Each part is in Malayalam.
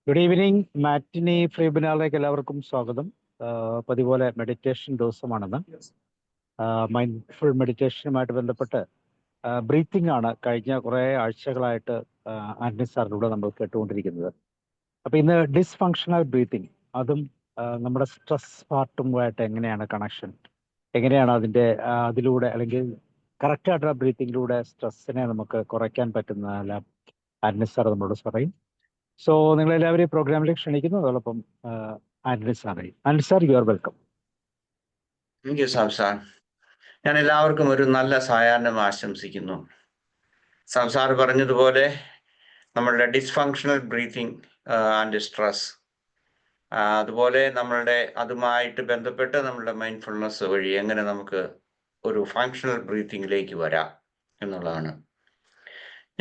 Good evening. മാറ്റിനി ഫ്രീബിനാളിലേക്ക് എല്ലാവർക്കും സ്വാഗതം. പതിപോലെ മെഡിറ്റേഷൻ ദിവസമാണെന്ന്. മൈൻഡ്ഫുൾ മെഡിറ്റേഷനുമായിട്ട് ബന്ധപ്പെട്ട് ബ്രീത്തിങ് ആണ് കഴിഞ്ഞ കുറേ ആഴ്ചകളായിട്ട് ആന്റണി സാറിലൂടെ നമ്മൾ കേട്ടുകൊണ്ടിരിക്കുന്നത്. അപ്പം ഇന്ന് ഡിസ്ഫങ്ഷണൽ ബ്രീത്തിങ്, അതും നമ്മുടെ സ്ട്രെസ് പാർട്ടുമായിട്ട് എങ്ങനെയാണ് കണക്ഷൻ, എങ്ങനെയാണ് അതിലൂടെ അല്ലെങ്കിൽ കറക്റ്റായിട്ടുള്ള ബ്രീത്തിങ്ങിലൂടെ സ്ട്രെസ്സിനെ നമുക്ക് കുറയ്ക്കാൻ പറ്റുന്നതെല്ലാം ആന്റണി സാർ നമ്മളോട് പറയും. സോ നിങ്ങളെല്ലാവരെയും പ്രോഗ്രാമിലേക്ക് ക്ഷണിക്കുന്നു. അതോടൊപ്പം Antony sir, you are welcome. Thank you sir. ഞാൻ എല്ലാവർക്കും ഒരു നല്ല സായാഹ്നം ആശംസിക്കുന്നു. സാർ പറഞ്ഞതുപോലെ നമ്മളുടെ ഡിസ്ഫങ്ഷണൽ ബ്രീത്തിങ് ആൻഡ് സ്ട്രെസ്, അതുപോലെ അതുമായിട്ട് ബന്ധപ്പെട്ട് നമ്മളുടെ മൈൻഡ്ഫുൾനെസ് വഴി എങ്ങനെ നമുക്ക് ഒരു ഫങ്ഷണൽ ബ്രീത്തിങ്ങിലേക്ക് വരാം എന്നുള്ളതാണ്.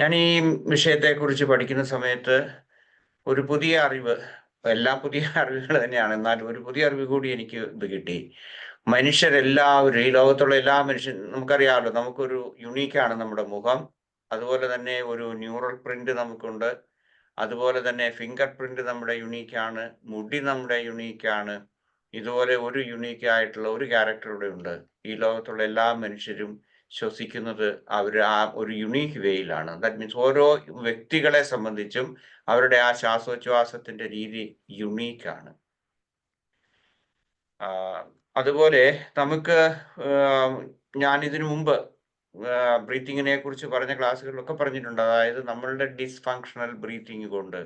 ഞാൻ ഈ വിഷയത്തെക്കുറിച്ച് പഠിക്കുന്ന സമയത്ത് ഒരു പുതിയ അറിവ്, എല്ലാം പുതിയ അറിവുകൾ തന്നെയാണ്, എന്നാൽ ഒരു പുതിയ അറിവ് കൂടി എനിക്ക് ഇത് കിട്ടി. മനുഷ്യരെല്ലാവരും, ഈ ലോകത്തുള്ള എല്ലാ മനുഷ്യരും, നമുക്കറിയാമല്ലോ, നമുക്കൊരു യുണീക്കാണ് നമ്മുടെ മുഖം. അതുപോലെ തന്നെ ഒരു ന്യൂറൽ പ്രിന്റ് നമുക്കുണ്ട്. അതുപോലെ തന്നെ ഫിംഗർ പ്രിന്റ് നമ്മുടെ യുണീക്കാണ്. മുടി നമ്മുടെ യുണീക്കാണ്. ഇതുപോലെ ഒരു യുണീക്കായിട്ടുള്ള ഒരു ക്യാരക്ടർ ഇവിടെ ഉണ്ട്. ഈ ലോകത്തുള്ള എല്ലാ മനുഷ്യരും ശ്വസിക്കുന്നത് അവർ ആ ഒരു യുണീക്ക് വേയിലാണ്. ദാറ്റ് മീൻസ് ഓരോ വ്യക്തികളെ സംബന്ധിച്ചും അവരുടെ ആ ശ്വാസോച്ഛ്വാസത്തിന്റെ രീതി യുണീക്കാണ്. അതുപോലെ നമുക്ക് ഞാൻ ഇതിനു മുമ്പ് ബ്രീത്തിങ്ങിനെ കുറിച്ച് പറഞ്ഞ ക്ലാസ്സുകളിലൊക്കെ പറഞ്ഞിട്ടുണ്ട്. അതായത് നമ്മളുടെ ഡിസ്ഫങ്ഷണൽ ബ്രീത്തിങ് കൊണ്ട്,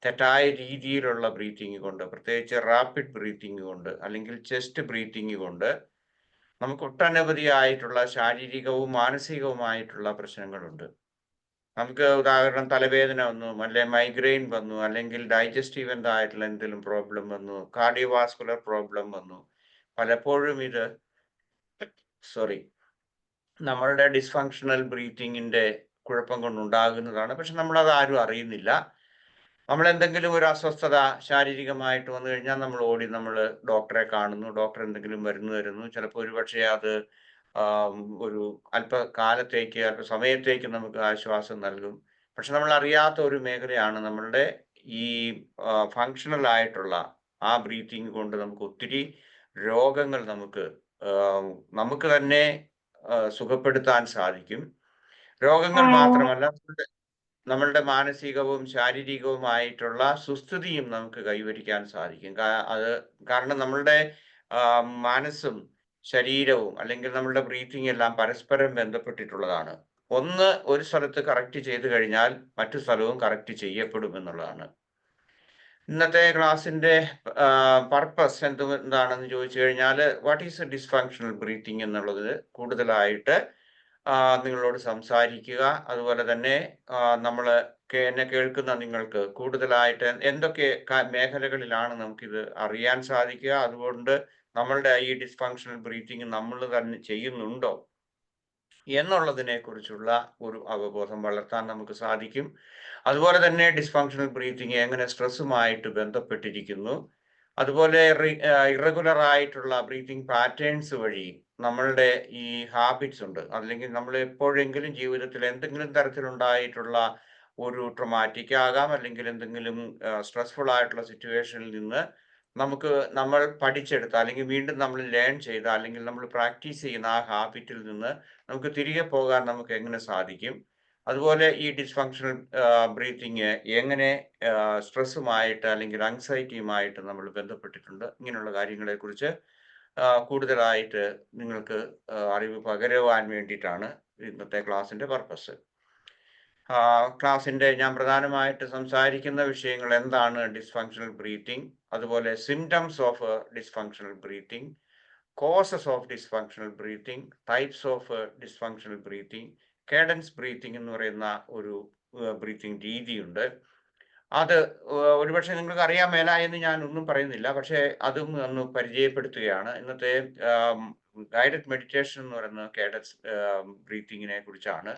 തെറ്റായ രീതിയിലുള്ള ബ്രീത്തിങ് കൊണ്ട്, പ്രത്യേകിച്ച് റാപ്പിഡ് ബ്രീത്തിങ് കൊണ്ട് അല്ലെങ്കിൽ ചെസ്റ്റ് ബ്രീത്തിങ് കൊണ്ട് നമുക്ക് ഒട്ടനവധിയായിട്ടുള്ള ശാരീരികവും മാനസികവുമായിട്ടുള്ള പ്രശ്നങ്ങളുണ്ട്. നമുക്ക് ഉദാഹരണം തലവേദന വന്നു, അല്ലെ മൈഗ്രെയിൻ വന്നു, അല്ലെങ്കിൽ ഡൈജസ്റ്റീവ് എന്തായിട്ടുള്ള എന്തെങ്കിലും പ്രോബ്ലം വന്നു, കാർഡിയോവാസ്കുലർ പ്രോബ്ലം വന്നു. പലപ്പോഴും ഇത് നമ്മളുടെ ഡിസ്ഫങ്ഷണൽ ബ്രീത്തിങ്ങിന്റെ കുഴപ്പം കൊണ്ടുണ്ടാകുന്നതാണ്. പക്ഷെ നമ്മളത് ആരും അറിയുന്നില്ല. നമ്മൾ എന്തെങ്കിലും ഒരു അസ്വസ്ഥത ശാരീരികമായിട്ട് വന്നു കഴിഞ്ഞാൽ നമ്മൾ ഓടി ഡോക്ടറെ കാണുന്നു. ഡോക്ടർ എന്തെങ്കിലും മരുന്ന് തരുന്നു. ചിലപ്പോൾ ഒരുപക്ഷെ അത് ഒരു അല്പസമയത്തേക്ക് നമുക്ക് ആശ്വാസം നൽകും. പക്ഷെ നമ്മൾ അറിയാത്ത ഒരു മേഖലയാണ് നമ്മളുടെ ഈ ഫങ്ഷണൽ ആയിട്ടുള്ള ആ ബ്രീത്തിങ് കൊണ്ട് നമുക്ക് ഒത്തിരി രോഗങ്ങൾ നമുക്ക് തന്നെ സുഖപ്പെടുത്താൻ സാധിക്കും. രോഗങ്ങൾ മാത്രമല്ല, നമ്മളുടെ മാനസികവും ശാരീരികവുമായിട്ടുള്ള സുസ്ഥിതിയും നമുക്ക് കൈവരിക്കാൻ സാധിക്കും. കാരണം നമ്മളുടെ മനസ്സും ശരീരവും അല്ലെങ്കിൽ നമ്മളുടെ ബ്രീത്തിങ് എല്ലാം പരസ്പരം ബന്ധപ്പെട്ടിട്ടുള്ളതാണ്. ഒരു സ്ഥലത്ത് കറക്റ്റ് ചെയ്തു കഴിഞ്ഞാൽ മറ്റു സ്ഥലവും കറക്റ്റ് ചെയ്യപ്പെടും എന്നുള്ളതാണ്. ഇന്നത്തെ ക്ലാസ്സിന്റെ പർപ്പസ് എന്താണെന്ന് ചോദിച്ചു കഴിഞ്ഞാൽ, what is A dysfunctional breathing എന്നുള്ളത് കൂടുതലായിട്ട് നിങ്ങളോട് സംസാരിക്കുക. അതുപോലെ തന്നെ എന്നെ കേൾക്കുന്ന നിങ്ങൾക്ക് കൂടുതലായിട്ട് എന്തൊക്കെ മേഖലകളിലാണ് നമുക്കിത് അറിയാൻ സാധിക്കുക, അതുകൊണ്ട് നമ്മളുടെ ഈ ഡിസ്ഫങ്ഷണൽ ബ്രീത്തിങ് നമ്മൾ തന്നെ ചെയ്യുന്നുണ്ടോ എന്നുള്ളതിനെ കുറിച്ചുള്ള ഒരു അവബോധം വളർത്താൻ നമുക്ക് സാധിക്കും. അതുപോലെ തന്നെ ഡിസ്ഫങ്ഷണൽ ബ്രീത്തിങ് എങ്ങനെ സ്ട്രെസ്സുമായിട്ട് ബന്ധപ്പെട്ടിരിക്കുന്നു, അതുപോലെ ഇറഗുലർ ആയിട്ടുള്ള ബ്രീത്തിങ് പാറ്റേൺസ് വഴി നമ്മളുടെ ഈ ഹാബിറ്റ്സ് ഉണ്ട്, അല്ലെങ്കിൽ നമ്മൾ എപ്പോഴെങ്കിലും ജീവിതത്തിൽ എന്തെങ്കിലും തരത്തിലുണ്ടായിട്ടുള്ള ഒരു ട്രോമാറ്റിക് ആകാം, അല്ലെങ്കിൽ എന്തെങ്കിലും സ്ട്രെസ്ഫുൾ ആയിട്ടുള്ള സിറ്റുവേഷനിൽ നിന്ന് നമ്മൾ പഠിച്ചെടുത്ത, അല്ലെങ്കിൽ വീണ്ടും നമ്മൾ ലേൺ ചെയ്ത, അല്ലെങ്കിൽ നമ്മൾ പ്രാക്ടീസ് ചെയ്യുന്ന ആ ഹാബിറ്റിൽ നിന്ന് നമുക്ക് തിരികെ പോകാൻ നമുക്ക് എങ്ങനെ സാധിക്കും. അതുപോലെ ഈ ഡിസ്ഫങ്ഷണൽ ബ്രീത്തിങ് എങ്ങനെ സ്ട്രെസ്സുമായിട്ട് അല്ലെങ്കിൽ ആങ്സൈറ്റിയുമായിട്ട് നമ്മൾ ബന്ധപ്പെട്ടിട്ടുണ്ട്, ഇങ്ങനെയുള്ള കാര്യങ്ങളെക്കുറിച്ച് കൂടുതലായിട്ട് നിങ്ങൾക്ക് അറിവ് പകരുവാൻ വേണ്ടിയിട്ടാണ് ഇന്നത്തെ ക്ലാസ്സിന്റെ പർപ്പസ്. ക്ലാസ്സിന്റെ ഞാൻ പ്രധാനമായിട്ട് സംസാരിക്കുന്ന വിഷയങ്ങൾ എന്താണ് ഡിസ്ഫങ്ഷണൽ ബ്രീത്തിങ്, അതുപോലെ symptoms of dysfunctional breathing, causes of dysfunctional breathing, types of dysfunctional breathing, cadence breathing എന്ന് പറയുന്ന ഒരു ബ്രീത്തിങ് രീതിയുണ്ട്. അത് ഒരുപക്ഷെ നിങ്ങൾക്ക് അറിയാൻ മേല എന്ന് ഞാൻ ഒന്നും പറയുന്നില്ല, പക്ഷേ അതും ഒന്ന് പരിചയപ്പെടുത്തുകയാണ്. ഇന്നത്തെ ഗൈഡഡ് മെഡിറ്റേഷൻ എന്ന് പറയുന്ന കേഡൻസ് ബ്രീത്തിങ്ങിനെ കുറിച്ചാണ്.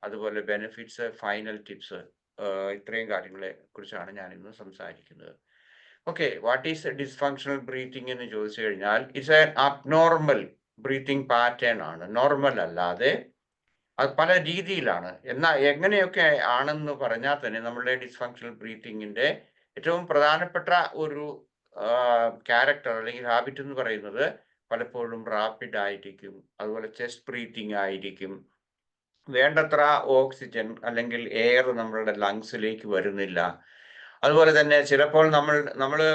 അതുപോലെ ബെനിഫിറ്റ്സ്, ഫൈനൽ ടിപ്സ്, ഇത്രയും കാര്യങ്ങളെ കുറിച്ചാണ് ഞാൻ ഇന്ന് സംസാരിക്കുന്നത്. Okay, what is dysfunctional breathing എന്ന് ചോദിച്ചു കഴിഞ്ഞാൽ, it's A abnormal breathing pattern ആണ്. നോർമൽ അല്ലാതെ അത് പല രീതിയിലാണ്. എന്നാൽ എങ്ങനെയൊക്കെ ആണെന്ന് പറഞ്ഞാൽ തന്നെ നമ്മളുടെ ഡിസ്ഫങ്ഷണൽ ബ്രീത്തിങ്ങിന്റെ ഏറ്റവും പ്രധാനപ്പെട്ട ഒരു ക്യാരക്ടർ അല്ലെങ്കിൽ ഹാബിറ്റ് എന്ന് പറയുന്നത് പലപ്പോഴും റാപ്പിഡ് ആയിരിക്കും. അതുപോലെ ചെസ്റ്റ് ബ്രീത്തിങ് ആയിരിക്കും. വേണ്ടത്ര ഓക്സിജൻ അല്ലെങ്കിൽ എയർ നമ്മളുടെ ലങ്സിലേക്ക് വരുന്നില്ല. അതുപോലെ തന്നെ ചിലപ്പോൾ നമ്മള്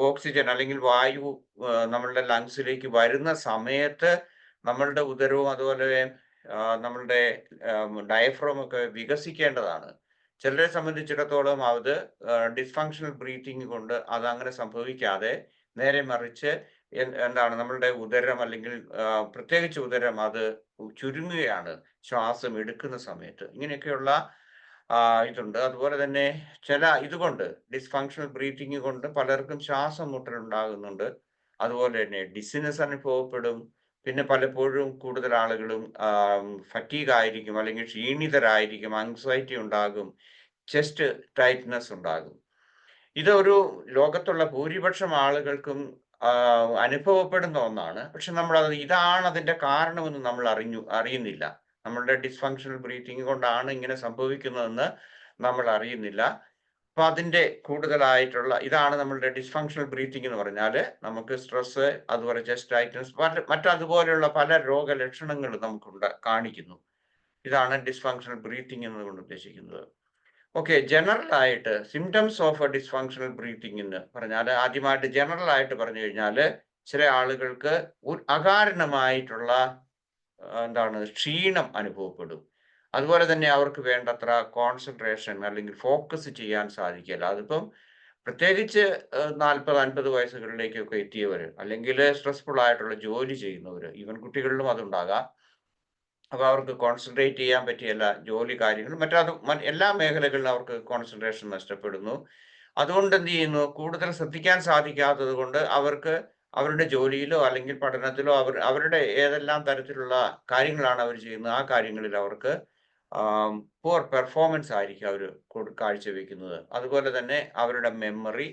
ഓക്സിജൻ അല്ലെങ്കിൽ വായു നമ്മളുടെ ലങ്സിലേക്ക് വരുന്ന സമയത്ത് നമ്മളുടെ ഉദരവും അതുപോലെ നമ്മളുടെ ഡയഫ്രം ഒക്കെ വികസിക്കേണ്ടതാണ്. ചിലരെ സംബന്ധിച്ചിടത്തോളം അത് ഡിസ്ഫങ്ഷണൽ ബ്രീത്തിങ് കൊണ്ട് അതങ്ങനെ സംഭവിക്കാതെ നേരെ മറിച്ച് എന്താണ് നമ്മളുടെ ഉദരം അല്ലെങ്കിൽ പ്രത്യേകിച്ച് ഉദരം അത് ചുരുങ്ങുകയാണ് ശ്വാസം എടുക്കുന്ന സമയത്ത്. ഇങ്ങനെയൊക്കെയുള്ള ഇതുണ്ട്. അതുപോലെ തന്നെ ഇതുകൊണ്ട് ഡിസ്ഫങ്ഷണൽ ബ്രീത്തിങ് കൊണ്ട് പലർക്കും ശ്വാസം മുട്ടൽ ഉണ്ടാകുന്നുണ്ട്. അതുപോലെ തന്നെ ഡിസിനസ് അനുഭവപ്പെടും. പിന്നെ പലപ്പോഴും കൂടുതൽ ആളുകളും ഫറ്റീഗ് ആയിരിക്കും, അല്ലെങ്കിൽ ക്ഷീണിതരായിരിക്കും, ആങ്സൈറ്റി ഉണ്ടാകും, ചെസ്റ്റ് ടൈറ്റ്നസ് ഉണ്ടാകും. ഇതൊരു ലോകത്തുള്ള ഭൂരിപക്ഷം ആളുകൾക്കും അനുഭവപ്പെടുന്ന ഒന്നാണ്. പക്ഷെ ഇതാണ് അതിന്റെ കാരണമെന്ന് നമ്മൾ അറിയുന്നില്ല. നമ്മളുടെ ഡിസ്ഫങ്ഷണൽ ബ്രീത്തിങ് കൊണ്ടാണ് ഇങ്ങനെ സംഭവിക്കുന്നതെന്ന് നമ്മൾ അറിയുന്നില്ല. അപ്പൊ അതിന്റെ കൂടുതലായിട്ടുള്ള ഇതാണ് നമ്മളുടെ ഡിസ്ഫങ്ഷണൽ ബ്രീത്തിങ് എന്ന് പറഞ്ഞാല് നമുക്ക് സ്ട്രെസ്, അതുപോലെ ചെസ്റ്റ് ടൈറ്റ്നസ്, മറ്റതുപോലെയുള്ള പല രോഗലക്ഷണങ്ങളും കാണിക്കുന്നു. ഇതാണ് ഡിസ്ഫങ്ഷണൽ ബ്രീത്തിങ് എന്നതുകൊണ്ട് ഉദ്ദേശിക്കുന്നത്. ഓക്കെ, ജനറൽ ആയിട്ട് സിംറ്റംസ് ഓഫ് ഡിസ്ഫങ്ഷണൽ ബ്രീത്തിങ് എന്ന് പറഞ്ഞാൽ ആദ്യമായിട്ട് ജനറൽ ആയിട്ട് പറഞ്ഞു കഴിഞ്ഞാൽ ചില ആളുകൾക്ക് അകാരണമായിട്ടുള്ള ക്ഷീണം അനുഭവപ്പെടും. അതുപോലെ തന്നെ അവർക്ക് വേണ്ടത്ര കോൺസെൻട്രേഷൻ അല്ലെങ്കിൽ ഫോക്കസ് ചെയ്യാൻ സാധിക്കില്ല. അതിപ്പം പ്രത്യേകിച്ച് 40-50 വയസ്സുകളിലേക്കൊക്കെ എത്തിയവർ, അല്ലെങ്കിൽ സ്ട്രെസ്ഫുൾ ആയിട്ടുള്ള ജോലി ചെയ്യുന്നവർ, ഈവൻ കുട്ടികളിലും അതുണ്ടാകാം. അപ്പൊ അവർക്ക് കോൺസെൻട്രേറ്റ് ചെയ്യാൻ പറ്റിയല്ല ജോലി കാര്യങ്ങളും എല്ലാ മേഖലകളിലും അവർക്ക് കോൺസെൻട്രേഷൻ നഷ്ടപ്പെടുന്നു. അതുകൊണ്ട് എന്ത് ചെയ്യുന്നു, കൂടുതൽ ശ്രദ്ധിക്കാൻ സാധിക്കാത്തത് കൊണ്ട് അവർക്ക് അവരുടെ ജോലിയിലോ അല്ലെങ്കിൽ പഠനത്തിലോ അവരുടെ ഏതെല്ലാം തരത്തിലുള്ള കാര്യങ്ങളാണ് അവർ ചെയ്യുന്നത് ആ കാര്യങ്ങളിൽ അവർക്ക് പുവർ പെർഫോമൻസ് ആയിരിക്കും അവർ കാഴ്ചവെക്കുന്നത്. അതുപോലെ തന്നെ അവരുടെ മെമ്മറി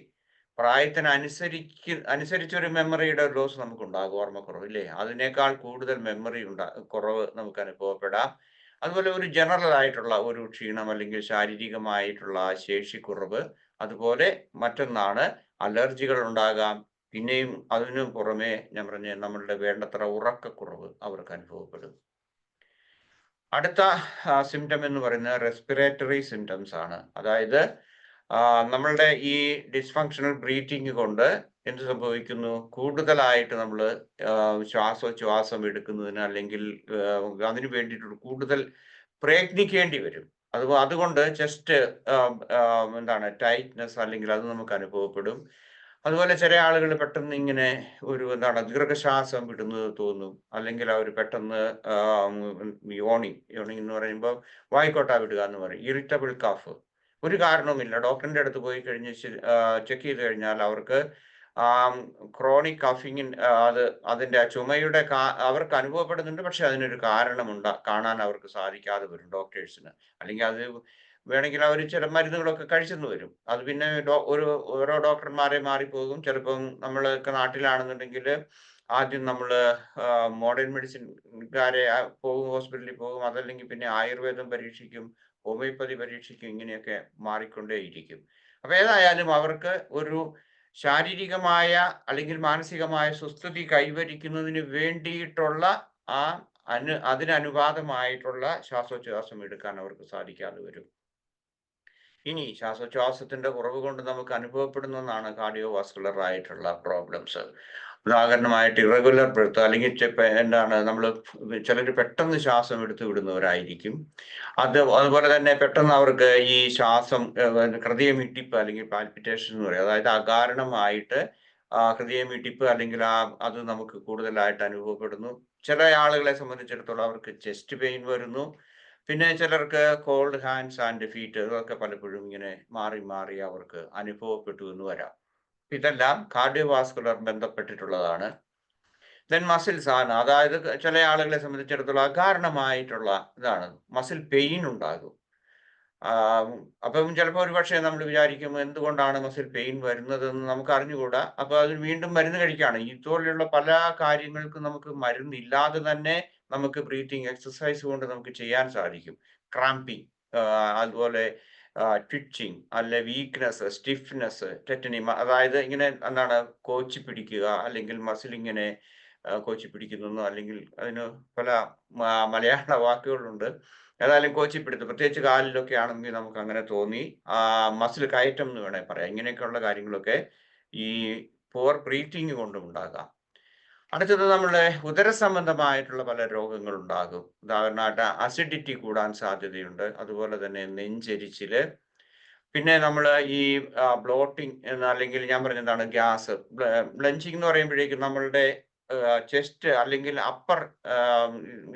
അനുസരിച്ചൊരു മെമ്മറിയുടെ ലോസ് നമുക്കുണ്ടാകും, ഓർമ്മക്കുറവ് ഇല്ലേ? അതിനേക്കാൾ കൂടുതൽ മെമ്മറി കുറവ് നമുക്ക് അനുഭവപ്പെടാം. അതുപോലെ ഒരു ജനറൽ ആയിട്ടുള്ള ഒരു ക്ഷീണം അല്ലെങ്കിൽ ശാരീരികമായിട്ടുള്ള ശേഷിക്കുറവ്. അതുപോലെ മറ്റൊന്നാണ് അലർജികൾ ഉണ്ടാകാം. പിന്നെയും അതിനു പുറമെ ഞാൻ പറഞ്ഞ നമ്മളുടെ വേണ്ടത്ര ഉറക്കക്കുറവ് അവർക്ക് അനുഭവപ്പെടും. അടുത്ത സിംറ്റം എന്ന് പറയുന്നത് റെസ്പിറേറ്ററി സിംറ്റംസ് ആണ്. അതായത് നമ്മളുടെ ഈ ഡിസ്ഫങ്ഷണൽ ബ്രീത്തിങ് കൊണ്ട് എന്ത് സംഭവിക്കുന്നു, കൂടുതലായിട്ട് നമ്മൾ ശ്വാസം എടുക്കുന്നതിന് അല്ലെങ്കിൽ അതിനു വേണ്ടിയിട്ട് കൂടുതൽ പ്രയത്നിക്കേണ്ടി വരും. അതുകൊണ്ട് ചെസ്റ്റ് ടൈറ്റ്നസ് അല്ലെങ്കിൽ അത് നമുക്ക് അനുഭവപ്പെടും. അതുപോലെ ചില ആളുകൾ പെട്ടെന്ന് ഇങ്ങനെ ഒരു ദീർഘശ്വാസം വിടുന്നത് തോന്നും, അല്ലെങ്കിൽ അവർ പെട്ടെന്ന് യോണിങ് എന്ന് പറയുമ്പോൾ വായിക്കോട്ട വിടുക എന്ന് പറയും, ഇറിറ്റബിൾ കഫ്. ഒരു കാരണവുമില്ല. ഡോക്ടറിന്റെ അടുത്ത് പോയി കഴിഞ്ഞ് ചെക്ക് ചെയ്ത് കഴിഞ്ഞാൽ അവർക്ക് ക്രോണിക് കഫിങ് അതിന്റെ ചുമയുടെ അവർക്ക് അനുഭവപ്പെടുന്നുണ്ട്. പക്ഷെ അതിനൊരു കാണാൻ അവർക്ക് സാധിക്കാതെ വരും ഡോക്ടേഴ്സിന്. അല്ലെങ്കിൽ അത് വേണമെങ്കിൽ അവർ ചില മരുന്നുകളൊക്കെ കഴിച്ചെന്ന് വരും. അത് പിന്നെ ഓരോ ഡോക്ടർമാരെ മാറിപ്പോകും. ചിലപ്പം നമ്മളൊക്കെ നാട്ടിലാണെന്നുണ്ടെങ്കിൽ ആദ്യം നമ്മൾ മോഡേൺ മെഡിസിൻകാരെ പോകും, ഹോസ്പിറ്റലിൽ പോകും. അതല്ലെങ്കിൽ പിന്നെ ആയുർവേദം പരീക്ഷിക്കും, ഹോമിയോപ്പതി പരീക്ഷിക്കും. ഇങ്ങനെയൊക്കെ മാറിക്കൊണ്ടേയിരിക്കും. അപ്പൊ ഏതായാലും അവർക്ക് ഒരു ശാരീരികമായ അല്ലെങ്കിൽ മാനസികമായ സുസ്ഥിതി കൈവരിക്കുന്നതിന് വേണ്ടിയിട്ടുള്ള അതിനനുപാതമായിട്ടുള്ള ശ്വാസോച്ഛ്വാസം എടുക്കാൻ അവർക്ക് സാധിക്കാതെ വരും. ഇനി ശ്വാസോച്ഛ്വാസത്തിന്റെ കുറവ് കൊണ്ട് നമുക്ക് അനുഭവപ്പെടുന്നതാണ് കാർഡിയോ വാസ്കുലർ ആയിട്ടുള്ള പ്രോബ്ലംസ്. ഉദാഹരണമായിട്ട് ഇറഗുലർ ബ്രെത്ത്, അല്ലെങ്കിൽ നമ്മൾ ചിലർ പെട്ടെന്ന് ശ്വാസം എടുത്തു വിടുന്നവരായിരിക്കും. അതുപോലെ തന്നെ പെട്ടെന്ന് അവർക്ക് ഈ ഹൃദയമിടിപ്പ് അല്ലെങ്കിൽ പാൽപിറ്റേഷൻ എന്ന് പറയും. അതായത് അകാരണമായിട്ട് ഹൃദയമിടിപ്പ് അല്ലെങ്കിൽ അത് നമുക്ക് കൂടുതലായിട്ട് അനുഭവപ്പെടുന്നു. ചില ആളുകളെ സംബന്ധിച്ചിടത്തോളം അവർക്ക് ചെസ്റ്റ് പെയിൻ വരുന്നു. പിന്നെ ചിലർക്ക് കോൾഡ് ഹാൻഡ്സ് ആൻഡ് ഫീറ്റ്, ഇതൊക്കെ പലപ്പോഴും ഇങ്ങനെ മാറി മാറി അവർക്ക് അനുഭവപ്പെട്ടു എന്ന് വരാം. ഇതെല്ലാം കാർഡിയോവാസ്കുലർ ബന്ധപ്പെട്ടിട്ടുള്ളതാണ്. ദെൻ മസിൽസ് ആണ്. അതായത് ചില ആളുകളെ സംബന്ധിച്ചിടത്തോളം അകാരണമായിട്ടുള്ള മസിൽ പെയിൻ ഉണ്ടാകും. അപ്പം ചിലപ്പോൾ ഒരു പക്ഷേ നമ്മൾ വിചാരിക്കും എന്തുകൊണ്ടാണ് മസിൽ പെയിൻ വരുന്നതെന്ന് നമുക്ക് അറിഞ്ഞുകൂടാ. അപ്പൊ അതിന് വീണ്ടും മരുന്ന് കഴിക്കുകയാണ്. ഇതുപോലെയുള്ള പല കാര്യങ്ങൾക്കും നമുക്ക് മരുന്നില്ലാതെ തന്നെ നമുക്ക് ബ്രീത്തിങ് എക്സസൈസ് കൊണ്ട് നമുക്ക് ചെയ്യാൻ സാധിക്കും. ക്രാമ്പിങ്, അതുപോലെ ട്വിച്ചിങ്, അല്ലെ വീക്ക്നെസ്, സ്റ്റിഫ്നെസ്, ടെറ്റനിമ, അതായത് ഇങ്ങനെ എന്താണ് കോച്ചി പിടിക്കുക, അല്ലെങ്കിൽ മസിൽ ഇങ്ങനെ കോച്ചി പിടിക്കുന്നു, അല്ലെങ്കിൽ അതിന് പല മലയാള വാക്കുകളുണ്ട്. ഏതായാലും കോച്ചി പിടുത്തം, പ്രത്യേകിച്ച് കാലിലൊക്കെ ആണെങ്കിൽ നമുക്ക് അങ്ങനെ തോന്നി. മസിൽ കയറ്റം എന്ന് വേണേൽ പറയാം. ഇങ്ങനെയൊക്കെയുള്ള കാര്യങ്ങളൊക്കെ ഈ പുവർ ബ്രീത്തിങ് കൊണ്ടും ഉണ്ടാകാം. അടുത്തത് നമ്മുടെ ഉദര സംബന്ധമായിട്ടുള്ള പല രോഗങ്ങളുണ്ടാകും. ഉദാഹരണമായിട്ട് അസിഡിറ്റി കൂടാൻ സാധ്യതയുണ്ട്. അതുപോലെ തന്നെ നെഞ്ചെരിച്ചില്. പിന്നെ നമ്മള് ഈ ബ്ലോട്ടിംഗ് അല്ലെങ്കിൽ ഞാൻ പറഞ്ഞെന്താണ് ഗ്യാസ്, ബ്ലഞ്ചിങ് എന്ന് പറയുമ്പോഴേക്കും നമ്മളുടെ ചെസ്റ്റ് അല്ലെങ്കിൽ അപ്പർ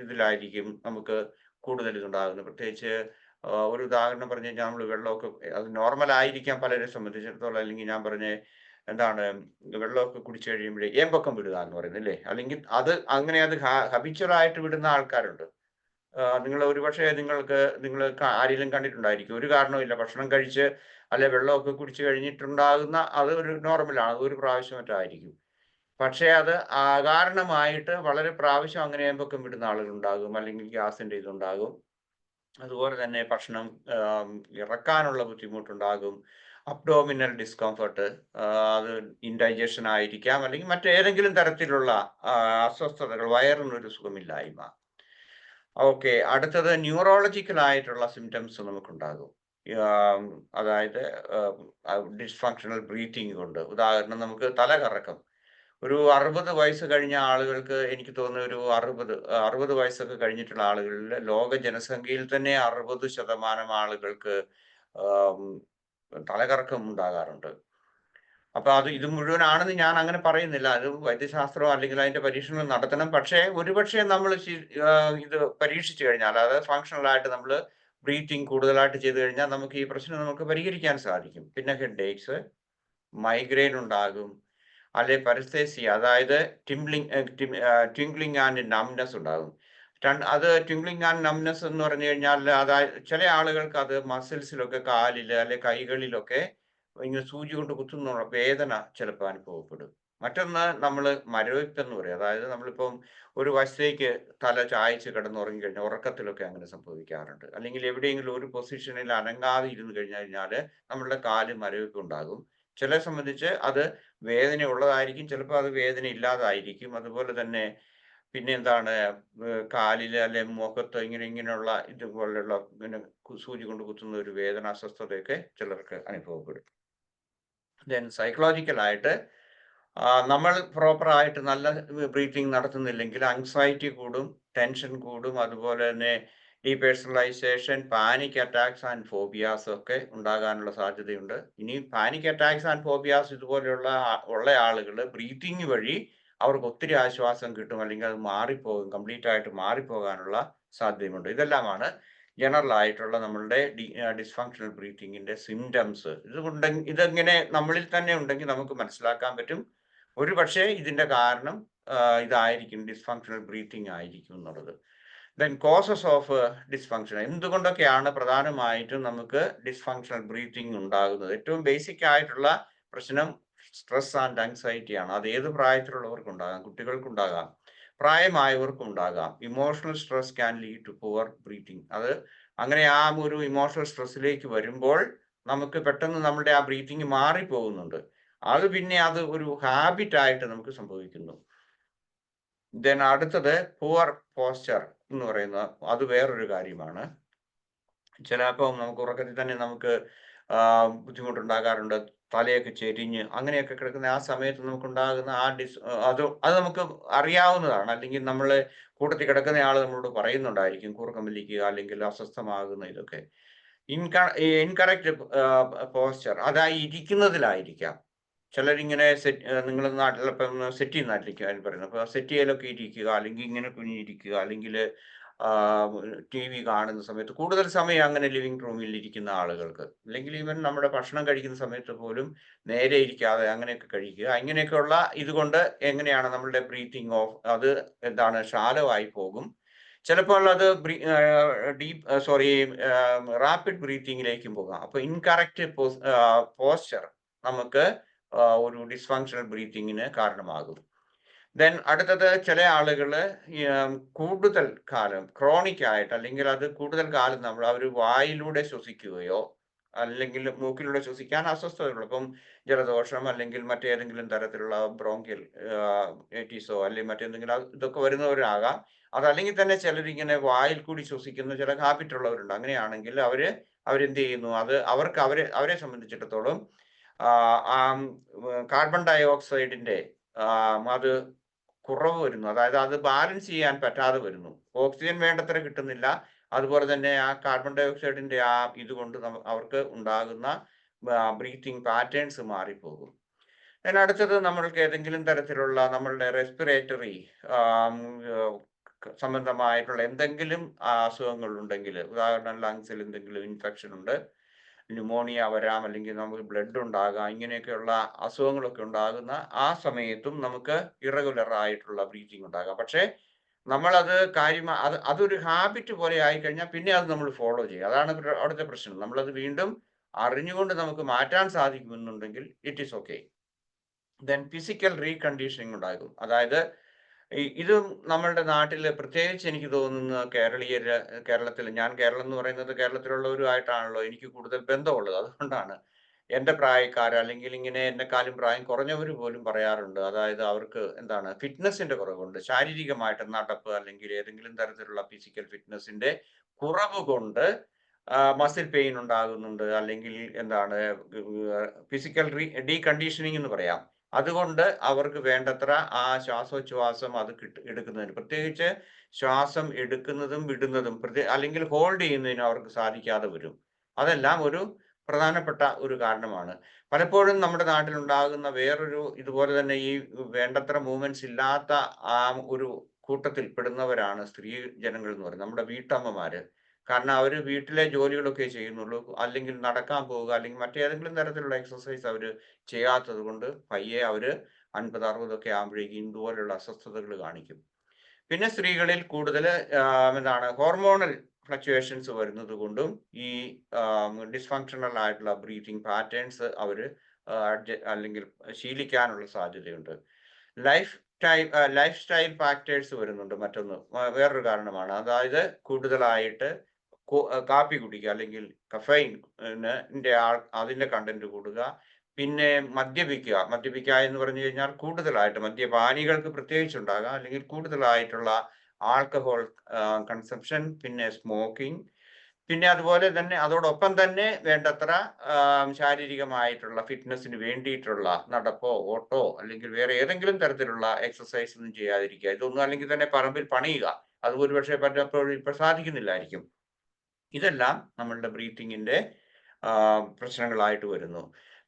ഇതിലായിരിക്കും നമുക്ക് കൂടുതൽ ഇതുണ്ടാകുന്നത്. പ്രത്യേകിച്ച് ഒരു ഉദാഹരണം പറഞ്ഞു കഴിഞ്ഞാൽ നമ്മൾ വെള്ളമൊക്കെ അത് നോർമൽ ആയിരിക്കാം പലരെ സംബന്ധിച്ചിടത്തോളം. അല്ലെങ്കിൽ ഞാൻ പറഞ്ഞ എന്താണ് വെള്ളമൊക്കെ കുടിച്ചു കഴിയുമ്പോഴേ ഏമ്പക്കം വിടുക എന്ന് പറയുന്നത് അല്ലേ? അല്ലെങ്കിൽ അങ്ങനെ അത് ഹബിച്വലായിട്ട് വിടുന്ന ആൾക്കാരുണ്ട്. നിങ്ങൾ ഒരുപക്ഷെ നിങ്ങൾ ആരെങ്കിലും കണ്ടിട്ടുണ്ടായിരിക്കും. ഒരു കാരണവുമില്ല, ഭക്ഷണം കഴിച്ച് അല്ലെ വെള്ളമൊക്കെ കുടിച്ചു കഴിഞ്ഞിട്ടുണ്ടാകുന്ന അത് ഒരു നോർമലാണ്, ഒരു പ്രാവശ്യം മറ്റായിരിക്കും. പക്ഷേ അത് അകാരണമായിട്ട് വളരെ പ്രാവശ്യം അങ്ങനെ ഏമ്പക്കം വിടുന്ന ആളുകളുണ്ടാകും, അല്ലെങ്കിൽ ഗ്യാസിന്റെ ഇതുണ്ടാകും. അതുപോലെ തന്നെ ഭക്ഷണം ഇറക്കാനുള്ള ബുദ്ധിമുട്ടുണ്ടാകും, അബ്ഡോമിനൽ ഡിസ്കംഫർട്ട്, അത് ഇൻഡൈജഷൻ ആയിരിക്കാം, അല്ലെങ്കിൽ മറ്റേതെങ്കിലും തരത്തിലുള്ള അസ്വസ്ഥതകൾ, വയറിനൊരു സുഖമില്ലായ്മ. ഓക്കെ, അടുത്തത് ന്യൂറോളജിക്കൽ ആയിട്ടുള്ള സിംറ്റംസ് നമുക്കുണ്ടാകും. അതായത് ഡിസ്ഫങ്ഷണൽ ബ്രീത്തിങ് കൊണ്ട്. ഉദാഹരണം നമുക്ക് തലകറക്കം. ഒരു 60 വയസ്സ് കഴിഞ്ഞ ആളുകൾക്ക്, എനിക്ക് തോന്നുന്നു ഒരു 60 വയസ്സൊക്കെ കഴിഞ്ഞിട്ടുള്ള ആളുകളിൽ ലോക ജനസംഖ്യയിൽ തന്നെ 60% ആളുകൾക്ക് തലകറക്കം ഉണ്ടാകാറുണ്ട്. അപ്പൊ ഇത് മുഴുവനാണെന്ന് ഞാൻ അങ്ങനെ പറയുന്നില്ല. അത് വൈദ്യശാസ്ത്രം അല്ലെങ്കിൽ അതിന്റെ പരീക്ഷണങ്ങൾ നടത്തണം. പക്ഷേ ഒരുപക്ഷെ നമ്മൾ ഇത് പരീക്ഷിച്ചു കഴിഞ്ഞാൽ, അതായത് ഫങ്ഷണൽ ആയിട്ട് നമ്മൾ ബ്രീത്തിങ് കൂടുതലായിട്ട് ചെയ്തു കഴിഞ്ഞാൽ നമുക്ക് ഈ പ്രശ്നം നമുക്ക് പരിഹരിക്കാൻ സാധിക്കും. പിന്നെ ഹെഡ് ഏക്സ്, മൈഗ്രെയിൻ ഉണ്ടാകും, അല്ലെ പരസ്തേസിയ, അതായത് ട്വിങ്ക്ലിംഗ് ആൻഡ് നംനെസ് ഉണ്ടാകും. അത് ട്വിങ്ക്ലിംഗ് ആൻഡ് നംനെസ് എന്ന് പറഞ്ഞു കഴിഞ്ഞാൽ, അതായത് ചില ആളുകൾക്ക് അത് മസിൽസിലൊക്കെ, കാലില് അല്ലെ കൈകളിലൊക്കെ ഇങ്ങനെ സൂചി കൊണ്ട് കുത്തുന്ന വേദന ചിലപ്പോൾ അനുഭവപ്പെടും. മറ്റൊന്ന് നമ്മൾ മരവിപ്പ് എന്ന് പറയും. അതായത് നമ്മളിപ്പം ഒരു വശത്തേക്ക് തല ചായ്ച്ച് കിടന്നുറങ്ങി കഴിഞ്ഞാൽ ഉറക്കത്തിലൊക്കെ അങ്ങനെ സംഭവിക്കാറുണ്ട്. അല്ലെങ്കിൽ എവിടെയെങ്കിലും ഒരു പൊസിഷനിൽ അനങ്ങാതെ ഇരുന്ന് കഴിഞ്ഞാൽ നമ്മളുടെ കാല് മരവിപ്പ് ഉണ്ടാകും. ചിലരെ സംബന്ധിച്ച് അത് വേദന ഉള്ളതായിരിക്കും, ചിലപ്പോൾ അത് വേദന ഇല്ലാതായിരിക്കും. അതുപോലെ തന്നെ പിന്നെ എന്താണ് കാലില് അല്ലെ മുഖത്ത് ഇങ്ങനെയുള്ള ഇതുപോലുള്ള ഇങ്ങനെ സൂചി കൊണ്ട് കുത്തുന്ന ഒരു വേദന, അസ്വസ്ഥതയൊക്കെ ചിലർക്ക് അനുഭവപ്പെടും. ദെൻ സൈക്കോളജിക്കലായിട്ട് നമ്മൾ പ്രോപ്പറായിട്ട് നല്ല ബ്രീത്തിങ് നടത്തുന്നില്ലെങ്കിൽ ആങ്സൈറ്റി കൂടും, ടെൻഷൻ കൂടും. അതുപോലെ തന്നെ depersonalisation, panic attacks and phobias ഒക്കെ ഉണ്ടാകാനുള്ള സാധ്യതയുണ്ട്. ഇനി പാനിക് അറ്റാക്സ് ആൻഡ് ഫോബിയാസ് ഇതുപോലെയുള്ള ആളുകൾ ബ്രീത്തിങ് വഴി അവർക്ക് ഒത്തിരി ആശ്വാസം കിട്ടും, അല്ലെങ്കിൽ അത് മാറിപ്പോകും, കംപ്ലീറ്റ് ആയിട്ട് മാറിപ്പോകാനുള്ള സാധ്യതയുമുണ്ട്. ഇതെല്ലാമാണ് ജനറൽ ആയിട്ടുള്ള നമ്മളുടെ ഡിസ്ഫങ്ഷണൽ ബ്രീത്തിങ്ങിന്റെ സിംറ്റംസ്. ഇതെങ്ങനെ നമ്മളിൽ തന്നെ ഉണ്ടെങ്കിൽ നമുക്ക് മനസ്സിലാക്കാൻ പറ്റും. ഒരു പക്ഷേ ഇതിന്റെ കാരണം ഇതായിരിക്കും, ഡിസ്ഫങ്ഷണൽ ബ്രീത്തിങ് ആയിരിക്കും എന്നുള്ളത്. ദെൻ കോസസ് ഓഫ് ഡിസ്ഫങ്ഷൻ, എന്തുകൊണ്ടൊക്കെയാണ് പ്രധാനമായിട്ടും നമുക്ക് ഡിസ്ഫങ്ഷണൽ ബ്രീത്തിങ് ഉണ്ടാകുന്നത്? ഏറ്റവും ബേസിക് ആയിട്ടുള്ള പ്രശ്നം സ്ട്രെസ് ആൻഡ് ആങ്സൈറ്റി ആണ്. അത് ഏത് പ്രായത്തിലുള്ളവർക്കും ഉണ്ടാകാം, കുട്ടികൾക്കുണ്ടാകാം, പ്രായമായവർക്കും ഉണ്ടാകാം. Emotional stress can lead to poor breathing. അത് അങ്ങനെ ആ ഒരു ഇമോഷണൽ സ്ട്രെസ്സിലേക്ക് വരുമ്പോൾ നമുക്ക് പെട്ടെന്ന് നമ്മുടെ ആ ബ്രീത്തിങ് മാറിപ്പോകുന്നുണ്ട്. അത് പിന്നെ അത് ഒരു ഹാബിറ്റ് ആയിട്ട് നമുക്ക് സംഭവിക്കുന്നു. ദെൻ അടുത്തത് പുവർ പോസ്ചർ എന്ന് പറയുന്ന അത് വേറൊരു കാര്യമാണ്. ചിലപ്പോൾ നമുക്ക് ഉറക്കത്തിൽ തന്നെ നമുക്ക് ബുദ്ധിമുട്ടുണ്ടാകാറുണ്ട്. തലയൊക്കെ ചെരിഞ്ഞ് അങ്ങനെയൊക്കെ കിടക്കുന്ന ആ സമയത്ത് നമുക്കുണ്ടാകുന്ന അത് നമുക്ക് അറിയാവുന്നതാണ്. അല്ലെങ്കിൽ നമ്മൾ കൂട്ടത്തിൽ കിടക്കുന്ന ആൾ നമ്മളോട് പറയുന്നുണ്ടായിരിക്കും കൂർക്കം വലിക്കുക അല്ലെങ്കിൽ അസ്വസ്ഥമാകുന്ന ഇതൊക്കെ. ഇൻകറക്റ്റ് പോസ്ചർ, അതായി ഇരിക്കുന്നതിലായിരിക്കാം. ചിലരിങ്ങനെ നിങ്ങളുടെ നാട്ടിലിപ്പം സെറ്റ് ചെയ്യുന്നതായിരിക്കും പറയുന്നത്. അപ്പോൾ സെറ്റ് ചെയ്യലൊക്കെ ഇരിക്കുക, അല്ലെങ്കിൽ ഇങ്ങനെ കുനിഞ്ഞിരിക്കുക, അല്ലെങ്കിൽ ടി വി കാണുന്ന സമയത്ത് കൂടുതൽ സമയം അങ്ങനെ ലിവിങ് റൂമിൽ ഇരിക്കുന്ന ആളുകൾക്ക്, അല്ലെങ്കിൽ ഈവൻ നമ്മുടെ ഭക്ഷണം കഴിക്കുന്ന സമയത്ത് പോലും നേരെ ഇരിക്കാതെ അങ്ങനെയൊക്കെ കഴിക്കുക. ഇങ്ങനെയൊക്കെയുള്ള ഇതുകൊണ്ട് എങ്ങനെയാണ് നമ്മളുടെ ബ്രീത്തിങ് ഓഫ് അത് എന്താണ് ഷാലോ പോകും. ചിലപ്പോൾ അത് റാപ്പിഡ് ബ്രീത്തിങ്ങിലേക്കും പോകാം. അപ്പോൾ ഇൻകറക്റ്റ് പോസ്ചർ നമുക്ക് ഒരു ഡിസ്ഫങ്ഷണൽ ബ്രീത്തിങ്ങിന് കാരണമാകും. ദെൻ അടുത്തത് ചില ആളുകൾ കൂടുതൽ കാലം ക്രോണിക് ആയിട്ട്, അല്ലെങ്കിൽ അത് കൂടുതൽ കാലം അവർ വായിലൂടെ ശ്വസിക്കുകയോ അല്ലെങ്കിൽ മൂക്കിലൂടെ ശ്വസിക്കാൻ അസ്വസ്ഥതകൾ, ഇപ്പം ജലദോഷം അല്ലെങ്കിൽ മറ്റേതെങ്കിലും തരത്തിലുള്ള ബ്രോങ്കിയൽ എറ്റീസോ അല്ലെങ്കിൽ മറ്റെന്തെങ്കിലും ഇതൊക്കെ വരുന്നവരാകാം. അതല്ലെങ്കിൽ തന്നെ ചിലരിങ്ങനെ വായിൽ കൂടി ശ്വസിക്കുന്ന ചില ഹാബിറ്റ് ഉള്ളവരുണ്ട്. അങ്ങനെയാണെങ്കിൽ അവരെന്ത് ചെയ്യുന്നു, അത് അവരെ സംബന്ധിച്ചിടത്തോളം കാർബൺ ഡൈ ഓക്സൈഡിന്റെ അത് കുറവ് വരുന്നു. അതായത് അത് ബാലൻസ് ചെയ്യാൻ പറ്റാതെ വരുന്നു. ഓക്സിജൻ വേണ്ടത്ര കിട്ടുന്നില്ല. അതുപോലെ തന്നെ ആ കാർബൺ ഡൈ ഓക്സൈഡിന്റെ ഇതുകൊണ്ട് അവർക്ക് ഉണ്ടാകുന്ന ബ്രീത്തിങ് പാറ്റേൺസ് മാറിപ്പോകും. അടുത്തത് നമ്മൾക്ക് ഏതെങ്കിലും തരത്തിലുള്ള നമ്മളുടെ റെസ്പിറേറ്ററി സംബന്ധമായിട്ടുള്ള എന്തെങ്കിലും അസുഖങ്ങൾ ഉണ്ടെങ്കിൽ, ഉദാഹരണം ലങ്സിൽ എന്തെങ്കിലും ഇൻഫെക്ഷൻ ഉണ്ട്, ന്യൂമോണിയ വരാം, അല്ലെങ്കിൽ നമുക്ക് ബ്ലഡ് ഉണ്ടാകാം, ഇങ്ങനെയൊക്കെയുള്ള അസുഖങ്ങളൊക്കെ ഉണ്ടാകുന്ന ആ സമയത്തും നമുക്ക് ഇറഗുലർ ആയിട്ടുള്ള ബ്രീത്തിങ് ഉണ്ടാകാം. പക്ഷേ നമ്മളത് അതൊരു ഹാബിറ്റ് പോലെ ആയിക്കഴിഞ്ഞാൽ പിന്നെ അത് നമ്മൾ ഫോളോ ചെയ്യും. അതാണ് അവിടുത്തെ പ്രശ്നം. നമ്മളത് വീണ്ടും അറിഞ്ഞുകൊണ്ട് നമുക്ക് മാറ്റാൻ സാധിക്കുമെന്നുണ്ടെങ്കിൽ it is okay. Then physical reconditioning ഉണ്ടാകും. അതായത് ഇതും നമ്മളുടെ നാട്ടിൽ പ്രത്യേകിച്ച് എനിക്ക് തോന്നുന്നു കേരളത്തിൽ, ഞാൻ കേരളം എന്ന് പറയുന്നത് കേരളത്തിലുള്ളവരുമായിട്ടാണല്ലോ എനിക്ക് കൂടുതൽ ബന്ധമുള്ളത്. അതുകൊണ്ടാണ് എൻ്റെ പ്രായക്കാർ അല്ലെങ്കിൽ ഇങ്ങനെ എന്നെക്കാളും പ്രായം കുറഞ്ഞവർ പോലും പറയാറുണ്ട്. അതായത് അവർക്ക് എന്താണ് ഫിറ്റ്നസിന്റെ കുറവുണ്ട്, ശാരീരികമായിട്ട് നടപ്പ് അല്ലെങ്കിൽ ഏതെങ്കിലും തരത്തിലുള്ള ഫിസിക്കൽ ഫിറ്റ്നസിന്റെ കുറവ് കൊണ്ട് മസിൽ പെയിൻ ഉണ്ടാകുന്നുണ്ട്, അല്ലെങ്കിൽ എന്താണ് ഫിസിക്കൽ ഡീകണ്ടീഷനിങ് എന്ന് പറയാം. അതുകൊണ്ട് അവർക്ക് വേണ്ടത്ര ആ ശ്വാസോച്ഛ്വാസം അത് എടുക്കുന്നതിന്, പ്രത്യേകിച്ച് ശ്വാസം എടുക്കുന്നതും വിടുന്നതും അല്ലെങ്കിൽ ഹോൾഡ് ചെയ്യുന്നതിനും അവർക്ക് സാധിക്കാതെ വരും. അതെല്ലാം ഒരു പ്രധാനപ്പെട്ട ഒരു കാരണമാണ്. പലപ്പോഴും നമ്മുടെ നാട്ടിലുണ്ടാകുന്ന വേറൊരു ഇതുപോലെ തന്നെ ഈ വേണ്ടത്ര മൂവ്മെന്റ്സ് ഇല്ലാത്ത ആ ഒരു കൂട്ടത്തിൽ പെടുന്നവരാണ് സ്ത്രീ ജനങ്ങൾ എന്ന് പറയുന്നത്, നമ്മുടെ വീട്ടമ്മമാര്. കാരണം അവര് വീട്ടിലെ ജോലികളൊക്കെ ചെയ്യുന്നുള്ളൂ, അല്ലെങ്കിൽ നടക്കാൻ പോവുക അല്ലെങ്കിൽ മറ്റേതെങ്കിലും തരത്തിലുള്ള എക്സസൈസ് അവര് ചെയ്യാത്തത് കൊണ്ട് പയ്യെ അവര് 50-60 ഒക്കെ ആകുമ്പോഴേക്കും ഇതുപോലെയുള്ള അസ്വസ്ഥതകൾ കാണിക്കും. പിന്നെ സ്ത്രീകളിൽ കൂടുതൽ ഹോർമോണൽ ഫ്ലക്ച്വേഷൻസ് വരുന്നത് കൊണ്ടും ഈ ഡിസ്ഫങ്ഷണൽ ആയിട്ടുള്ള ബ്രീതിങ് പാറ്റേൺസ് അവര് അല്ലെങ്കിൽ ശീലിക്കാനുള്ള സാധ്യതയുണ്ട്. ലൈഫ് സ്റ്റൈൽ ഫാക്ടേഴ്സ് വരുന്നുണ്ട്. മറ്റൊന്ന് വേറൊരു കാരണമാണ്. അതായത് കൂടുതലായിട്ട് കാപ്പി കുടിക്കുക അല്ലെങ്കിൽ കഫൈൻ അതിന്റെ കണ്ടന്റ് കൂടുക. പിന്നെ മദ്യപിക്കുക എന്ന് പറഞ്ഞു കഴിഞ്ഞാൽ കൂടുതലായിട്ട് മദ്യപാനികൾക്ക് പ്രത്യേകിച്ചുണ്ടാകാം, അല്ലെങ്കിൽ കൂടുതലായിട്ടുള്ള ആൽക്കഹോൾ കൺസംഷൻ, പിന്നെ സ്മോക്കിംഗ്, പിന്നെ അതുപോലെ തന്നെ അതോടൊപ്പം തന്നെ വേണ്ടത്ര ശാരീരികമായിട്ടുള്ള ഫിറ്റ്നസിന് വേണ്ടിയിട്ടുള്ള നടപ്പോ ഓട്ടോ അല്ലെങ്കിൽ വേറെ ഏതെങ്കിലും തരത്തിലുള്ള എക്സസൈസ് ഒന്നും ചെയ്യാതിരിക്കുക. ഇതൊന്നും അല്ലെങ്കിൽ തന്നെ പറമ്പിൽ പണിയുക, അത് ഒരുപക്ഷെ പലപ്പോഴും ഇപ്പോൾ സാധിക്കുന്നില്ലായിരിക്കും. ഇതെല്ലാം നമ്മളുടെ ബ്രീത്തിങ്ങിന്റെ പ്രശ്നങ്ങളായിട്ട് വരുന്നു.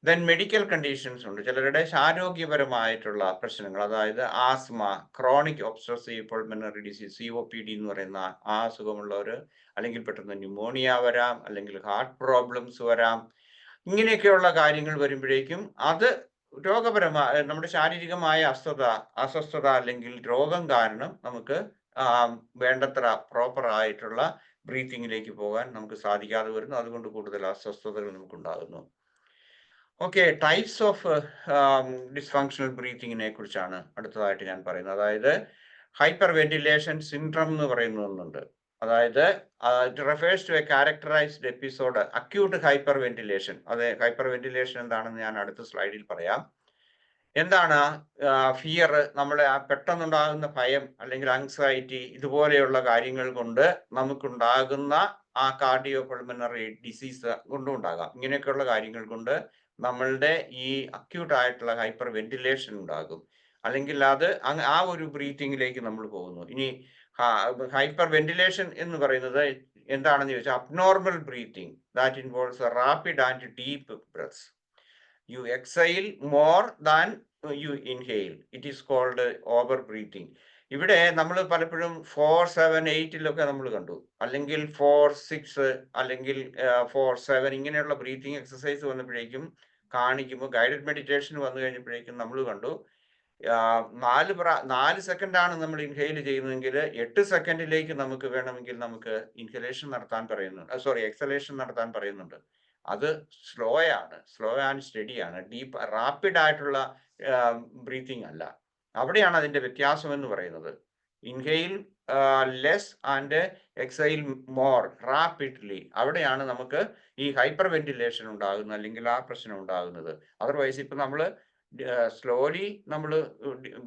ദെൻ മെഡിക്കൽ കണ്ടീഷൻസ് ഉണ്ട്. ചിലരുടെ ആരോഗ്യപരമായിട്ടുള്ള പ്രശ്നങ്ങൾ, അതായത് asthma, chronic obstructive pulmonary disease, COPD എന്ന് പറയുന്ന ആ അസുഖമുള്ളവർ, അല്ലെങ്കിൽ പെട്ടെന്ന് ന്യൂമോണിയ വരാം, അല്ലെങ്കിൽ ഹാർട്ട് പ്രോബ്ലംസ് വരാം. ഇങ്ങനെയൊക്കെയുള്ള കാര്യങ്ങൾ വരുമ്പോഴേക്കും അത് നമ്മുടെ ശാരീരികമായ അസ്വസ്ഥത അല്ലെങ്കിൽ രോഗം കാരണം നമുക്ക് വേണ്ടത്ര പ്രോപ്പർ ആയിട്ടുള്ള ബ്രീത്തിങ്ങിലേക്ക് പോകാൻ നമുക്ക് സാധിക്കാതെ വരുന്നു. അതുകൊണ്ട് കൂടുതൽ അസ്വസ്ഥതകൾ നമുക്കുണ്ടാകുന്നു. ഓക്കെ, ടൈപ്സ് ഓഫ് ഡിസ്ഫങ്ഷണൽ ബ്രീത്തിങ്ങിനെ കുറിച്ചാണ് അടുത്തതായിട്ട് ഞാൻ പറയുന്നത്. അതായത് ഹൈപ്പർ വെന്റിലേഷൻ സിൻഡ്രം എന്ന് പറയുന്ന ഒന്നുണ്ട്. അതായത് it refers to a characterised episode acute hyperventilation. അത് ഹൈപ്പർ വെന്റിലേഷൻ എന്താണെന്ന് ഞാൻ അടുത്ത സ്ലൈഡിൽ പറയാം. എന്താണ് ഫിയർ, നമ്മളെ പെട്ടെന്നുണ്ടാകുന്ന ഭയം അല്ലെങ്കിൽ ആങ്സൈറ്റി, ഇതുപോലെയുള്ള കാര്യങ്ങൾ കൊണ്ട് നമുക്കുണ്ടാകുന്ന ആ കാർഡിയോ പൾമണറി ഡിസീസ് കൊണ്ടും ഉണ്ടാകാം. ഇങ്ങനെയൊക്കെയുള്ള കാര്യങ്ങൾ കൊണ്ട് നമ്മളുടെ ഈ അക്യൂട്ട് ആയിട്ടുള്ള ഹൈപ്പർ വെന്റിലേഷൻ ഉണ്ടാകും, അല്ലെങ്കിൽ അത് ആ ഒരു ബ്രീത്തിങ്ങിലേക്ക് നമ്മൾ പോകുന്നു. ഇനി ഹൈപ്പർ വെന്റിലേഷൻ എന്ന് പറയുന്നത് എന്താണെന്ന് ചോദിച്ചാൽ abnormal breathing that involves rapid and deep breaths. You exhale more than you inhale. It is called over breathing. ഇവിടെ നമ്മൾ പലപ്പോഴും 4-7-8 നമ്മൾ കണ്ടു, അല്ലെങ്കിൽ 4-6 അല്ലെങ്കിൽ 4-7 ഇങ്ങനെയുള്ള ബ്രീത്തിങ് എക്സസൈസ് വന്നപ്പോഴേക്കും കാണിക്കുമ്പോൾ, ഗൈഡഡ് മെഡിറ്റേഷൻ വന്നു കഴിഞ്ഞപ്പോഴേക്കും നമ്മൾ കണ്ടു 4 സെക്കൻഡാണ് നമ്മൾ ഇൻഹെയിൽ ചെയ്യുന്നതെങ്കിൽ 8 സെക്കൻഡിലേക്ക് നമുക്ക് വേണമെങ്കിൽ നമുക്ക് ഇൻഹലേഷൻ നടത്താൻ പറയുന്നുണ്ട്, എക്സലേഷൻ നടത്താൻ പറയുന്നുണ്ട്. അത് സ്ലോ ആൻഡ് സ്റ്റഡി ആണ്, റാപ്പിഡ് ആയിട്ടുള്ള ബ്രീത്തിങ് അല്ല. അവിടെയാണ് അതിന്റെ വ്യത്യാസം എന്ന് പറയുന്നത്. Inhale less and exile more rapidly. അവിടെയാണ് നമുക്ക് ഈ ഹൈപ്പർ വെന്റിലേഷൻ ഉണ്ടാകുന്നത്, അല്ലെങ്കിൽ ആ പ്രശ്നം ഉണ്ടാകുന്നത്. അതർവൈസ് ഇപ്പം നമ്മൾ സ്ലോലി നമ്മൾ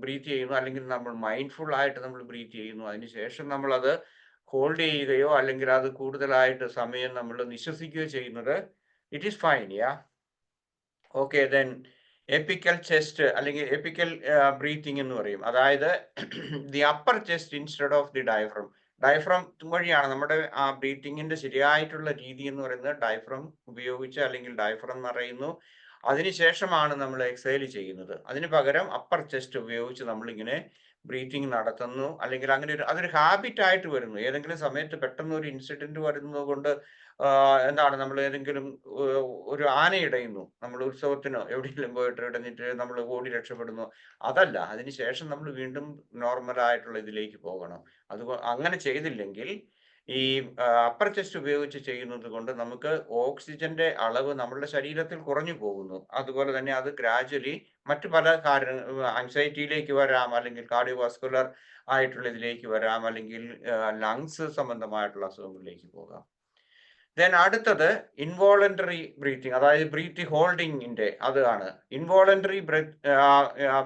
ബ്രീത്ത് ചെയ്യുന്നു, അല്ലെങ്കിൽ നമ്മൾ മൈൻഡ്ഫുൾ ആയിട്ട് നമ്മൾ ബ്രീത്ത് ചെയ്യുന്നു, അതിനുശേഷം നമ്മൾ അത് ഹോൾഡ് ചെയ്യുകയോ അല്ലെങ്കിൽ അത് കൂടുതലായിട്ട് സമയം നമ്മൾ നിശ്വസിക്കുകയോ ചെയ്യുന്നത്, it is fine. Yeah, okay. Then epical chest അല്ലെങ്കിൽ എപ്പിക്കൽ ബ്രീത്തിങ് എന്ന് പറയും. അതായത് the upper chest instead of the diaphragm. Diaphragm വഴിയാണ് നമ്മുടെ ആ ബ്രീത്തിങ്ങിന്റെ ശരിയായിട്ടുള്ള രീതി എന്ന് പറയുന്നത്. ഡയഫ്രം ഉപയോഗിച്ച് അല്ലെങ്കിൽ ഡയഫ്രം നിറയുന്നു, അതിനുശേഷമാണ് നമ്മൾ എക്സൈൽ ചെയ്യുന്നത്. അതിന് പകരം അപ്പർ ചെസ്റ്റ് ഉപയോഗിച്ച് നമ്മളിങ്ങനെ ബ്രീത്തിങ് നടത്തുന്നു, അല്ലെങ്കിൽ അങ്ങനെ അതൊരു ഹാബിറ്റ് ആയിട്ട് വരുന്നു. ഏതെങ്കിലും സമയത്ത് പെട്ടെന്ന് ഒരു ഇൻസിഡന്റ് വരുന്നത് കൊണ്ട് എന്താണ്, നമ്മൾ ഏതെങ്കിലും ഒരു ആന ഇടയുന്നു, നമ്മൾ ഉത്സവത്തിനോ എവിടെയെങ്കിലും പോയിട്ട് ഇടഞ്ഞിട്ട് നമ്മൾ ഓടി രക്ഷപ്പെടുന്നു, അതല്ല. അതിനുശേഷം നമ്മൾ വീണ്ടും നോർമൽ ആയിട്ടുള്ള ഇതിലേക്ക് പോകണം. അങ്ങനെ ചെയ്തില്ലെങ്കിൽ ഈ അപ്പർ ചെസ്റ്റ് ഉപയോഗിച്ച് ചെയ്യുന്നത് കൊണ്ട് നമുക്ക് ഓക്സിജന്റെ അളവ് നമ്മളുടെ ശരീരത്തിൽ കുറഞ്ഞു പോകുന്നു. അതുപോലെ തന്നെ അത് ഗ്രാജുവലി മറ്റു പല ആൻസൈറ്റിയിലേക്ക് വരാം, അല്ലെങ്കിൽ കാർഡിയോവാസ്കുലർ ആയിട്ടുള്ള ഇതിലേക്ക് വരാം, അല്ലെങ്കിൽ ലങ്സ് സംബന്ധമായിട്ടുള്ള അസുഖങ്ങളിലേക്ക് പോകാം. ദെൻ അടുത്തത് ഇൻവോളണ്ടറി ബ്രീത്തിങ്, അതായത് ബ്രീത്ത് ഹോൾഡിങ്ങിന്റെ അതാണ്. Involuntary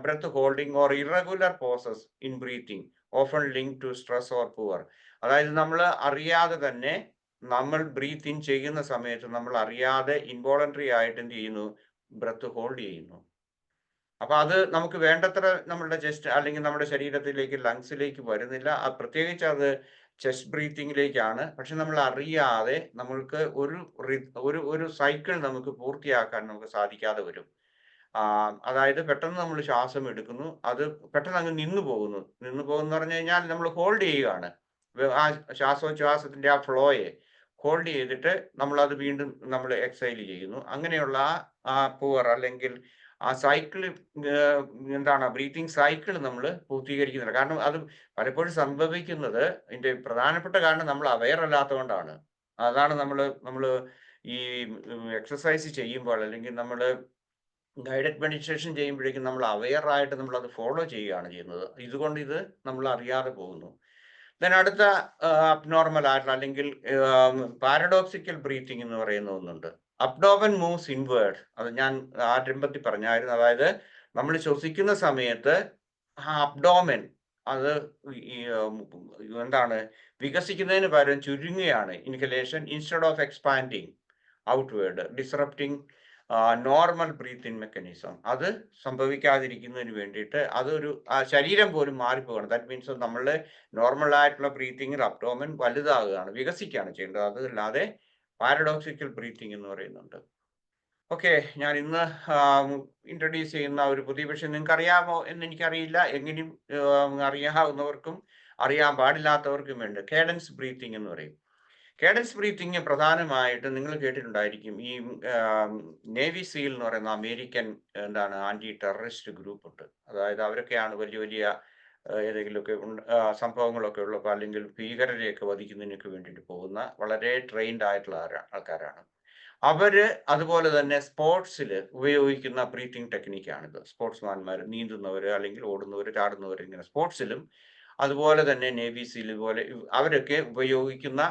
breath holding or irregular pauses in breathing often linked to stress or poor. അതായത് നമ്മൾ അറിയാതെ തന്നെ നമ്മൾ ബ്രീത്ത് ഇൻ ചെയ്യുന്ന സമയത്ത് നമ്മൾ അറിയാതെ ഇൻവോളണ്ടറി ആയിട്ട് എന്ത് ചെയ്യുന്നു, ബ്രെത്ത് ഹോൾഡ് ചെയ്യുന്നു. അപ്പൊ അത് നമുക്ക് വേണ്ടത്ര നമ്മുടെ ചെസ്റ്റ് അല്ലെങ്കിൽ നമ്മുടെ ശരീരത്തിലേക്ക് ലങ്സിലേക്ക് വരുന്നില്ല. പ്രത്യേകിച്ച് അത് ചെസ്റ്റ് ബ്രീത്തിങ്ങിലേക്കാണ്. പക്ഷെ നമ്മൾ അറിയാതെ നമ്മൾക്ക് ഒരു സൈക്കിൾ നമുക്ക് പൂർത്തിയാക്കാൻ നമുക്ക് സാധിക്കാതെ വരും. അതായത് പെട്ടെന്ന് നമ്മൾ ശ്വാസം എടുക്കുന്നു, അത് പെട്ടെന്ന് അങ്ങ് നിന്നു പോകുന്നു പറഞ്ഞു കഴിഞ്ഞാൽ നമ്മൾ ഹോൾഡ് ചെയ്യുകയാണ്. ആ ശ്വാസോച്ഛ്വാസത്തിന്റെ ആ ഫ്ലോയെ ഹോൾഡ് ചെയ്തിട്ട് നമ്മൾ അത് വീണ്ടും നമ്മൾ എക്സൈൽ ചെയ്യുന്നു. അങ്ങനെയുള്ള ആ പുവർ അല്ലെങ്കിൽ ആ സൈക്കിൾ, എന്താണ് ബ്രീത്തിങ് സൈക്കിൾ നമ്മൾ പൂർത്തീകരിക്കുന്നില്ല. കാരണം അത് പലപ്പോഴും സംഭവിക്കുന്നത്, ഇതിന്റെ പ്രധാനപ്പെട്ട കാരണം നമ്മൾ അവെയർ അല്ലാത്തതുകൊണ്ടാണ്. അതാണ് നമ്മൾ ഈ എക്സസൈസ് ചെയ്യുമ്പോൾ അല്ലെങ്കിൽ നമ്മൾ ഗൈഡഡ് മെഡിറ്റേഷൻ ചെയ്യുമ്പോഴേക്കും നമ്മൾ അവെയർ ആയിട്ട് നമ്മൾ അത് ഫോളോ ചെയ്യുകയാണ് ചെയ്യുന്നത്. ഇതുകൊണ്ട് ഇത് നമ്മൾ അറിയാതെ പോകുന്നു. ദെൻ അടുത്ത അബ്നോർമൽ ആയിട്ടുള്ള അല്ലെങ്കിൽ പാരഡോക്സിക്കൽ ബ്രീത്തിങ് എന്ന് പറയുന്ന ഒന്നുണ്ട്. Abdomen moves inward. അത് ഞാൻ ആരംഭത്തിൽ പറഞ്ഞായിരുന്നു. അതായത് നമ്മൾ ശ്വസിക്കുന്ന സമയത്ത് ആ അബ്ഡോമൻ അത് എന്താണ് വികസിക്കുന്നതിന് പകരം ചുരുങ്ങുകയാണ്. Inhalation instead of expanding outward, disrupting normal breathing mechanism. അത് സംഭവിക്കാതിരിക്കുന്നതിന് വേണ്ടിയിട്ട് അതൊരു ശരീരം പോലും മാറിപ്പോകണം. ദാറ്റ് മീൻസ് നമ്മളുടെ നോർമൽ ആയിട്ടുള്ള ബ്രീത്തിങ്ങിൽ അബ്ഡോമൻ വലുതാകുകയാണ്, വികസിക്കുകയാണ് ചെയ്യേണ്ടത്. അതല്ലാതെ പാരഡോക്സിക്കൽ ബ്രീത്തിങ് എന്ന് പറയുന്നുണ്ട്. ഓക്കെ, ഞാൻ ഇന്ന് ഇൻട്രൊഡ്യൂസ് ചെയ്യുന്ന ഒരു പുതിയ വിഷയം നിങ്ങൾക്ക് അറിയാമോ എന്ന് എനിക്കറിയില്ല. എങ്കിലും അറിയാവുന്നവർക്കും അറിയാൻ പാടില്ലാത്തവർക്കും വേണ്ടി കേഡൻസ് ബ്രീത്തിങ് എന്ന് പറയും. കേഡൻസ് ബ്രീത്തിങ് പ്രധാനമായിട്ടും നിങ്ങൾ കേട്ടിട്ടുണ്ടായിരിക്കും. ഈ നേവി സീൽ എന്ന് പറയുന്ന അമേരിക്കൻ ആന്റി ടെററിസ്റ്റ് ഗ്രൂപ്പ് ഉണ്ട്. അതായത് അവരൊക്കെയാണ് വലിയ വലിയ ഏതെങ്കിലുമൊക്കെ സംഭവങ്ങളൊക്കെ ഉള്ളപ്പോൾ അല്ലെങ്കിൽ ഭീകരരെയൊക്കെ വധിക്കുന്നതിനൊക്കെ വേണ്ടിയിട്ട് പോകുന്ന വളരെ ട്രെയിൻഡ് ആയിട്ടുള്ള ആൾക്കാരാണ് അവര്. അതുപോലെ തന്നെ സ്പോർട്സിൽ ഉപയോഗിക്കുന്ന ബ്രീത്തിങ് ടെക്നിക്കാണിത്. സ്പോർട്സ്മാൻമാർ, നീന്തുന്നവര് അല്ലെങ്കിൽ ഓടുന്നവര്, ചാടുന്നവര്, ഇങ്ങനെ സ്പോർട്സിലും അതുപോലെ തന്നെ നേവി സീൽ പോലെ അവരൊക്കെ ഉപയോഗിക്കുന്ന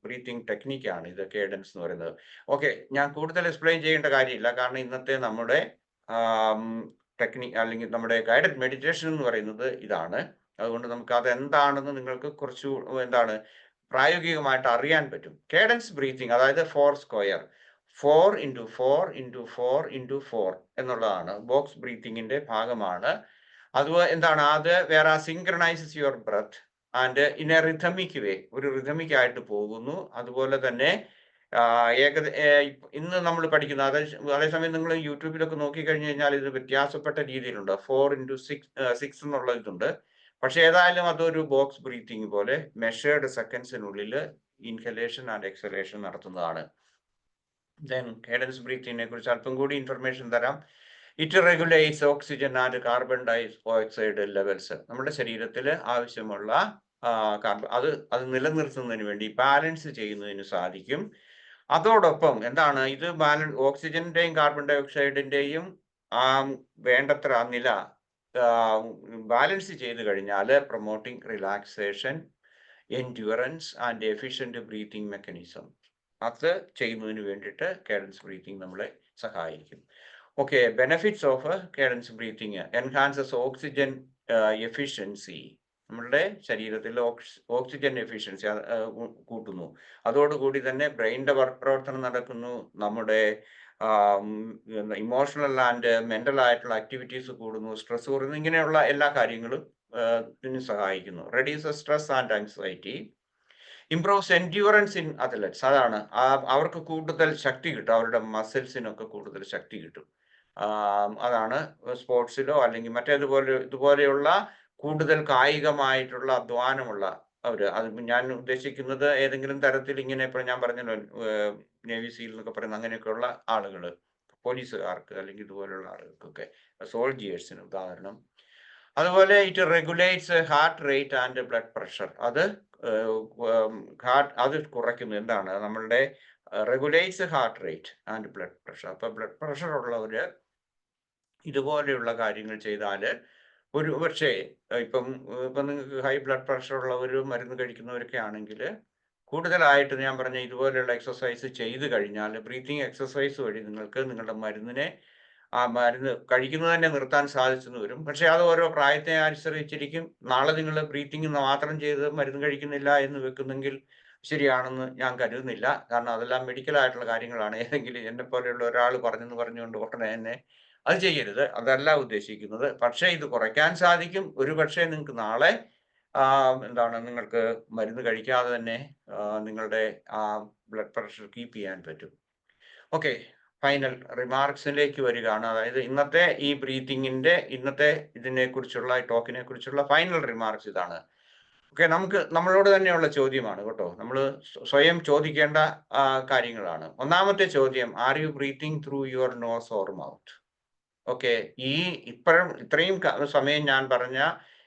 ബ്രീത്തിങ് ടെക്നിക്കാണ് ഇത്, കേഡൻസ് എന്ന് പറയുന്നത്. ഓക്കെ, ഞാൻ കൂടുതൽ എക്സ്പ്ലെയിൻ ചെയ്യേണ്ട കാര്യമില്ല. കാരണം ഇന്നത്തെ നമ്മുടെ ടെക്നിക് അല്ലെങ്കിൽ നമ്മുടെ ഗൈഡഡ് മെഡിറ്റേഷൻ എന്ന് പറയുന്നത് ഇതാണ്. അതുകൊണ്ട് നമുക്ക് അത് എന്താണെന്ന് നിങ്ങൾക്ക് കുറച്ച് പ്രായോഗികമായിട്ട് അറിയാൻ പറ്റും. കേഡൻസ് ബ്രീത്തിങ് അതായത് 4 സ്ക്വയർ, 4 into 4 into 4 into 4 എന്നുള്ളതാണ് ബോക്സ് ബ്രീത്തിങ്ങിന്റെ ഭാഗമാണ്. അതുപോലെ അത് വേറെ synchronises your breath and in a rhythmic way, ഒരു റിഥമിക് ആയിട്ട് പോകുന്നു. അതുപോലെ തന്നെ ഇന്ന് നമ്മൾ പഠിക്കുന്ന അതേസമയം നിങ്ങൾ യൂട്യൂബിലൊക്കെ നോക്കിക്കഴിഞ്ഞു കഴിഞ്ഞാൽ ഇത് വ്യത്യാസപ്പെട്ട രീതിയിലുണ്ട്. 4 into 6 എന്നുള്ള ഇതുണ്ട്. പക്ഷെ ഏതായാലും അതൊരു ബോക്സ് ബ്രീത്തിങ് പോലെ മെഷേർഡ് സെക്കൻഡ്സിനുള്ളിൽ ഇൻഹലേഷൻ ആൻഡ് എക്സലേഷൻ നടത്തുന്നതാണ്. ദെൻ കേഡൻസ് ബ്രീത്തിങ്ങിനെ കുറിച്ച് അല്പം കൂടി ഇൻഫർമേഷൻ തരാം. It regulates oxygen and carbon dioxide levels. നമ്മുടെ ശരീരത്തിൽ ആവശ്യമുള്ള അത് നിലനിർത്തുന്നതിന് വേണ്ടി ബാലൻസ് ചെയ്യുന്നതിന് സാധിക്കും. അതോടൊപ്പം ഇത് ഓക്സിജന്റെയും കാർബൺ ഡയോക്സൈഡിന്റെയും വേണ്ടത്ര നില ബാലൻസ് ചെയ്ത് കഴിഞ്ഞാൽ promoting relaxation, endurance and efficient breathing mechanism അത് ചെയ്യുന്നതിന് വേണ്ടിയിട്ട് കേഡൻസ് ബ്രീത്തിങ് നമ്മളെ സഹായിക്കും. Okay, benefits of cadence breathing: enhances oxygen efficiency, നമ്മളുടെ ശരീരത്തിൽ ഓക്സിജൻ എഫിഷ്യൻസി കൂട്ടുന്നു. അതോടുകൂടി തന്നെ ബ്രെയിനിന്റെ പ്രവർത്തനം നടക്കുന്നു, നമ്മുടെ ഇമോഷണൽ ആൻഡ് മെന്റൽ ആയിട്ടുള്ള ആക്ടിവിറ്റീസ് കൂടുന്നു, സ്ട്രെസ് കൂടുന്നു, ഇങ്ങനെയുള്ള എല്ലാ കാര്യങ്ങളും ഇതിന് സഹായിക്കുന്നു. Reduce stress and anxiety, improves endurance in athletes, അതാണ് അവർക്ക് കൂടുതൽ ശക്തി കിട്ടും, അവരുടെ മസിൽസിനൊക്കെ കൂടുതൽ ശക്തി കിട്ടും. അതാണ് സ്പോർട്സിലോ അല്ലെങ്കിൽ ഇതുപോലെയുള്ള കൂടുതൽ കായികമായിട്ടുള്ള അധ്വാനമുള്ള അത് ഞാൻ ഉദ്ദേശിക്കുന്നത് ഏതെങ്കിലും തരത്തിൽ ഇങ്ങനെ ഇപ്പോൾ ഞാൻ പറഞ്ഞല്ലോ നേവി സീൽ എന്നൊക്കെ പറയുന്ന അങ്ങനെയൊക്കെയുള്ള ആളുകൾ, പോലീസുകാർക്ക് അല്ലെങ്കിൽ ഇതുപോലെയുള്ള ആളുകൾക്കൊക്കെ, സോൾജിയേഴ്സിന് ഉദാഹരണം. അതുപോലെ it regulates heart rate and blood pressure, അത് കുറയ്ക്കുന്നു. എന്താണ് നമ്മളുടെ regulates heart rate and blood pressure. അപ്പൊ ബ്ലഡ് പ്രഷർ ഉള്ളവര് ഇതുപോലെയുള്ള കാര്യങ്ങൾ ചെയ്താൽ ഒരു പക്ഷേ ഇപ്പം നിങ്ങൾക്ക് ഹൈ ബ്ലഡ് പ്രഷർ ഉള്ളവരും മരുന്ന് കഴിക്കുന്നവരൊക്കെ ആണെങ്കിൽ കൂടുതലായിട്ട് ഞാൻ പറഞ്ഞ ഇതുപോലെയുള്ള എക്സസൈസ് ചെയ്ത് കഴിഞ്ഞാൽ, ബ്രീത്തിങ് എക്സസൈസ് വഴി നിങ്ങൾക്ക് നിങ്ങളുടെ മരുന്ന് കഴിക്കുന്നത് തന്നെ നിർത്താൻ സാധിച്ചെന്ന് വരും. പക്ഷെ അത് ഓരോ പ്രായത്തെ അനുസരിച്ചിരിക്കും. നാളെ നിങ്ങൾ ബ്രീത്തിങ് മാത്രം ചെയ്ത് മരുന്ന് കഴിക്കുന്നില്ല എന്ന് വെക്കുന്നെങ്കിൽ ശരിയാണെന്ന് ഞാൻ കരുതുന്നില്ല. കാരണം അതെല്ലാം മെഡിക്കൽ ആയിട്ടുള്ള കാര്യങ്ങളാണ്. ഏതെങ്കിലും എന്നെ പോലെയുള്ള ഒരാൾ പറഞ്ഞുകൊണ്ട് ഉടനെ തന്നെ അത് ചെയ്യരുത്, അതല്ല ഉദ്ദേശിക്കുന്നത്. പക്ഷേ ഇത് കുറയ്ക്കാൻ സാധിക്കും. ഒരു പക്ഷേ നിങ്ങൾക്ക് നാളെ നിങ്ങൾക്ക് മരുന്ന് കഴിക്കാതെ തന്നെ നിങ്ങളുടെ ബ്ലഡ് പ്രഷർ കീപ്പ് ചെയ്യാൻ പറ്റും. ഓക്കെ, ഫൈനൽ റിമാർക്സിലേക്ക് വരികയാണ്. അതായത് ഇന്നത്തെ ഈ ബ്രീത്തിങ്ങിന്റെ ഇതിനെക്കുറിച്ചുള്ള ടോക്കിനെ കുറിച്ചുള്ള ഫൈനൽ റിമാർക്സ് ഇതാണ്. ഓക്കെ, നമ്മളോട് തന്നെയുള്ള ചോദ്യമാണ് കേട്ടോ, നമ്മൾ സ്വയം ചോദിക്കേണ്ട കാര്യങ്ങളാണ്. ഒന്നാമത്തെ ചോദ്യം: are you breathing through your nose or mouth? Okay, ഇത്രയും സമയം ഞാൻ പറഞ്ഞ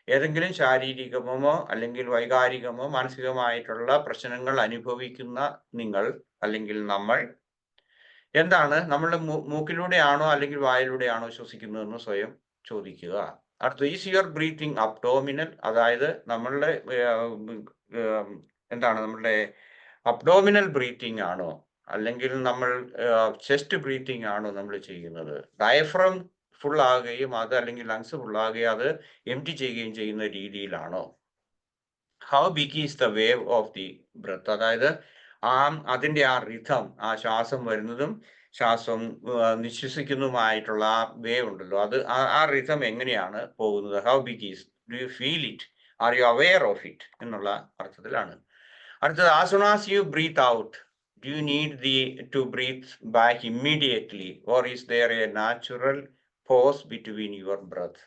ഏതെങ്കിലും ശാരീരികമോ അല്ലെങ്കിൽ വൈകാരികമോ മാനസികമായിട്ടുള്ള പ്രശ്നങ്ങൾ അനുഭവിക്കുന്ന നിങ്ങൾ അല്ലെങ്കിൽ നമ്മൾ എന്താണ് നമ്മളുടെ മൂക്കിലൂടെയാണോ അല്ലെങ്കിൽ വായിലൂടെയാണോ ശ്വസിക്കുന്നതെന്ന് സ്വയം ചോദിക്കുക. അടുത്ത: ഈസ് യുവർ ബ്രീത്തിങ് അബ്ഡോമിനൽ, അതായത് നമ്മളുടെ നമ്മളുടെ അബ്ഡോമിനൽ ബ്രീത്തിങ് ആണോ അല്ലെങ്കിൽ നമ്മൾ ചെസ്റ്റ് ബ്രീത്തിങ് ആണോ നമ്മൾ ചെയ്യുന്നത്? ഡയഫ്രം ഫുൾ ആകുകയും അല്ലെങ്കിൽ ലങ്സ് ഫുൾ ആകുകയും അത് എംപ്റ്റി ചെയ്യുകയും ചെയ്യുന്ന രീതിയിലാണോ? How big is the wave of the breath, അതായത് അതിന്റെ റിഥം, ശ്വാസം വരുന്നതും ശ്വാസം നിശ്വസിക്കുന്നതുമായിട്ടുള്ള വേവ് ഉണ്ടല്ലോ, അത് റിഥം എങ്ങനെയാണ് പോകുന്നത്? How big is, do you feel it, are you aware of it എന്നുള്ള അർത്ഥത്തിലാണ്. അടുത്തത്: as soon as you breathe out, do you need to breathe back immediately or is there a natural pause between your breath?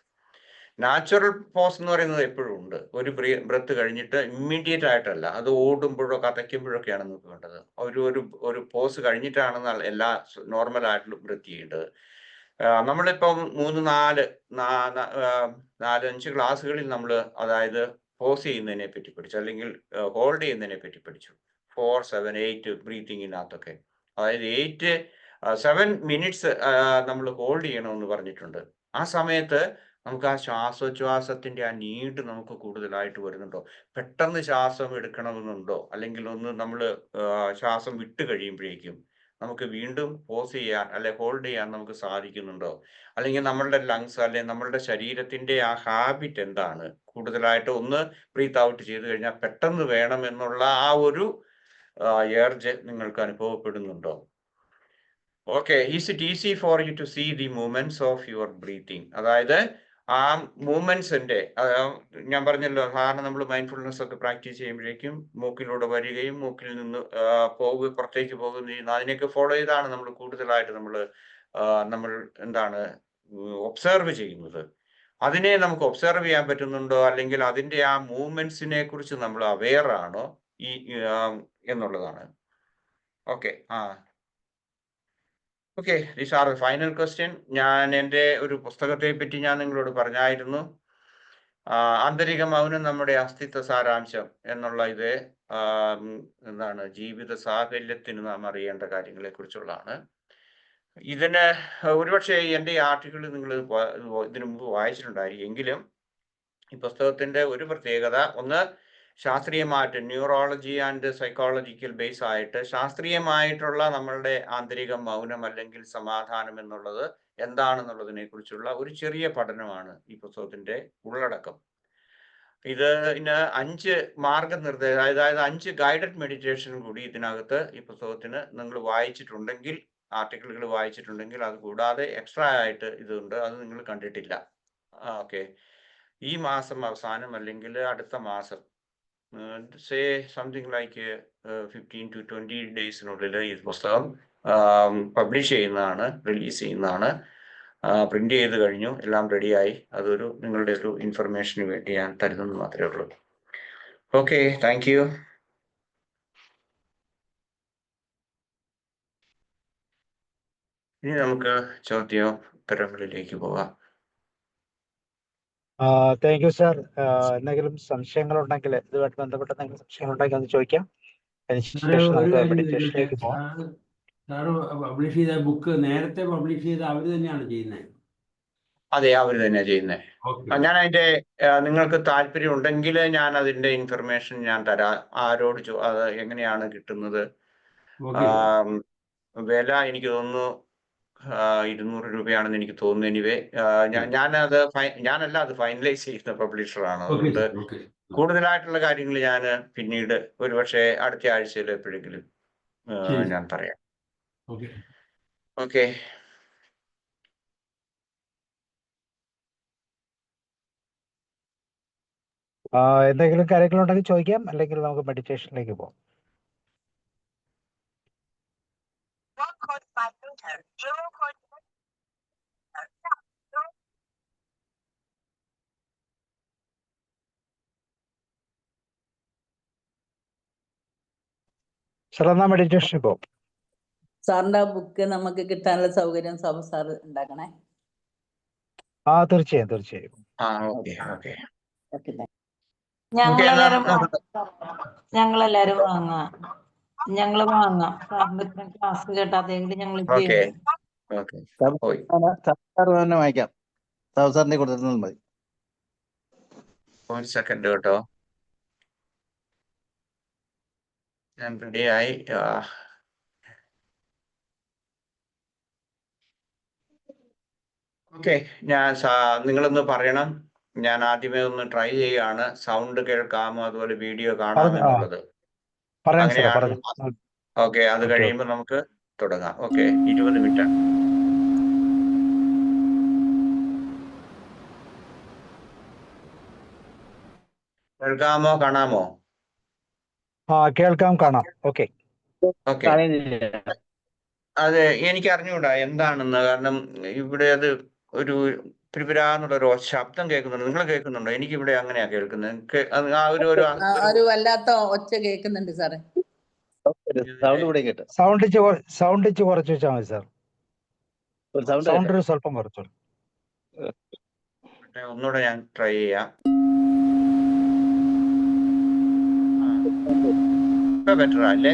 Natural pause എന്ന് പറയുന്നത് എപ്പോഴും ഉണ്ട്. ഒരു ബ്രത്ത് കഴിഞ്ഞിട്ട് ഇമ്മീഡിയറ്റ് ആയിട്ടല്ല, അത് ഓടുമ്പോഴോ കഥയ്ക്കുമ്പോഴൊക്കെയാണ് നമുക്ക് വേണ്ടത്. ഒരു പോസ് കഴിഞ്ഞിട്ടാണ് എല്ലാ നോർമൽ ആയിട്ടുള്ള ബ്രത്ത് ചെയ്യേണ്ടത്. നമ്മളിപ്പം 4-5 ക്ലാസ്സുകളിൽ നമ്മൾ അതായത് പോസ് ചെയ്യുന്നതിനെ പറ്റി പഠിച്ചു, അല്ലെങ്കിൽ ഹോൾഡ് ചെയ്യുന്നതിനെ പറ്റി പഠിച്ചു. 4, 7, 8 ബ്രീത്തിങ്ങിനകത്തൊക്കെ, അതായത് 7 മിനിറ്റ്സ് നമ്മൾ ഹോൾഡ് ചെയ്യണമെന്ന് പറഞ്ഞിട്ടുണ്ട്. ആ സമയത്ത് നമുക്ക് ശ്വാസോച്ഛ്വാസത്തിന്റെ നീഡ് നമുക്ക് കൂടുതലായിട്ട് വരുന്നുണ്ടോ? പെട്ടെന്ന് ശ്വാസം എടുക്കണമെന്നുണ്ടോ? അല്ലെങ്കിൽ നമ്മൾ ശ്വാസം വിട്ട് കഴിയുമ്പോഴേക്കും നമുക്ക് വീണ്ടും പോസ് ചെയ്യാൻ അല്ലെ ഹോൾഡ് ചെയ്യാൻ നമുക്ക് സാധിക്കുന്നുണ്ടോ? അല്ലെങ്കിൽ നമ്മളുടെ ലങ്സ് അല്ലെങ്കിൽ നമ്മളുടെ ശരീരത്തിന്റെ ഹാബിറ്റ് എന്താണ്? കൂടുതലായിട്ട് ബ്രീത്ത് ഔട്ട് ചെയ്ത് കഴിഞ്ഞാൽ പെട്ടെന്ന് വേണം എന്നുള്ള ഒരു എർജ് നിങ്ങൾക്ക് അനുഭവപ്പെടുന്നുണ്ടോ? Okay, is it easy for you to see the movements of your breathing, അതായത് മൂവ്മെന്റ്സിന്റെ ഞാൻ പറഞ്ഞല്ലോ, സാധാരണ നമ്മൾ മൈൻഡ്ഫുൾനെസ് ഒക്കെ പ്രാക്ടീസ് ചെയ്യുമ്പോഴേക്കും മൂക്കിലൂടെ വരികയും മൂക്കിൽ നിന്ന് പുറത്തേക്ക് പോകുകയും ചെയ്യുന്നു. അതിനെയൊക്കെ ഫോളോ ചെയ്താണ് നമ്മൾ കൂടുതലായിട്ട് നമ്മൾ ഒബ്സർവ് ചെയ്യുന്നത്. അതിനെ നമുക്ക് ഒബ്സർവ് ചെയ്യാൻ പറ്റുന്നുണ്ടോ, അല്ലെങ്കിൽ അതിന്റെ മൂവ്മെന്റ്സിനെ കുറിച്ച് നമ്മൾ അവെയർ ആണോ എന്നുള്ളതാണ്. Okay, okay, these are the final question. ഞാൻ എൻ്റെ ഒരു പുസ്തകത്തെ പറ്റി ഞാൻ നിങ്ങളോട് പറഞ്ഞായിരുന്നു. ആന്തരിക മൗനം നമ്മുടെ അസ്തിത്വ സാരാംശം എന്നുള്ള ജീവിത സാഫല്യത്തിന് നാം അറിയേണ്ട കാര്യങ്ങളെ കുറിച്ചുള്ളതാണ്. ഇതിന് ഒരുപക്ഷെ എൻ്റെ ഈ ആർട്ടിക്കിൾ നിങ്ങൾ ഇതിനു മുമ്പ് വായിച്ചിട്ടുണ്ടായിരിക്കും. എങ്കിലും ഈ പുസ്തകത്തിന്റെ ഒരു പ്രത്യേകത, ഒന്ന് ശാസ്ത്രീയമായിട്ട് ന്യൂറോളജി ആൻഡ് സൈക്കോളജിക്കൽ ബേസ് ആയിട്ട് ശാസ്ത്രീയമായിട്ടുള്ള നമ്മളുടെ ആന്തരിക മൗനം അല്ലെങ്കിൽ സമാധാനം എന്നുള്ളത് എന്താണെന്നുള്ളതിനെ കുറിച്ചുള്ള ഒരു ചെറിയ പഠനമാണ് ഈ പുസ്തകത്തിന്റെ ഉള്ളടക്കം. ഇതിന് 5 മാർഗനിർദ്ദേശം, അതായത് 5 ഗൈഡഡ് മെഡിറ്റേഷനും കൂടി ഇതിനകത്ത് ഈ പുസ്തകത്തിന് നിങ്ങൾ വായിച്ചിട്ടുണ്ടെങ്കിൽ, ആർട്ടിക്കിളുകൾ വായിച്ചിട്ടുണ്ടെങ്കിൽ, അത് കൂടാതെ എക്സ്ട്രാ ആയിട്ട് ഇതുണ്ട്, അത് നിങ്ങൾ കണ്ടിട്ടില്ല. ഓക്കെ, ഈ മാസം അവസാനം അല്ലെങ്കിൽ അടുത്ത മാസം സേ സംതിങ് ലൈക്ക് 15 to 20 ഡേയ്സിനുള്ളിൽ ഈ പുസ്തകം പബ്ലിഷ് ചെയ്യുന്നതാണ്, റിലീസ് ചെയ്യുന്നതാണ്. പ്രിന്റ് ചെയ്ത് കഴിഞ്ഞു, എല്ലാം റെഡിയായി. അതൊരു നിങ്ങളുടെ ഒരു ഇൻഫർമേഷന് വേണ്ടി ഞാൻ തരുന്നത് മാത്രമേ ഉള്ളൂ. Okay, thank you. ഇനി നമുക്ക് ചോദ്യോ ഉത്തരങ്ങളിലേക്ക് പോകാം. Thank you sir. എന്തെങ്കിലും സംശയങ്ങളുണ്ടെങ്കിൽ, ഇതുമായിട്ട് ബന്ധപ്പെട്ട എന്തെങ്കിലും സംശയങ്ങളുണ്ടെങ്കിൽ ഒന്ന് ചോദിക്കാം. അതിനുശേഷം നമുക്ക് മെഡിറ്റേഷനിലേക്ക് പോകാം. സാറ് പബ്ലിഷ് ചെയ്ത ബുക്ക് നേരത്തെ പബ്ലിഷ് ചെയ്ത അവര് തന്നെയാണ് ചെയ്യുന്നത്? അതെ, അവർ തന്നെയാണ് ചെയ്യുന്നത്. ഞാൻ അതിന്റെ നിങ്ങൾക്ക് താല്പര്യം ഉണ്ടെങ്കിൽ ഞാൻ അതിന്റെ ഇൻഫർമേഷൻ ഞാൻ തരാം. ആരോട് അത് എങ്ങനെയാണ് കിട്ടുന്നത്? വില എനിക്ക് തോന്നുന്നു 200 രൂപയാണെന്ന് എനിക്ക് തോന്നുന്നു. എനിവേ, ഞാനല്ല അത് ഫൈനലൈസ് ചെയ്യുന്ന പബ്ലിഷറാണ്. അതുകൊണ്ട് കൂടുതലായിട്ടുള്ള കാര്യങ്ങൾ ഞാൻ പിന്നീട് ഒരുപക്ഷെ അടുത്ത ആഴ്ചയിൽ എപ്പോഴെങ്കിലും ഞാൻ പറയാം. ഓക്കെ. എന്തെങ്കിലും കാര്യങ്ങളുണ്ടെങ്കിൽ ചോദിക്കാം, അല്ലെങ്കിൽ നമുക്ക് മെഡിറ്റേഷനിലേക്ക് പോകാം. സാർ, എന്നാ മെഡിറ്റേഷനിൽ പോകും. സാറിന്റെ ബുക്ക് നമുക്ക് കിട്ടാനുള്ള സൗകര്യം സാർ ഉണ്ടാക്കണേ. തീർച്ചയായും തീർച്ചയായും. ഞങ്ങളെല്ലാരും വാങ്ങാം. സാറിന്റെ ക്ലാസ് കേട്ടാതെങ്കിൽ ഞങ്ങൾ വായിക്കാം. സാറിന്റെ കൊടുത്താൽ മതി. ഒരു സെക്കൻഡ് കേട്ടോ, ഞാൻ റെഡിയായി. ഓക്കെ, നിങ്ങളൊന്ന് പറയണം. ഞാൻ ആദ്യമേ ഒന്ന് ട്രൈ ചെയ്യാണ്. സൗണ്ട് കേൾക്കാമോ, അതുപോലെ വീഡിയോ കാണാമോ എന്നുള്ളത്. അങ്ങനെയാണ്. ഓക്കെ, അത് കഴിയുമ്പോൾ നമുക്ക് തുടങ്ങാം. Okay, 20 minute. കേൾക്കാമോ, കാണാമോ? കേൾക്കാം, കാണാം. ഓക്കെ. ഓക്കെ, അത് എനിക്ക് അറിഞ്ഞുകൂടാ എന്താണെന്ന്. കാരണം ഇവിടെ അത് ഒരു പിരിപിരാന്നുള്ളൊരു ശബ്ദം കേൾക്കുന്നുണ്ട്. നിങ്ങൾ കേൾക്കുന്നുണ്ടോ? എനിക്കിവിടെ അങ്ങനെയാ കേൾക്കുന്നത്. ഒരു വല്ലാത്ത ഒച്ച കേൾക്കുന്നുണ്ട് സാറേ. സൗണ്ട് കുറച്ച് വെച്ചാൽ മതി സാർ. സൗണ്ട് സ്വല്പം കുറച്ചു. ഒന്നുകൂടെ ഞാൻ ട്രൈ ചെയ്യാം. ഇപ്പൊ ബെറ്റർ അല്ലേ?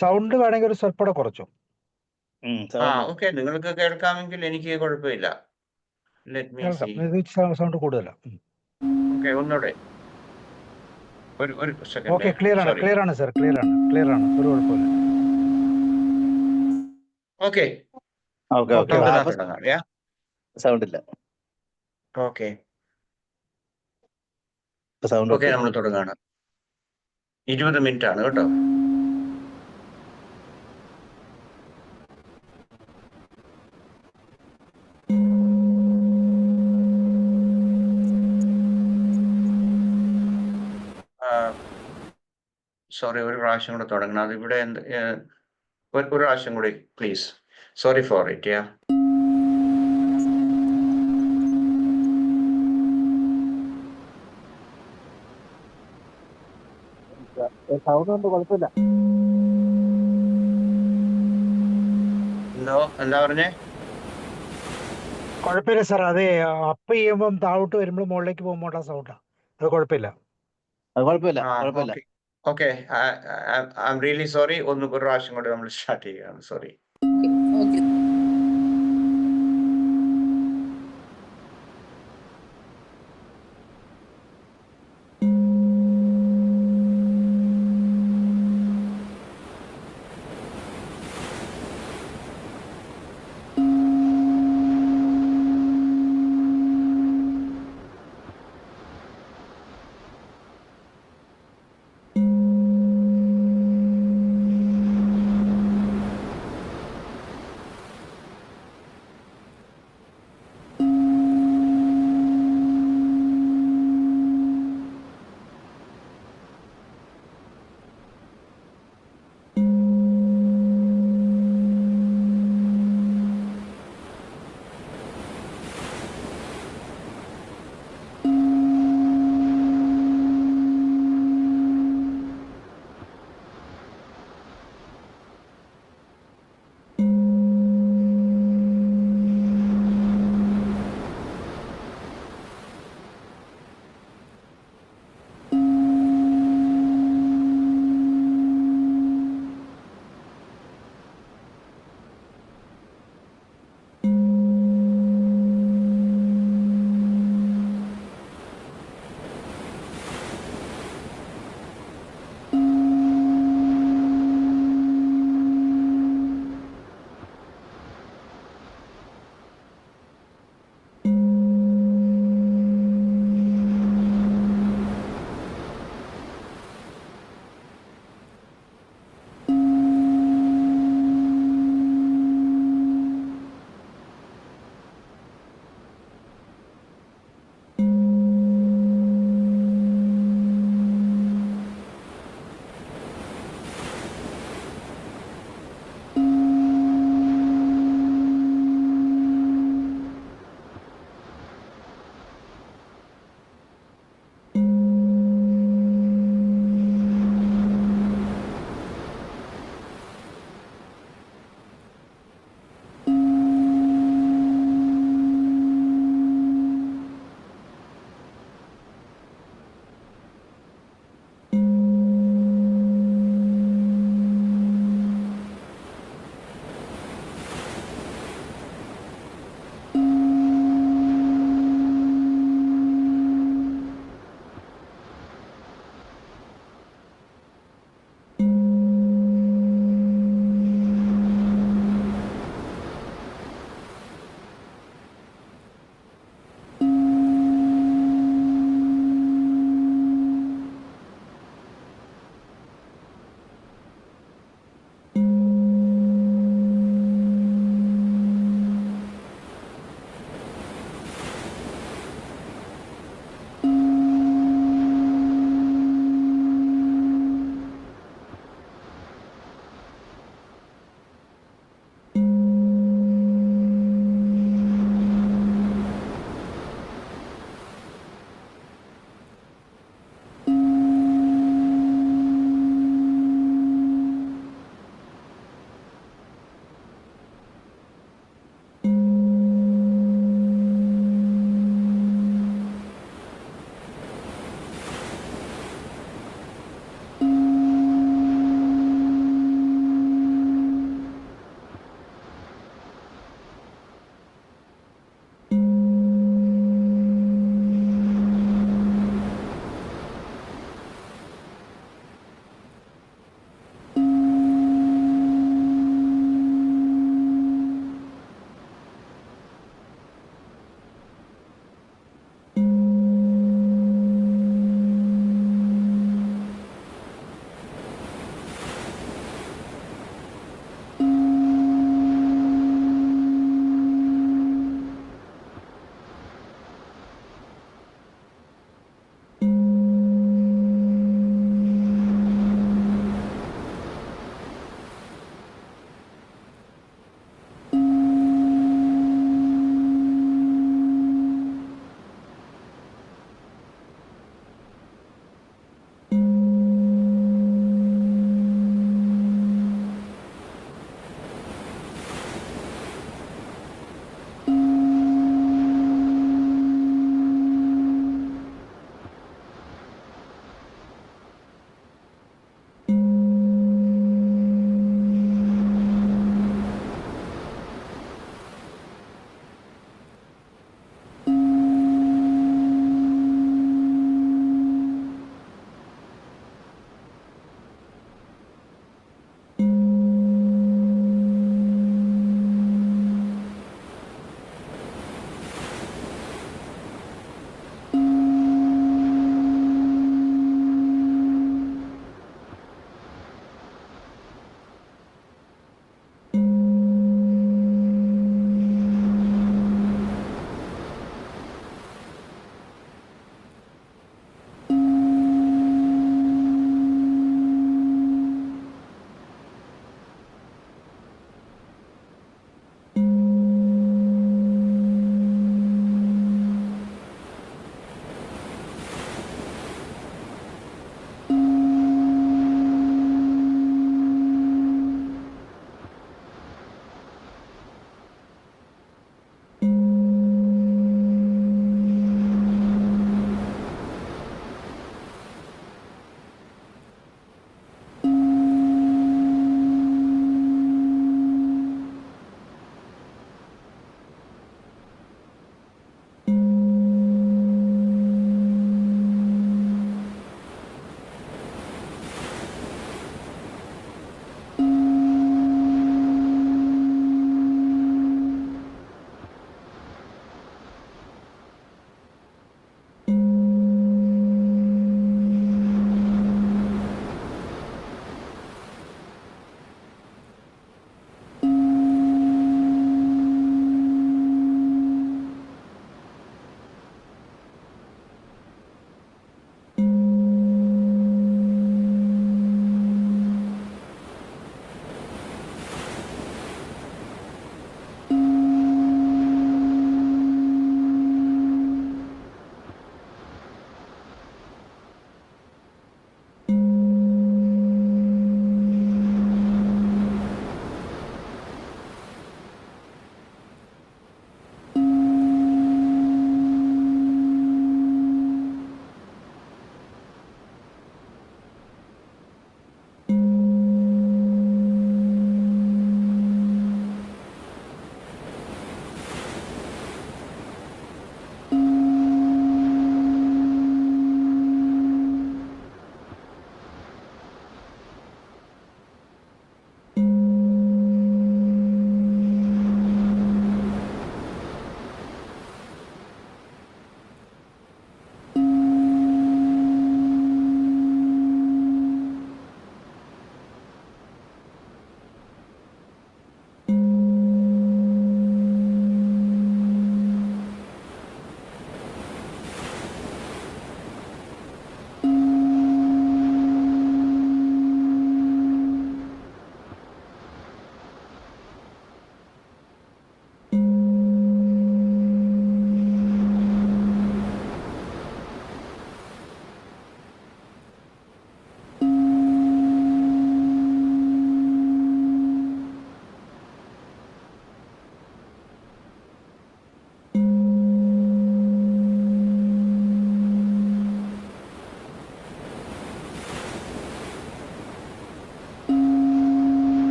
സൗണ്ട് വേണമെങ്കിൽ ഒരു സ്വല്പം കുറച്ചു. ഓക്കെ, നിങ്ങൾക്ക് കേൾക്കാമെങ്കിൽ എനിക്ക് കുഴപ്പമില്ല. സൗണ്ട് കൂടുതലാണ്. ഓക്കെ, ഒന്നുകൂടെ ഒരു സെക്കൻഡ്. ഓക്കെ, ക്ലിയർ ആണ് സാർ. ക്ലിയർ ആണ്, ഒരു കുഴപ്പമില്ല. ഓക്കെ, സൗണ്ട് ഇല്ല. ഓക്കെ, നമ്മൾ തുടങ്ങാണ്. 20 മിനിറ്റ് ആണ് കേട്ടോ. സോറി, ഒരു പ്രാവശ്യം കൂടെ തുടങ്ങണം. അത് ഇവിടെ ഒരു പ്രാവശ്യം കൂടി പ്ലീസ്. Sorry for it. കുഴപ്പമില്ല. എന്താ പറഞ്ഞേ? കുഴപ്പമില്ല സാർ. അതെ, അപ്പ് ചെയ്യുമ്പോൾ താഴോട്ട് വരുമ്പോൾ മുകളിലേക്ക് പോകുമ്പോൾ സൗണ്ടാ. അത് കുഴപ്പമില്ല. Okay, I am really sorry. ഒരു പ്രാവശ്യം കൂടി നമ്മൾ സ്റ്റാർട്ട് ചെയ്യുകയാണ്. Sorry. Okay.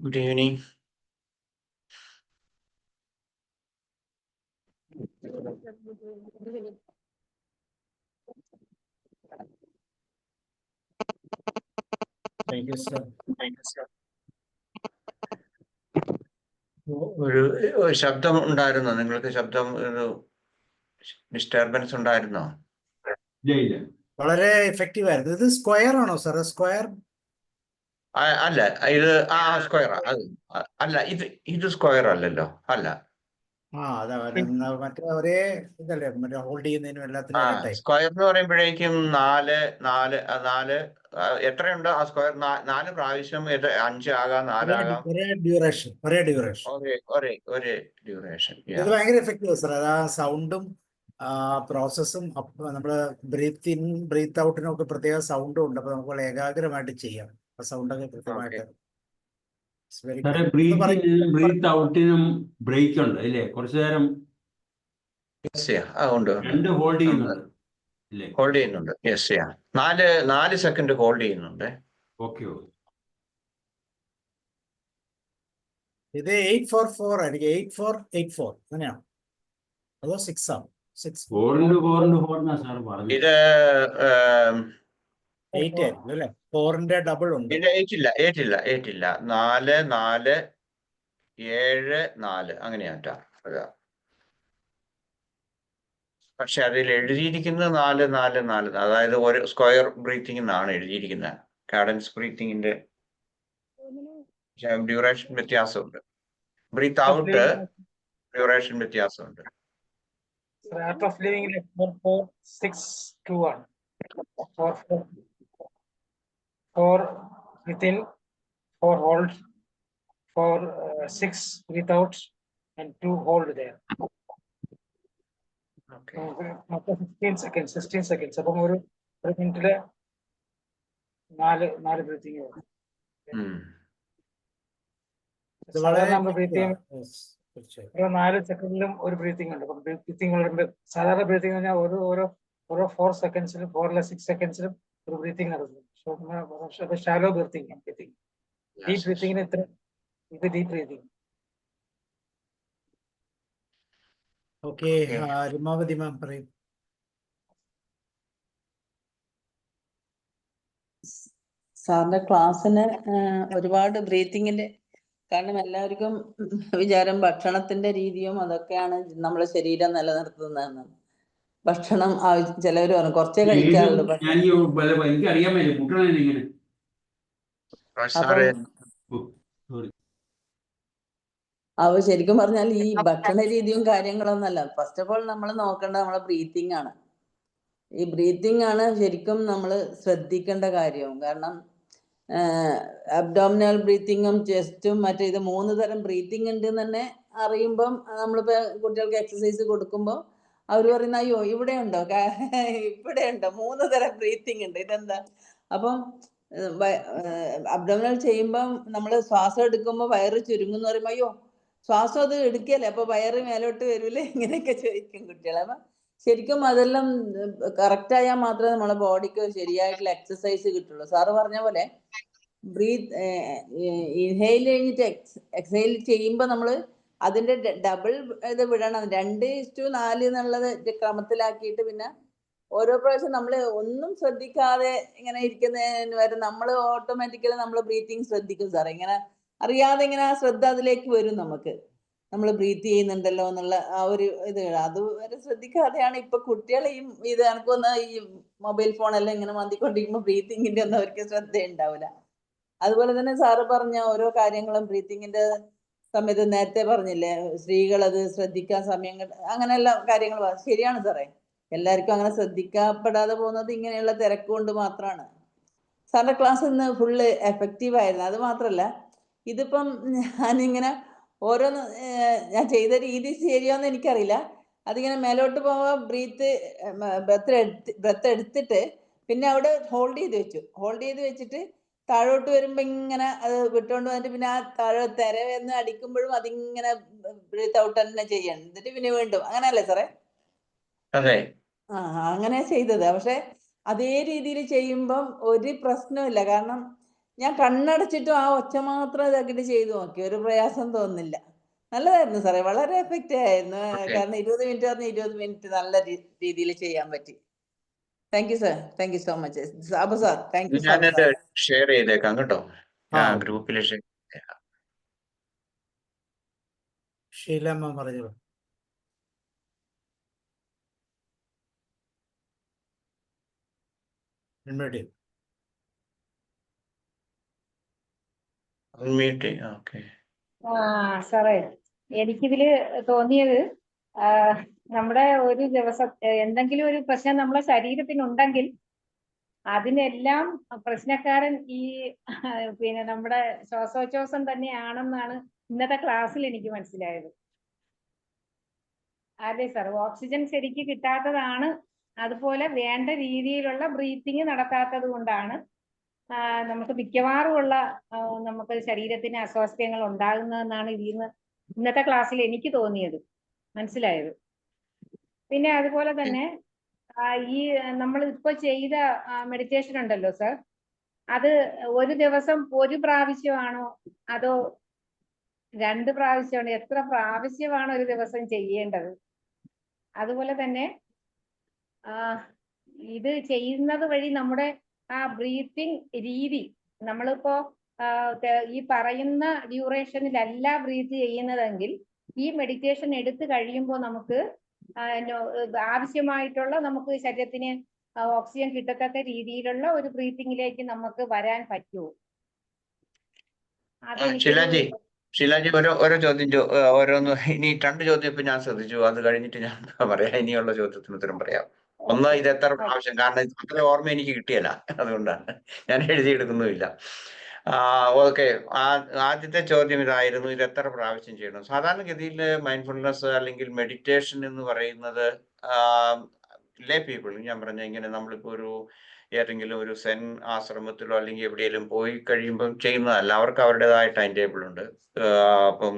Good evening. Thank you sir. ഒരു ശബ്ദം ഉണ്ടായിരുന്നോ? നിങ്ങൾക്ക് ശബ്ദം ഒരു ഡിസ്റ്റർബൻസ് ഉണ്ടായിരുന്നോ? ഇല്ല. വളരെ എഫക്റ്റീവ് ആയിരുന്നു. ഇത് സ്ക്വയർ ആണോ സാർ? സ്ക്വയർ അല്ല, ഇത് സ്ക്വയർ അല്ല, ഇത് സ്ക്വയർ അല്ലല്ലോ. അല്ല, അതാ മറ്റേ ഒരേ ഇതല്ലേ, മറ്റേ ഹോൾഡ് ചെയ്യുന്നതിനും എല്ലാത്തിനും ഒരേ ടൈപ്പ്. സ്ക്വയർ എന്ന് പറയുമ്പോഴേക്കും 4 എത്രയുണ്ട് ആ സ്ക്വയർ? 4 പ്രാവശ്യം 5 ആകാം, 4 ആകാം. ഒരേ ഡ്യൂറേഷൻ. ഒരേ ഡ്യൂറേഷൻ. ഇത് ഭയങ്കര എഫക്റ്റീവ് സാർ. അത് ആ സൗണ്ടും പ്രോസസ്സും നമ്മള് ബ്രീത്ത് ഇൻ ബ്രീത്ത് ഔട്ടിനും ഒക്കെ പ്രത്യേക സൗണ്ടും ഉണ്ട്. അപ്പൊ നമുക്ക് ഏകാഗ്രമായിട്ട് ചെയ്യാം. ആ സൗണ്ടൊക്കെ കൃത്യമായിട്ട്. സാറേ, ബ്രീത്തിനും ബ്രീത്ത് ഔട്ടിനും ബ്രേക്ക് ഉണ്ട് അല്ലേ? കുറച്ചു നേരം രണ്ട് ഹോൾഡ് ചെയ്യുന്നുണ്ട് അല്ലേ? ഹോൾഡ് ചെയ്യുന്നുണ്ട്. 4 സെക്കൻഡ് ഹോൾഡ് ചെയ്യുന്നുണ്ട്. ഓക്കെ. ഇത് 8-4-4 ആയിരിക്കും. 8-4-8-4 അങ്ങനെയാണോ? അതോ 6 ആണോ? 6 4 സാർ പറഞ്ഞു. ഇത് 8 ആയിരിക്കും അല്ലേ? 4ന്റെ ഡബിൾ ഉണ്ട്. ഇത് 8 ഇല്ല. 4 4 7 4 അങ്ങനെയാട്ടാ. പക്ഷെ അതിൽ എഴുതിയിരിക്കുന്നത് 4 4 4, അതായത് ഒരു സ്ക്വയർ ബ്രീത്തിങ് എന്നാണ് എഴുതിയിരിക്കുന്നത്. കാഡൻസ് ബ്രീത്തിങ്ങിന്റെ ഡ്യൂറേഷൻ വ്യത്യാസമുണ്ട്. ബ്രീത്ത് ഔട്ട് ഡ്യൂറേഷൻ വ്യത്യാസമുണ്ട്. Art of living like 4-4-6-2-1. 4 within, 4 hold, 6 without, and 2 hold there. Okay. 16 seconds. അപ്പം ഒരു മിനിറ്റില് 4 ബ്രീത്തിങ്. ഓരോ 4 സെക്കൻഡിലും ഒരു ബ്രീത്തിങ് ഉണ്ട്. ബ്രീത്തിങ് സാധാരണ ബ്രീത്തിങ് പറഞ്ഞാൽ ഓരോ 4 സെക്കൻഡ്സിലും 4 അല്ല 6 സെക്കൻഡ്സിലും ഒരു ബ്രീത്തിങ് നടക്കുന്നു. Shallow breathing. ഡീപ് ബ്രീത്തിങ്ങിന് ഇത് ഡീപ് ബ്രീത്തിങ്. ഓക്കെ. രമാവതി മാം പറയും. സാറിന്റെ ക്ലാസ്സിന് ഒരുപാട് ബ്രീത്തിങ്ങിന്റെ, കാരണം എല്ലാവർക്കും വിചാരം ഭക്ഷണത്തിന്റെ രീതിയും അതൊക്കെയാണ് നമ്മുടെ ശരീരം നിലനിർത്തുന്നതെന്ന്. ഭക്ഷണം ചിലവർ പറഞ്ഞു കുറച്ചേ കഴിക്കാറുള്ളൂ. എനിക്കറിയാൻ പറ്റില്ല കുട്ടണ ഇങ്ങനെ. അവ ശരിക്കും പറഞ്ഞാൽ ഈ ഭക്ഷണ രീതിയും കാര്യങ്ങളൊന്നല്ല. ഫസ്റ്റ് ഓഫ് ഓൾ നമ്മൾ നോക്കേണ്ടത് നമ്മളെ ബ്രീത്തിങ് ആണ്. ഈ ബ്രീത്തിങ് ആണ് ശരിക്കും നമ്മൾ ശ്രദ്ധിക്കേണ്ട കാര്യവും. കാരണം അബ്ഡോമിനൽ ബ്രീത്തിങ്ങും ചെസ്റ്റും മറ്റേ ഇത് 3 തരം ബ്രീത്തിങ് ഉണ്ട് തന്നെ അറിയുമ്പം നമ്മളിപ്പോ കുട്ടികൾക്ക് എക്സസൈസ് കൊടുക്കുമ്പോൾ അവർ പറയുന്ന അയ്യോ ഇവിടെ ഉണ്ടോ 3 തരം ബ്രീത്തിങ് ഉണ്ട്, ഇതെന്താ? അപ്പം അബ്ഡോമിനൽ ചെയ്യുമ്പം നമ്മൾ ശ്വാസം എടുക്കുമ്പോൾ വയറ് ചുരുങ്ങുന്നു പറയുമ്പോൾ അയ്യോ ശ്വാസം അത് എടുക്കല്ലേ, അപ്പൊ വയറ് മേലോട്ട് വരൂലേ, ഇങ്ങനെയൊക്കെ ചോദിക്കും കുട്ടികൾ. അപ്പൊ ശരിക്കും അതെല്ലാം കറക്റ്റ് ആയാൽ മാത്രമേ നമ്മളെ ബോഡിക്ക് ശരിയായിട്ടുള്ള എക്സസൈസ് കിട്ടുള്ളൂ. സാറ് പറഞ്ഞ പോലെ ബ്രീത്ത് ഇൻഹെയിൽ കഴിഞ്ഞിട്ട് എക്സെയിൽ ചെയ്യുമ്പോൾ നമ്മൾ അതിന്റെ ഡബിൾ ഇത് വിടണം. 2:4 എന്നുള്ളത് ക്രമത്തിലാക്കിയിട്ട് പിന്നെ ഓരോ പ്രാവശ്യം നമ്മൾ ഒന്നും ശ്രദ്ധിക്കാതെ ഇങ്ങനെ ഇരിക്കുന്നതിന് വരെ നമ്മൾ ഓട്ടോമാറ്റിക്കലി നമ്മൾ ബ്രീത്തിങ് ശ്രദ്ധിക്കും സാർ. ഇങ്ങനെ അറിയാതെ ഇങ്ങനെ ആ ശ്രദ്ധ അതിലേക്ക് വരും. നമ്മൾ ബ്രീത്ത് ചെയ്യുന്നുണ്ടല്ലോ എന്നുള്ള ആ ഒരു ഇത് അതുവരെ ശ്രദ്ധിക്കാതെയാണ് ഇപ്പൊ കുട്ടികളെയും ഇത് കണക്കൊന്ന് ഈ മൊബൈൽ ഫോണെല്ലാം ഇങ്ങനെ മാന്തിക്കൊണ്ടിരിക്കുമ്പോൾ ബ്രീത്തിങ്ങിന്റെ ഒന്നും അവർക്ക് ശ്രദ്ധ ഉണ്ടാവില്ല. അതുപോലെ തന്നെ സാറ് പറഞ്ഞ ഓരോ കാര്യങ്ങളും ബ്രീത്തിങ്ങിന്റെ സമയത്ത് നേരത്തെ പറഞ്ഞില്ലേ, സ്ത്രീകൾ അത് ശ്രദ്ധിക്കാൻ സമയം അങ്ങനെയുള്ള കാര്യങ്ങൾ ശരിയാണ് സാറേ. എല്ലാവർക്കും അങ്ങനെ ശ്രദ്ധിക്കപ്പെടാതെ പോകുന്നത് ഇങ്ങനെയുള്ള തിരക്ക് കൊണ്ട് മാത്രമാണ്. സാറിന്റെ ക്ലാസ് ഇന്ന് ഫുള്ള് എഫക്റ്റീവ് ആയിരുന്നു. അത് മാത്രല്ല ഇതിപ്പം ഞാനിങ്ങനെ ഓരോന്ന് ഞാൻ ചെയ്ത രീതി ശരിയാന്ന് എനിക്കറിയില്ല. അതിങ്ങനെ മേലോട്ട് പോവാൻ ബ്രത്ത് എടുത്തിട്ട് പിന്നെ അവിടെ ഹോൾഡ് ചെയ്ത് വെച്ചിട്ട് താഴോട്ട് വരുമ്പോ ഇങ്ങനെ അത് വിട്ടുകൊണ്ട് വന്നിട്ട് പിന്നെ ആ താഴെ തിരവെന്ന് അടിക്കുമ്പോഴും അതിങ്ങനെ ബ്രീത്ത് ഔട്ട് തന്നെ ചെയ്യണം. എന്നിട്ട് പിന്നെ വീണ്ടും അങ്ങനെയല്ലേ സാറേ? അതെ. അങ്ങനെ ചെയ്തത്. പക്ഷെ അതേ രീതിയിൽ ചെയ്യുമ്പം ഒരു പ്രശ്നമില്ല. കാരണം ഞാൻ കണ്ണടച്ചിട്ടും ആ ഒച്ച മാത്രം ഇതാക്കിയിട്ട് ചെയ്തു നോക്കി, ഒരു പ്രയാസം തോന്നുന്നില്ല. നല്ലതായിരുന്നു സാറേ, വളരെ എഫക്റ്റീവ് ആയിരുന്നു. കാരണം 20 മിനിറ്റ് പറഞ്ഞ 20 മിനിറ്റ് നല്ല രീതിയിൽ ചെയ്യാൻ പറ്റി. Thank you sir, thank you so much Sabu sir, thank you sir. ഞാനത് ഷെയർ ചെയ്തേക്കാം കേട്ടോ, ഗ്രൂപ്പിൽ ഷെയർ. ഷീലമ്മ പറഞ്ഞു. സാറേ, എനിക്കിതില് തോന്നിയത് നമ്മുടെ ഒരു ദിവസം എന്തെങ്കിലും ഒരു പ്രശ്നം നമ്മളെ ശരീരത്തിനുണ്ടെങ്കിൽ അതിനെല്ലാം പ്രശ്നക്കാരൻ ഈ പിന്നെ നമ്മുടെ ശ്വാസോച്ഛ്വാസം തന്നെയാണെന്നാണ് ഇന്നത്തെ ക്ലാസ്സിൽ എനിക്ക് മനസ്സിലായത്. അതെ സാർ, ഓക്സിജൻ ശരിക്ക് കിട്ടാത്തതാണ്, അതുപോലെ വേണ്ട രീതിയിലുള്ള ബ്രീത്തിങ് നടത്താത്തത് കൊണ്ടാണ് നമുക്ക് മിക്കവാറും ഉള്ള നമുക്ക് ശരീരത്തിന് അസ്വാസ്ഥ്യങ്ങൾ ഉണ്ടാകുന്നതെന്നാണ് ഇന്നത്തെ ക്ലാസ്സിൽ എനിക്ക് തോന്നിയത്, മനസ്സിലായത്. പിന്നെ അതുപോലെ തന്നെ ഈ നമ്മൾ ഇപ്പൊ ചെയ്ത മെഡിറ്റേഷൻ ഉണ്ടല്ലോ സാർ, അത് ഒരു ദിവസം ഒരു പ്രാവശ്യമാണോ അതോ 2 പ്രാവശ്യമാണോ? എത്ര പ്രാവശ്യമാണ് ഒരു ദിവസം ചെയ്യേണ്ടത്? അതുപോലെ തന്നെ ഇത് ചെയ്യുന്നത് വഴി നമ്മുടെ ആ ബ്രീത്തിങ് രീതി, നമ്മളിപ്പോ ഈ പറയുന്ന ഡ്യൂറേഷനിലല്ല ബ്രീത്ത് ചെയ്യുന്നതെങ്കിൽ ഈ മെഡിറ്റേഷൻ എടുത്തു കഴിയുമ്പോൾ നമുക്ക് ആവശ്യമായിട്ടുള്ള നമുക്ക് ശരീരത്തിന് ഓക്സിജൻ കിട്ടത്തക്ക രീതിയിലുള്ള ഒരു ബ്രീത്തിങ്ങിലേക്ക് നമുക്ക് വരാൻ പറ്റുമോ? ഷീലാജി ഓരോ ചോദ്യം ഓരോന്ന്, ഇനി 2 ചോദ്യം ഇപ്പൊ ഞാൻ ശ്രദ്ധിച്ചു, അത് കഴിഞ്ഞിട്ട് ഞാൻ പറയാം, ഇനിയുള്ള ചോദ്യത്തിന് ഉത്തരം പറയാം. ഒന്ന്, ഇത് എത്ര പ്രാവശ്യം, കാരണം അത്ര ഓർമ്മ എനിക്ക് കിട്ടിയല്ല, അതുകൊണ്ടാണ് ഞാൻ എഴുതിയെടുക്കുന്നുമില്ല. ഓക്കെ, ആദ്യത്തെ ചോദ്യം ഇതായിരുന്നു, ഇത് എത്ര പ്രാവശ്യം ചെയ്യണം? സാധാരണഗതിയിൽ മൈൻഡ്ഫുൾനെസ് അല്ലെങ്കിൽ മെഡിറ്റേഷൻ എന്ന് പറയുന്നത് ലേ പീപ്പിൾ, ഞാൻ പറഞ്ഞ ഇങ്ങനെ നമ്മളിപ്പോ ഏതെങ്കിലും ഒരു സെൻ ആശ്രമത്തിലോ അല്ലെങ്കിൽ എവിടെയെങ്കിലും പോയി കഴിയുമ്പം ചെയ്യുന്നതല്ല. അവർക്ക് അവരുടേതായ ടൈം ടേബിൾ ഉണ്ട്. അപ്പം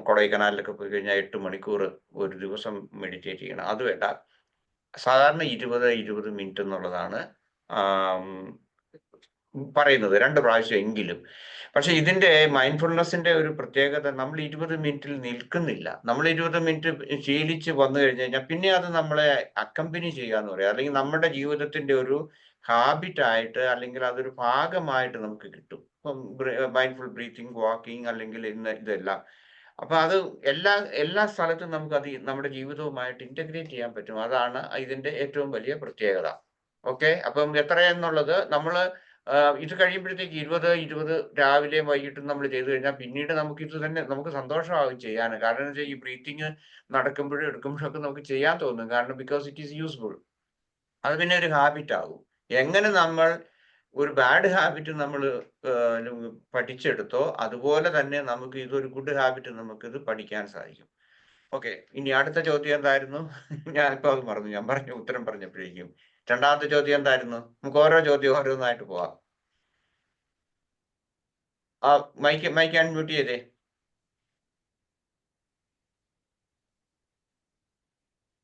കൊടൈക്കനാലിലൊക്കെ പോയി കഴിഞ്ഞാൽ 8 മണിക്കൂർ ഒരു ദിവസം മെഡിറ്റേറ്റ് ചെയ്യണം. അത് വേണ്ട, സാധാരണ 20 മിനിറ്റ് എന്നുള്ളതാണ് പറയുന്നത്, 2 പ്രാവശ്യം എങ്കിലും. പക്ഷെ ഇതിന്റെ മൈൻഡ്ഫുൾനെസിന്റെ ഒരു പ്രത്യേകത, നമ്മൾ 20 മിനിറ്റിൽ നിൽക്കുന്നില്ല. നമ്മൾ 20 മിനിറ്റ് ശീലിച്ച് വന്നു കഴിഞ്ഞു കഴിഞ്ഞാൽ പിന്നെ അത് നമ്മളെ അക്കമ്പനി ചെയ്യാന്ന് പറയാം, അല്ലെങ്കിൽ നമ്മുടെ ജീവിതത്തിന്റെ ഒരു ഹാബിറ്റ് ആയിട്ട്, അല്ലെങ്കിൽ അതൊരു ഭാഗമായിട്ട് നമുക്ക് കിട്ടും. ഇപ്പം മൈൻഡ്ഫുൾ ബ്രീത്തിങ്, വാക്കിംഗ്, അല്ലെങ്കിൽ ഇതെല്ലാം. അപ്പൊ അത് എല്ലാ സ്ഥലത്തും നമുക്ക് അത് നമ്മുടെ ജീവിതവുമായിട്ട് ഇന്റഗ്രേറ്റ് ചെയ്യാൻ പറ്റും. അതാണ് ഇതിന്റെ ഏറ്റവും വലിയ പ്രത്യേകത. ഓക്കെ, അപ്പം എത്രയെന്നുള്ളത് നമ്മള് ഇത് കഴിയുമ്പോഴത്തേക്ക് 20 രാവിലെയും വൈകിട്ടും നമ്മൾ ചെയ്തു കഴിഞ്ഞാൽ പിന്നീട് നമുക്ക് ഇത് തന്നെ നമുക്ക് സന്തോഷമാകും ചെയ്യാൻ. കാരണം എന്ന് വെച്ചാൽ ഈ ബ്രീത്തിങ് നടക്കുമ്പോഴും എടുക്കുമ്പോഴൊക്കെ നമുക്ക് ചെയ്യാൻ തോന്നും, കാരണം ബിക്കോസ് ഇറ്റ് ഈസ് യൂസ്ഫുൾ. അത് പിന്നെ ഒരു ഹാബിറ്റ് ആകും. എങ്ങനെ നമ്മൾ ഒരു ബാഡ് ഹാബിറ്റ് നമ്മൾ പഠിച്ചെടുത്തോ, അതുപോലെ തന്നെ നമുക്ക് ഇതൊരു ഗുഡ് ഹാബിറ്റ് നമുക്ക് ഇത് പഠിക്കാൻ സാധിക്കും. ഓക്കെ, ഇനി അടുത്ത ചോദ്യം എന്തായിരുന്നു? ഞാനിപ്പോ അത് മറന്നു, ഞാൻ ഉത്തരം പറഞ്ഞപ്പോഴേക്കും. 2ാമത്തെ ചോദ്യം എന്തായിരുന്നു? നമുക്ക് ഓരോ ചോദ്യം ഓരോന്നായിട്ട് പോവാം. മൈക്ക് അൺമ്യൂട്ട് ചെയ്തേ.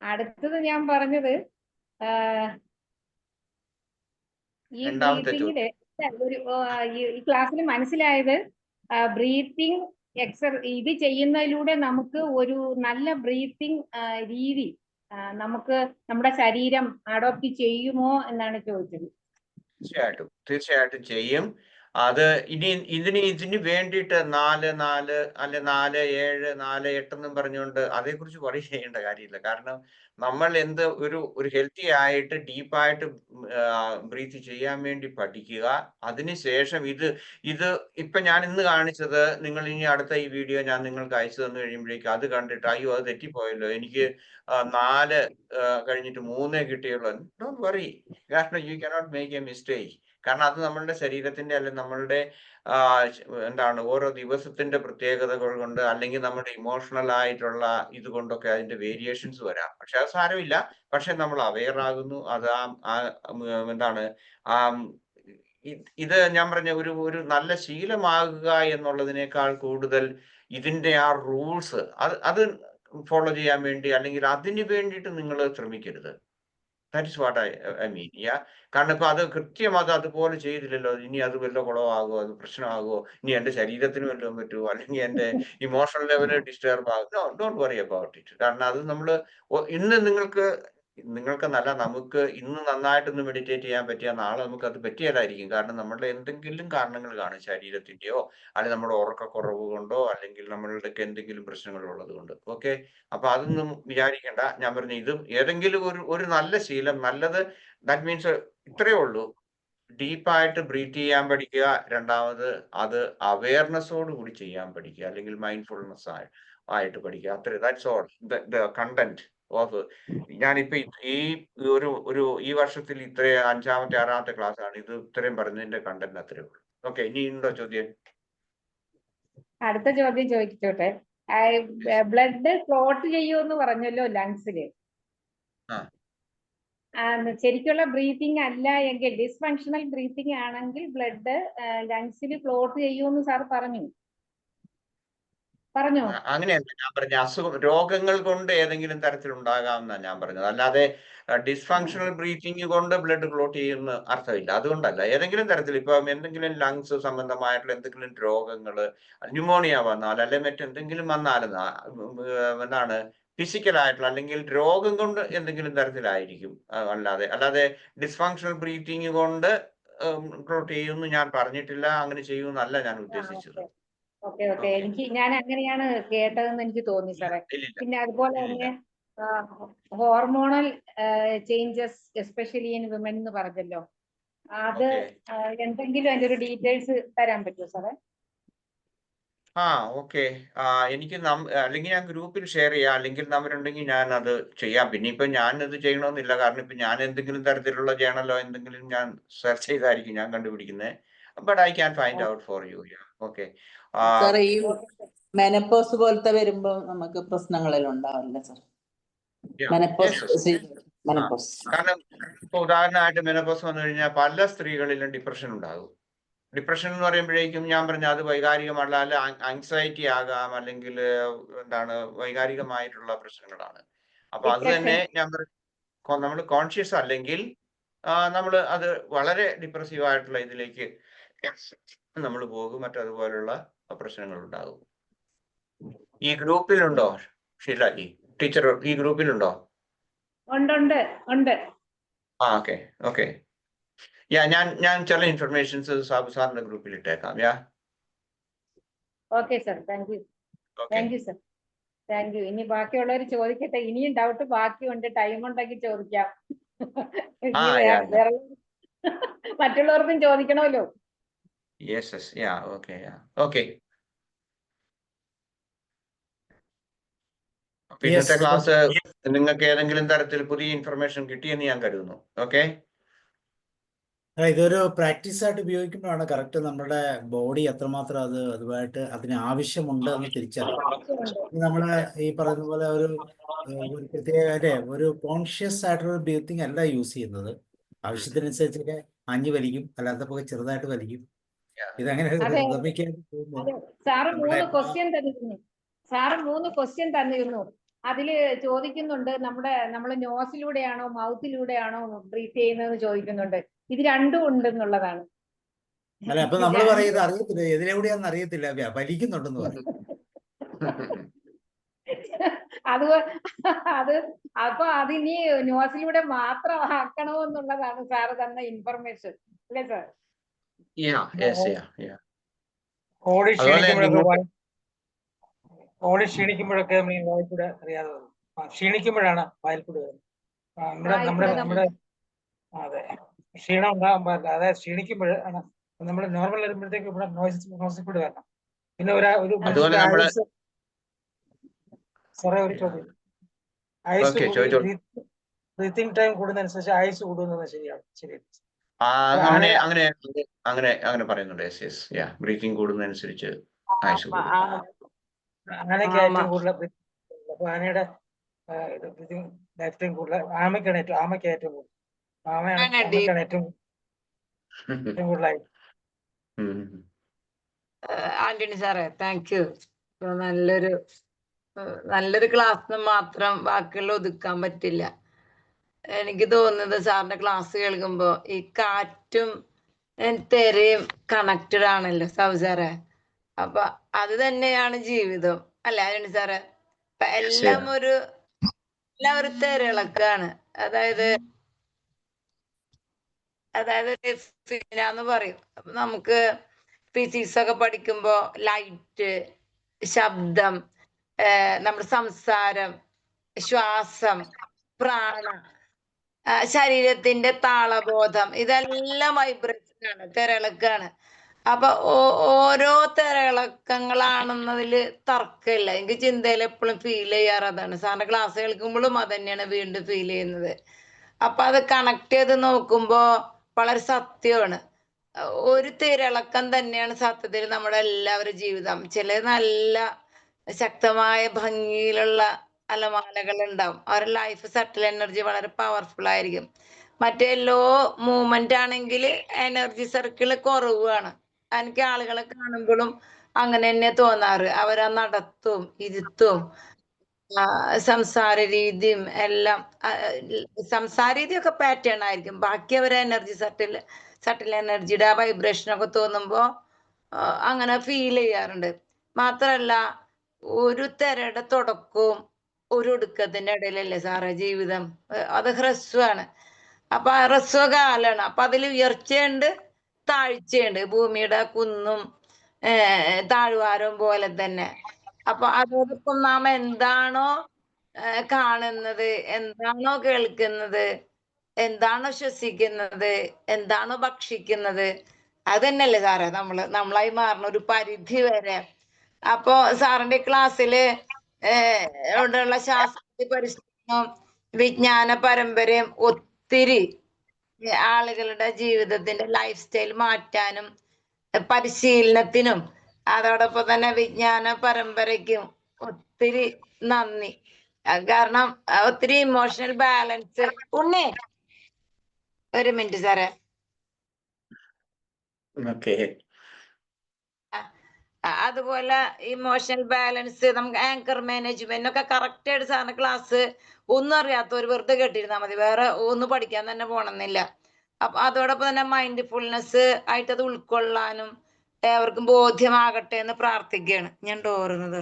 അടുത്തത് ഞാൻ പറഞ്ഞത് ഈ ബ്രീത്തിങ്ങില് ഈ ക്ലാസ്സിൽ മനസ്സിലായത്, ബ്രീത്തിങ് ഇത് ചെയ്യുന്നതിലൂടെ നമുക്ക് ഒരു നല്ല ബ്രീത്തിങ് രീതി നമുക്ക് നമ്മുടെ ശരീരം അഡോപ്റ്റ് ചെയ്യുമോ എന്നാണ് ചോദിച്ചത്. തീർച്ചയായിട്ടും ചെയ്യും. അത് ഇതിന് വേണ്ടിയിട്ട് 4 അല്ലെ 4 7 4 8 എന്നും പറഞ്ഞുകൊണ്ട് അതേക്കുറിച്ച് വറി ചെയ്യേണ്ട കാര്യമില്ല. കാരണം നമ്മൾ ഒരു ഹെൽത്തി ആയിട്ട് ഡീപ്പായിട്ട് ബ്രീത്ത് ചെയ്യാൻ വേണ്ടി പഠിക്കുക. അതിനുശേഷം ഇത് ഇപ്പൊ ഞാൻ ഇന്ന് കാണിച്ചത്, നിങ്ങൾ ഇനി അടുത്ത ഈ വീഡിയോ ഞാൻ നിങ്ങൾക്ക് അയച്ചു തന്നു കഴിയുമ്പോഴേക്കും അത് കണ്ടിട്ട് അയ്യോ അത് തെറ്റിപ്പോയല്ലോ, എനിക്ക് 4 കഴിഞ്ഞിട്ട് 3 കിട്ടിയുള്ളൂ, ഡോണ്ട് വറി. കാരണം you cannot make A mistake. കാരണം അത് നമ്മളുടെ ശരീരത്തിന്റെ അല്ലെങ്കിൽ നമ്മളുടെ എന്താണ് ഓരോ ദിവസത്തിന്റെ പ്രത്യേകതകൾ കൊണ്ട്, അല്ലെങ്കിൽ നമ്മുടെ ഇമോഷണൽ ആയിട്ടുള്ള ഇത് കൊണ്ടൊക്കെ അതിന്റെ വേരിയേഷൻസ് വരാം. പക്ഷെ അത് സാരമില്ല. പക്ഷെ നമ്മൾ അവെയർ ആകുന്നു. അത് എന്താണ് ഇത് ഞാൻ പറഞ്ഞ ഒരു നല്ല ശീലമാകുക എന്നുള്ളതിനേക്കാൾ കൂടുതൽ ഇതിന്റെ ആ റൂൾസ് അത് ഫോളോ ചെയ്യാൻ വേണ്ടി, അല്ലെങ്കിൽ അതിന് വേണ്ടിയിട്ട് നിങ്ങൾ ശ്രമിക്കരുത്. That is what I mean. കാരണം ഇപ്പൊ അത് കൃത്യം അതുപോലെ ചെയ്തില്ലല്ലോ, ഇനി അത് വല്ല കുളമാകുമോ, അത് പ്രശ്നമാകുമോ, ഇനി എന്റെ ശരീരത്തിന് വല്ലതും പറ്റുമോ, അല്ലെങ്കിൽ എന്റെ ഇമോഷണൽ ലെവല് ഡിസ്റ്റർബ് ആകും. No, don't worry about it. കാരണം അത് നമ്മള് ഇന്ന് നിങ്ങൾക്കെന്നല്ല, നമുക്ക് ഇന്ന് നന്നായിട്ടൊന്ന് മെഡിറ്റേറ്റ് ചെയ്യാൻ പറ്റിയാൽ നാളെ നമുക്ക് അത് പറ്റിയതായിരിക്കും. കാരണം നമ്മളുടെ എന്തെങ്കിലും കാരണങ്ങൾ കാണും, ശരീരത്തിന്റെയോ അല്ലെങ്കിൽ നമ്മുടെ ഉറക്കക്കുറവ് കൊണ്ടോ അല്ലെങ്കിൽ നമ്മളുടെ എന്തെങ്കിലും പ്രശ്നങ്ങൾ ഉള്ളത് കൊണ്ട്. ഓക്കെ, അപ്പൊ അതൊന്നും വിചാരിക്കേണ്ട. ഞാൻ പറഞ്ഞു, ഇത് ഏതെങ്കിലും ഒരു നല്ല ശീലം, നല്ലത്, ദാറ്റ് മീൻസ് ഇത്രയേ ഉള്ളൂ. ഡീപ്പായിട്ട് ബ്രീത്ത് ചെയ്യാൻ പഠിക്കുക. രണ്ടാമത് അത് അവയർനെസ്സോട് കൂടി ചെയ്യാൻ പഠിക്കുക, അല്ലെങ്കിൽ മൈൻഡ്ഫുൾനെസ് ആയിട്ട് പഠിക്കുക. അത്ര, that's all the content of. ഞാനിപ്പോ ഈ വർഷത്തിൽ ഇത്രയും 5ാമത്തെ 6ാമത്തെ ക്ലാസ് ആണ് ഇത്. ഇത്രയും പറഞ്ഞതിന്റെ കണ്ടന്റ് അത്രേ ഉള്ളൂ. ഓക്കെ, ഇനി ഉണ്ടോ ചോദ്യം? അടുത്ത ചോദ്യം ചോദിച്ചോട്ടെ. ബ്ലഡ് ക്ലോട്ട് ചെയ്യുമെന്ന് പറഞ്ഞല്ലോ ലങ്സില്. ശരിക്കുള്ള ബ്രീത്തിങ് അല്ല എങ്കിൽ, ഡിസ്ഫങ്ഷണൽ ബ്രീത്തിങ് ആണെങ്കിൽ ബ്ലഡ് ലങ്സിൽ ക്ലോട്ട് ചെയ്യുമെന്ന് സാർ പറഞ്ഞോ? അങ്ങനെയല്ല ഞാൻ പറഞ്ഞ, രോഗങ്ങൾ കൊണ്ട് ഏതെങ്കിലും തരത്തിലുണ്ടാകാമെന്നാണ് ഞാൻ പറഞ്ഞത്. അല്ലാതെ ഡിസ്ഫങ്ഷണൽ ബ്രീത്തിങ് കൊണ്ട് ബ്ലഡ് ക്ലോട്ട് ചെയ്യുന്ന അർത്ഥമില്ല. അതുകൊണ്ടല്ല. ഏതെങ്കിലും തരത്തിൽ ഇപ്പം എന്തെങ്കിലും ലങ്സ് സംബന്ധമായിട്ടുള്ള എന്തെങ്കിലും രോഗങ്ങള്, ന്യൂമോണിയ വന്നാൽ അല്ലെങ്കിൽ മറ്റെന്തെങ്കിലും വന്നാൽ എന്താണ് ഫിസിക്കലായിട്ടുള്ള അല്ലെങ്കിൽ രോഗം കൊണ്ട് എന്തെങ്കിലും തരത്തിലായിരിക്കും. അല്ലാതെ ഡിസ്ഫങ്ഷണൽ ബ്രീത്തിങ് കൊണ്ട് ക്ലോട്ട് ചെയ്യുമെന്ന് ഞാൻ പറഞ്ഞിട്ടില്ല. അങ്ങനെ ചെയ്യുമെന്നല്ല ഞാൻ ഉദ്ദേശിച്ചത്. ഓക്കെ, ഞാൻ അങ്ങനെയാണ് കേട്ടതെന്ന് എനിക്ക് തോന്നി സാറേ. പിന്നെ അതുപോലെ തന്നെ hormonal changes especially in women എന്ന് പറഞ്ഞല്ലോ, അത് എന്തെങ്കിലും അതിന്റെ ഒരു ഡീറ്റെയിൽസ് തരാൻ പറ്റുമോ സാറേ? ഓക്കെ. എനിക്ക് അല്ലെങ്കിൽ ഞാൻ ഗ്രൂപ്പിൽ ഷെയർ ചെയ്യാം, അല്ലെങ്കിൽ നമ്പർ ഉണ്ടെങ്കിൽ ഞാൻ അത് ചെയ്യാം. പിന്നെ ഇപ്പൊ ഞാൻ ഇത് ചെയ്യണമെന്നില്ല. കാരണം ഇപ്പൊ ഞാൻ എന്തെങ്കിലും തരത്തിലുള്ള ജേണലോ എന്തെങ്കിലും ഞാൻ സെർച്ച് ചെയ്തായിരിക്കും ഞാൻ കണ്ടുപിടിക്കുന്നത്. But I can find out for you. Okay. സാറേ, ഈ മെനപ്പോസ് പോലത്തെ വരുമ്പോ നമുക്ക് പ്രശ്നങ്ങളെല്ലാം ഉണ്ടാവില്ല സാർ? കാരണം ഇപ്പൊ ഉദാഹരണമായിട്ട് മെനപ്പോസ് വന്നു കഴിഞ്ഞാൽ പല സ്ത്രീകളിലും ഡിപ്രഷൻ ഉണ്ടാകും. ഡിപ്രഷൻ എന്ന് പറയുമ്പോഴേക്കും ഞാൻ പറഞ്ഞ അത് വൈകാരികമല്ല, അല്ല ആങ്സൈറ്റി ആകാം, അല്ലെങ്കിൽ എന്താണ് വൈകാരികമായിട്ടുള്ള പ്രശ്നങ്ങളാണ്. അപ്പൊ അത് തന്നെ ഞാൻ നമ്മൾ കോൺഷ്യസ് അല്ലെങ്കിൽ നമ്മൾ അത് വളരെ ഡിപ്രസീവ് ആയിട്ടുള്ള ഇതിലേക്ക് നമ്മൾ പോകും. മറ്റതുപോലുള്ള പ്രശ്നങ്ങൾ ഉണ്ടാകും. ഈ ഗ്രൂപ്പിലുണ്ടോ ഷീലാജി ടീച്ചർ? ഈ ഗ്രൂപ്പിലുണ്ടോ? ഉണ്ട്. ഓക്കെ. ഞാൻ ചില ഇൻഫർമേഷൻസ് സാറിന്റെ ഗ്രൂപ്പിൽ ഇട്ടേക്കാം. Okay sir, thank you sir, thank you. ഇനി ബാക്കിയുള്ളവർ ചോദിക്കട്ടെ. ഇനിയും ഡൗട്ട് ബാക്കിയുണ്ട്, ടൈം ഉണ്ടെങ്കിൽ ചോദിക്കാം. മറ്റുള്ളവർക്കും ചോദിക്കണമല്ലോ. ഓക്കെ. ഇന്നത്തെ ക്ലാസ് നിങ്ങൾക്ക് ഏതെങ്കിലും തരത്തിൽ പുതിയ ഇൻഫർമേഷൻ കിട്ടിയെന്ന് ഞാൻ കരുതുന്നു. ഓക്കെ, ഇതൊരു പ്രാക്ടീസ് ആയിട്ട് ഉപയോഗിക്കുമ്പോഴാണ് കറക്റ്റ് നമ്മുടെ ബോഡി എത്രമാത്രം അതുമായിട്ട് അതിന് ആവശ്യമുണ്ട് എന്ന് തിരിച്ചറിയാം. നമ്മള് ഈ പറയുന്ന പോലെ ഒരു പ്രത്യേക ഒരു കോൺഷ്യസ് ആയിട്ടുള്ള ബ്രീത്തിങ് അല്ല യൂസ് ചെയ്യുന്നത്. ആവശ്യത്തിനനുസരിച്ചൊക്കെ അഞ്ഞു വലിക്കും, അല്ലാത്തപ്പോ ചെറുതായിട്ട് വലിക്കും. ഇതങ്ങനെ സാറ് 3 ക്വസ്റ്റ്യൻ തന്നിരുന്നു. അതില് ചോദിക്കുന്നുണ്ട്, നമ്മള് നോസിലൂടെയാണോ മൗത്തിലൂടെയാണോ ബ്രീത്ത് ചെയ്യുന്നത് ചോദിക്കുന്നുണ്ട്. ഇത് രണ്ടും ഉണ്ടെന്നുള്ളതാണ്. അല്ല, അപ്പൊ നമ്മള് പറയുന്നത് അറിയത്തില്ല, എതിലെവിടെയാന്ന് അറിയത്തില്ല, വലിക്കുന്നുണ്ടെന്ന് പറയും. അപ്പൊ അതിനി നോസിലൂടെ മാത്രം ആക്കണമെന്നുള്ളതാണ് സാറ് തന്ന ഇൻഫർമേഷൻ, അല്ലേ സാർ? ഓടി ക്ഷീണിക്കുമ്പോഴൊക്കെ നമ്മൾ ഈ വായിൽ കൂടെ അറിയാതെ ക്ഷീണിക്കുമ്പോഴാണ് വായിൽ കൂടെ വരുന്നത്. നമ്മുടെ അതെ, ക്ഷീണം ഉണ്ടാകാൻ പാടില്ല. അതായത് ക്ഷീണിക്കുമ്പോൾ ആണ് നമ്മൾ നോർമൽ വരുമ്പോഴത്തേക്ക് ഇവിടെ നോസിൽ കൂടെ വരണം. പിന്നെ ഒരു സാറേ, ഒരു ചോദ്യം. ബ്രീത്തിങ് ടൈം കൂടുന്നതനുസരിച്ച് ആയുസ് കൂടുന്നത് ശരിയാണ്? അങ്ങനെ പറയുന്നുണ്ട്. ബ്രീത്തിങ് കൂടുന്നതനുസരിച്ച് ആയുസ് കൂടും. അങ്ങനെയൊക്കെ ഏറ്റവും കൂടുതൽ. അപ്പൊ ആനയുടെ ലൈഫ് ടൈം കൂടുതൽ, ആമയ്ക്ക് ഏറ്റവും കൂടുതൽ. ആമയ്ക്കാണ് ഏറ്റവും കൂടുതലായി. ആന്റണി സാറേ, താങ്ക് യു. നല്ലൊരു ക്ലാസ് മാത്രം ബാക്കിയുള്ള ഒതുക്കാൻ പറ്റില്ല. എനിക്ക് തോന്നുന്നത് സാറിന്റെ ക്ലാസ് കേൾക്കുമ്പോ ഈ കാറ്റും തെരയും കണക്റ്റഡ് ആണല്ലോ സാറേ. അപ്പൊ അത് തന്നെയാണ് ജീവിതം അല്ലെ ആന്റണി സാറേ? അപ്പൊ എല്ലാം ഒരു തെരയിളക്കാണ്. അതായത് ഒരു ഫിനാന്ന് പറയും. അപ്പൊ നമുക്ക് ഫിസിക്സ് ഒക്കെ പഠിക്കുമ്പോ ലൈറ്റ്, ശബ്ദം, നമ്മുടെ സംസാരം, ശ്വാസം, പ്രാണ, ശരീരത്തിന്റെ താളബോധം, ഇതെല്ലാം വൈബ്രേഷൻ ആണ്, തിരയിളക്കാണ്. അപ്പൊ ഓരോ തിരയിളക്കങ്ങളാണെന്നതില് തർക്കമില്ല. എനിക്ക് ചിന്തയിൽ എപ്പോഴും ഫീൽ ചെയ്യാറ് അതാണ്. സാറിന്റെ ക്ലാസ് കേൾക്കുമ്പോഴും അത് തന്നെയാണ് വീണ്ടും ഫീൽ ചെയ്യുന്നത്. അപ്പൊ അത് കണക്ട് ചെയ്ത് നോക്കുമ്പോ വളരെ സത്യമാണ്. ഒരു തിരയിളക്കം തന്നെയാണ് സത്യത്തിൽ നമ്മുടെ എല്ലാവരുടെ ജീവിതം. ചില നല്ല ശക്തമായ ഭംഗിയിലുള്ള അലമാലകൾ ഉണ്ടാവും. അവരുടെ ലൈഫ് സട്ടിൽ എനർജി വളരെ പവർഫുൾ ആയിരിക്കും. മറ്റേ ലോ മൂവ്മെന്റ് ആണെങ്കിൽ എനർജി സർക്കിൾ കുറവാണ്. എനിക്ക് ആളുകളെ കാണുമ്പോഴും അങ്ങനെ തന്നെ തോന്നാറ്. അവരാ നടത്തും ഇരുത്തും സംസാര രീതിയും എല്ലാം. സംസാര രീതിയൊക്കെ പാറ്റേൺ ആയിരിക്കും. ബാക്കി അവരെ എനർജി സട്ടിൽ എനർജിയുടെ ആ വൈബ്രേഷനൊക്കെ തോന്നുമ്പോ അങ്ങനെ ഫീൽ ചെയ്യാറുണ്ട്. മാത്രല്ല ഒരു തിരയുടെ തുടക്കവും ഒരു ഒടുക്കത്തിന്റെ ഇടയിലല്ലേ സാറേ ജീവിതം? അത് ഹ്രസ്വമാണ്. അപ്പൊ ആ ഹ്രസ്വകാലാണ്. അപ്പൊ അതിൽ ഉയർച്ചയുണ്ട്, താഴ്ചയുണ്ട്. ഭൂമിയുടെ കുന്നും താഴ്വാരവും പോലെ തന്നെ. അപ്പൊ അതോടൊപ്പം നാം എന്താണോ കാണുന്നത്, എന്താണോ കേൾക്കുന്നത്, എന്താണോ ശ്വസിക്കുന്നത്, എന്താണോ ഭക്ഷിക്കുന്നത്, അത് തന്നെയല്ലേ സാറേ നമ്മളായി മാറണ ഒരു പരിധി വരെ. അപ്പോ സാറിന്റെ ക്ലാസ്സില് ഉള്ള ശാസ്ത്രീയ പരിശ്രമം, വിജ്ഞാന പരമ്പരയും ഒത്തിരി ആളുകളുടെ ജീവിതത്തിന്റെ ലൈഫ് സ്റ്റൈൽ മാറ്റാനും പരിശീലനത്തിനും അതോടൊപ്പം തന്നെ വിജ്ഞാന പരമ്പരയ്ക്കും ഒത്തിരി നന്ദി. കാരണം ഒത്തിരി ഇമോഷണൽ ബാലൻസ്. ഉണ്ണേ ഒരു മിനിറ്റ് സാറേ. അതുപോലെ ഇമോഷണൽ ബാലൻസ്, നമുക്ക് ആങ്കർ മാനേജ്മെന്റ് ഒക്കെ കറക്റ്റ് ആയിട്ട് സാറിന്റെ ക്ലാസ് ഒന്നും അറിയാത്തവർ വെറുതെ കേട്ടിരുന്നാൽ മതി. വേറെ ഒന്നും പഠിക്കാൻ തന്നെ പോണമെന്നില്ല. അപ്പൊ അതോടൊപ്പം തന്നെ മൈൻഡ്ഫുൾനെസ് ആയിട്ട് അത് ഉൾക്കൊള്ളാനും ഏവർക്കും ബോധ്യമാകട്ടെ എന്ന് പ്രാർത്ഥിക്കുകയാണ്. ഞാൻ ഡോറുന്നത്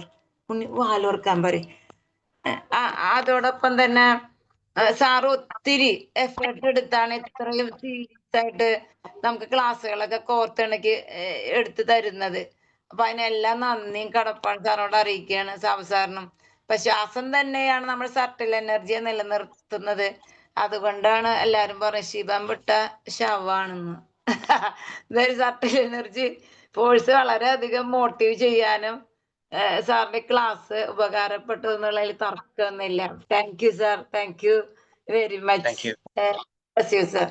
വാലോർക്കാൻ പറയും. അതോടൊപ്പം തന്നെ സാറ് ഒത്തിരി എഫേർട്ട് എടുത്താണ് ഇത്രയും സീരിയസ് ആയിട്ട് നമുക്ക് ക്ലാസ്സുകളൊക്കെ കോർത്തിണക്കി എടുത്തു തരുന്നത്. അപ്പൊ അതിനെല്ലാം നന്ദിയും കടപ്പാട് സാറിനോട് അറിയിക്കുകയാണ്. സാറിനും ഇപ്പൊ ശ്വാസം തന്നെയാണ് നമ്മുടെ സർട്ടിൽ എനർജിയെ നിലനിർത്തുന്നത്. അതുകൊണ്ടാണ് എല്ലാരും പറയും ശിവൻ വിട്ട ശവാണെന്ന്. ഇതൊരു സർട്ടിൽ എനർജി ഫോഴ്സ് വളരെയധികം മോട്ടീവ് ചെയ്യാനും സാറിന്റെ ക്ലാസ് ഉപകാരപ്പെട്ടു എന്നുള്ളതിൽ തർക്കമൊന്നുമില്ല. Thank you sir. Thank you very much. Sir.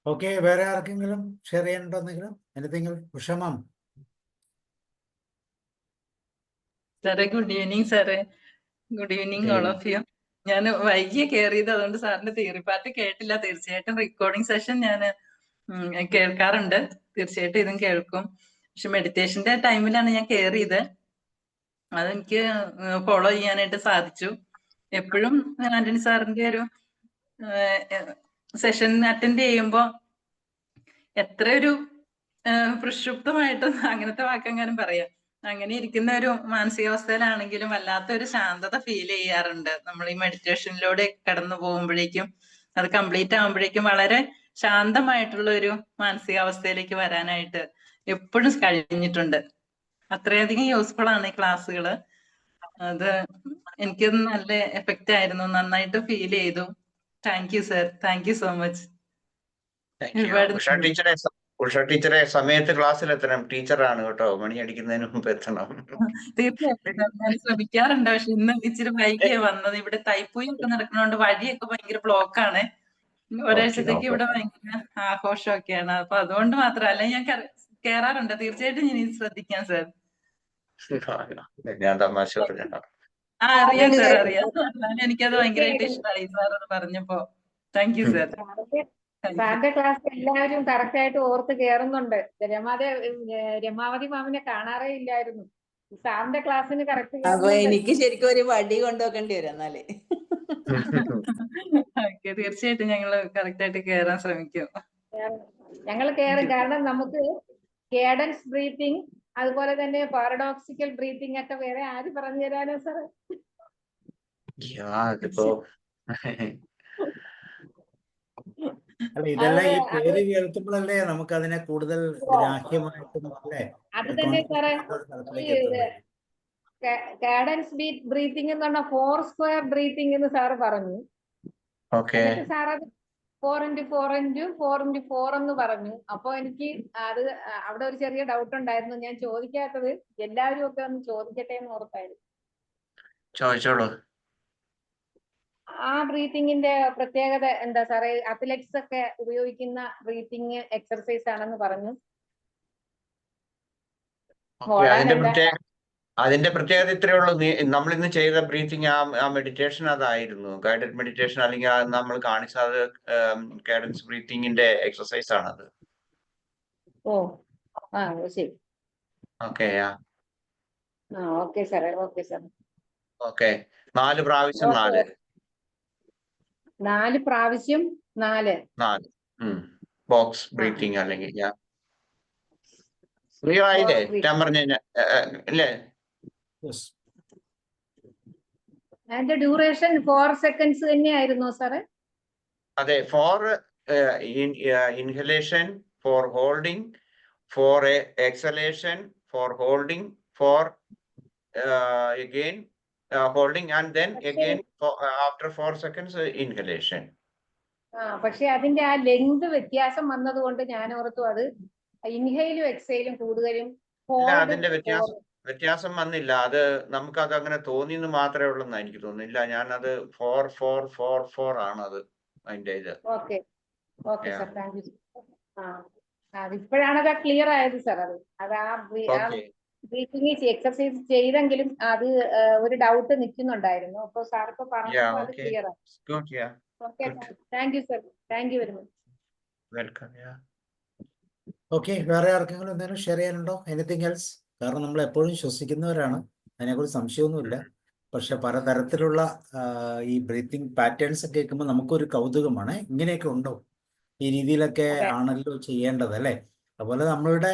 Okay, വേറെ ആർക്കെങ്കിലും ഷെയർ ചെയ്യാനുണ്ടോ എന്തെങ്കിലും? എനിക്കെങ്കിലും ഉഷമം. സാറേ ഗുഡ് ഈവനിങ് സാറേ. Good evening all of you. ഞാൻ വൈകിയ കയറിയത്, അതുകൊണ്ട് സാറിന്റെ തിയറി പാർട്ട് കേട്ടില്ല. തീർച്ചയായിട്ടും റെക്കോർഡിംഗ് സെഷൻ ഞാൻ കേൾക്കാറുണ്ട്. തീർച്ചയായിട്ടും ഇതും കേൾക്കും. പക്ഷെ മെഡിറ്റേഷന്റെ ടൈമിലാണ് ഞാൻ കയറിയത്. അതെനിക്ക് ഫോളോ ചെയ്യാനായിട്ട് സാധിച്ചു. എപ്പോഴും ആന്റണി സാറിന്റെ ഒരു സെഷൻ അറ്റൻഡ് ചെയ്യുമ്പോ എത്ര ഒരു പ്രക്ഷുബ്ധമായിട്ട് അങ്ങനത്തെ വാക്കെങ്ങാനും പറയാം, അങ്ങനെ ഇരിക്കുന്ന ഒരു മാനസികാവസ്ഥയിലാണെങ്കിലും വല്ലാത്തൊരു ശാന്തത ഫീൽ ചെയ്യാറുണ്ട്. നമ്മൾ ഈ മെഡിറ്റേഷനിലൂടെ കടന്നു പോകുമ്പോഴേക്കും അത് കംപ്ലീറ്റ് ആകുമ്പോഴേക്കും വളരെ ശാന്തമായിട്ടുള്ള ഒരു മാനസികാവസ്ഥയിലേക്ക് വരാനായിട്ട് എപ്പോഴും കഴിഞ്ഞിട്ടുണ്ട്. അത്രയധികം യൂസ്ഫുൾ ആണ് ഈ ക്ലാസ്സുകൾ. അത് എനിക്ക് നല്ല എഫക്റ്റ് ആയിരുന്നു. നന്നായിട്ട് ഫീൽ ചെയ്തു. Thank you sir. Thank you so much. Usha ടീച്ചറെ സമയത്ത് ക്ലാസ്സിൽ എത്തണം. ടീച്ചറാണ് കേട്ടോ, മണി അടിക്കുന്നതിന് മുമ്പ് എത്തണം. തീർച്ചയായിട്ടും ഞാൻ ശ്രമിക്കാറുണ്ട്. പക്ഷെ ഇന്ന് ഇച്ചിരി വൈകിയാ വന്നത്. ഇവിടെ തൈപ്പൂയം ഒക്കെ നടക്കുന്നതുകൊണ്ട് വഴിയൊക്കെ ഭയങ്കര ബ്ലോക്കാണ്. ഒരാഴ്ചത്തേക്ക് ഇവിടെ ഭയങ്കര ആഘോഷമൊക്കെയാണ്. അപ്പൊ അതുകൊണ്ട് മാത്രമല്ല, ഞാൻ കേറാറുണ്ട്. തീർച്ചയായിട്ടും ഞാൻ ശ്രദ്ധിക്കാം സാർ. ഞാൻ തമാശ പറഞ്ഞ. അറിയാം സാർ, അറിയാം. എനിക്കത് ഭയങ്കരമായിട്ട് ഇഷ്ടമായി സാർ അത് പറഞ്ഞപ്പോ. Thank you sir. സാറിന്റെ ക്ലാസ് എല്ലാവരും കറക്റ്റ് ആയിട്ട് ഓർത്ത് കേറുന്നുണ്ട്. രമാവതി മാമിനെ കാണാറേ ഇല്ലായിരുന്നു. സാറിന്റെ ക്ലാസ്സിന് കറക്റ്റ് അപ്പൊ എനിക്ക് ശരിക്കും ഒരു വടി കൊണ്ടുവെക്കേണ്ടി വരും എന്നാല്. ഓക്കെ, തീർച്ചയായിട്ടും ഞങ്ങള് കറക്റ്റ് ആയിട്ട് കേറാൻ ശ്രമിക്കും. ഞങ്ങൾ കയറും. കാരണം നമുക്ക് കേഡൻസ് ബ്രീത്തിങ് അതുപോലെ തന്നെ പാരഡോക്സിക്കൽ ബ്രീത്തിങ് ഒക്കെ വേറെ ആര് പറഞ്ഞു തരാനോ സാർ? അതിപ്പോ അല്ല, ഇതെല്ലാം ഈ പേര് കേൾക്കുമ്പോഴല്ലേ നമുക്ക് അതിനെ കൂടുതൽ ഗ്രാഹ്യമായിട്ടും അല്ലേ അത് തന്നെ സാറേ. സ്ഥലത്തിലേക്ക് എത്തുന്നത്. കാഡൻസ് ബ്രീത്തിങ് എന്ന് പറഞ്ഞാൽ 4 സ്ക്വയർ ബ്രീത്തിങ് എന്ന് സാറ് പറഞ്ഞു. ഓക്കെ. എന്നിട്ട് സാർ അത് 4x4x4x4 എന്ന് പറഞ്ഞു. അപ്പൊ എനിക്ക് അത് അവിടെ ഒരു ചെറിയ ഡൗട്ട് ഉണ്ടായിരുന്നു. ഞാൻ ചോദിക്കാത്തത് എല്ലാവരും ഒക്കെ ഒന്ന് ചോദിക്കട്ടെ എന്ന് ഓർത്തായിരുന്നു. ചോദിച്ചോളൂ. ആ ബ്രീത്തിങ്ങിന്റെ പ്രത്യേകത എന്താ സാറേ? അത്ലറ്റ്സ് ഒക്കെ ഉപയോഗിക്കുന്ന ബ്രീത്തിങ് എക്സർസൈസ് ആണെന്ന് പറഞ്ഞു. അതിന്റെ പ്രത്യേകത ഇത്രയേ ഉള്ളൂ. നമ്മൾ ഇന്ന് ചെയ്ത ബ്രീത്തിങ് ആ മെഡിറ്റേഷൻ അതായിരുന്നു, ഗൈഡഡ് മെഡിറ്റേഷൻ. അല്ലെങ്കിൽ നമ്മൾ കാണിച്ചത് കാഡൻസ് ബ്രീത്തിങ്ങിന്റെ എക്സസൈസ് ആണത്. ഓ ആ ശരി. ഓക്കെ. ഓക്കെ സാറേ. Okay sir. ഓക്കെ. 4 പ്രാവശ്യം 4 4 പ്രാവശ്യം 4 ബോക്സ് ബ്രീത്തിങ് അല്ലെങ്കിൽ ക്ലിയർ ആയില്ലേ? ഞാൻ പറഞ്ഞ അല്ലേ? അതിന്റെ ഡ്യൂറേഷൻ 4 സെക്കൻഡ്സ് തന്നെയായിരുന്നോ സാറേ? അതെ. 4 inhalation, 4 holding, 4 exhalation, 4 holding, 4 again holding, and then again after 4 seconds inhalation. പക്ഷെ അതിന്റെ ആ ലെങ്ത് വ്യത്യാസം വന്നതുകൊണ്ട് ഞാൻ ഓർത്തു അത് ഇൻഹെയിലും എക്സെയിലും കൂടുതലും. അതിന്റെ വ്യത്യാസം വന്നില്ല. അത് നമുക്കത് അങ്ങനെ തോന്നിയെന്ന് മാത്രമേ ഉള്ളൂ എന്ന് എനിക്ക് തോന്നുന്നില്ല. ഞാനത് 4-4-4-4 ആണ് അത് അതിന്റെ ഇത്. Okay okay sir, thank U. ഇപ്പോഴാണ് അത് ക്ലിയർ ആയത് സാർ. അത് ആ ബ്രീത്തിങ് എക്സർസൈസ് ചെയ്തെങ്കിലും അത് ഒരു ഡൗട്ട് നിൽക്കുന്നുണ്ടായിരുന്നു. അപ്പൊ സാർ ഇപ്പൊ പറഞ്ഞപ്പോൾ അത് ക്ലിയർ ആയി. Okay, thank you sir. Thank you very much. Welcome. Okay, വേറെ ആർക്കെങ്കിലും എന്തെങ്കിലും ഷെയർ ചെയ്യാനുണ്ടോ? Anything else? കാരണം നമ്മൾ എപ്പോഴും ശ്വസിക്കുന്നവരാണ്, അതിനെക്കുറിച്ച് സംശയമൊന്നുമില്ല. പക്ഷെ പലതരത്തിലുള്ള ഈ ബ്രീത്തിങ് പാറ്റേൺസ് ഒക്കെ കേൾക്കുമ്പോൾ നമുക്കൊരു കൗതുകമാണ്. ഇങ്ങനെയൊക്കെ ഉണ്ടോ, ഈ രീതിയിലൊക്കെ ആണല്ലോ ചെയ്യേണ്ടത് അല്ലേ? അതുപോലെ നമ്മളുടെ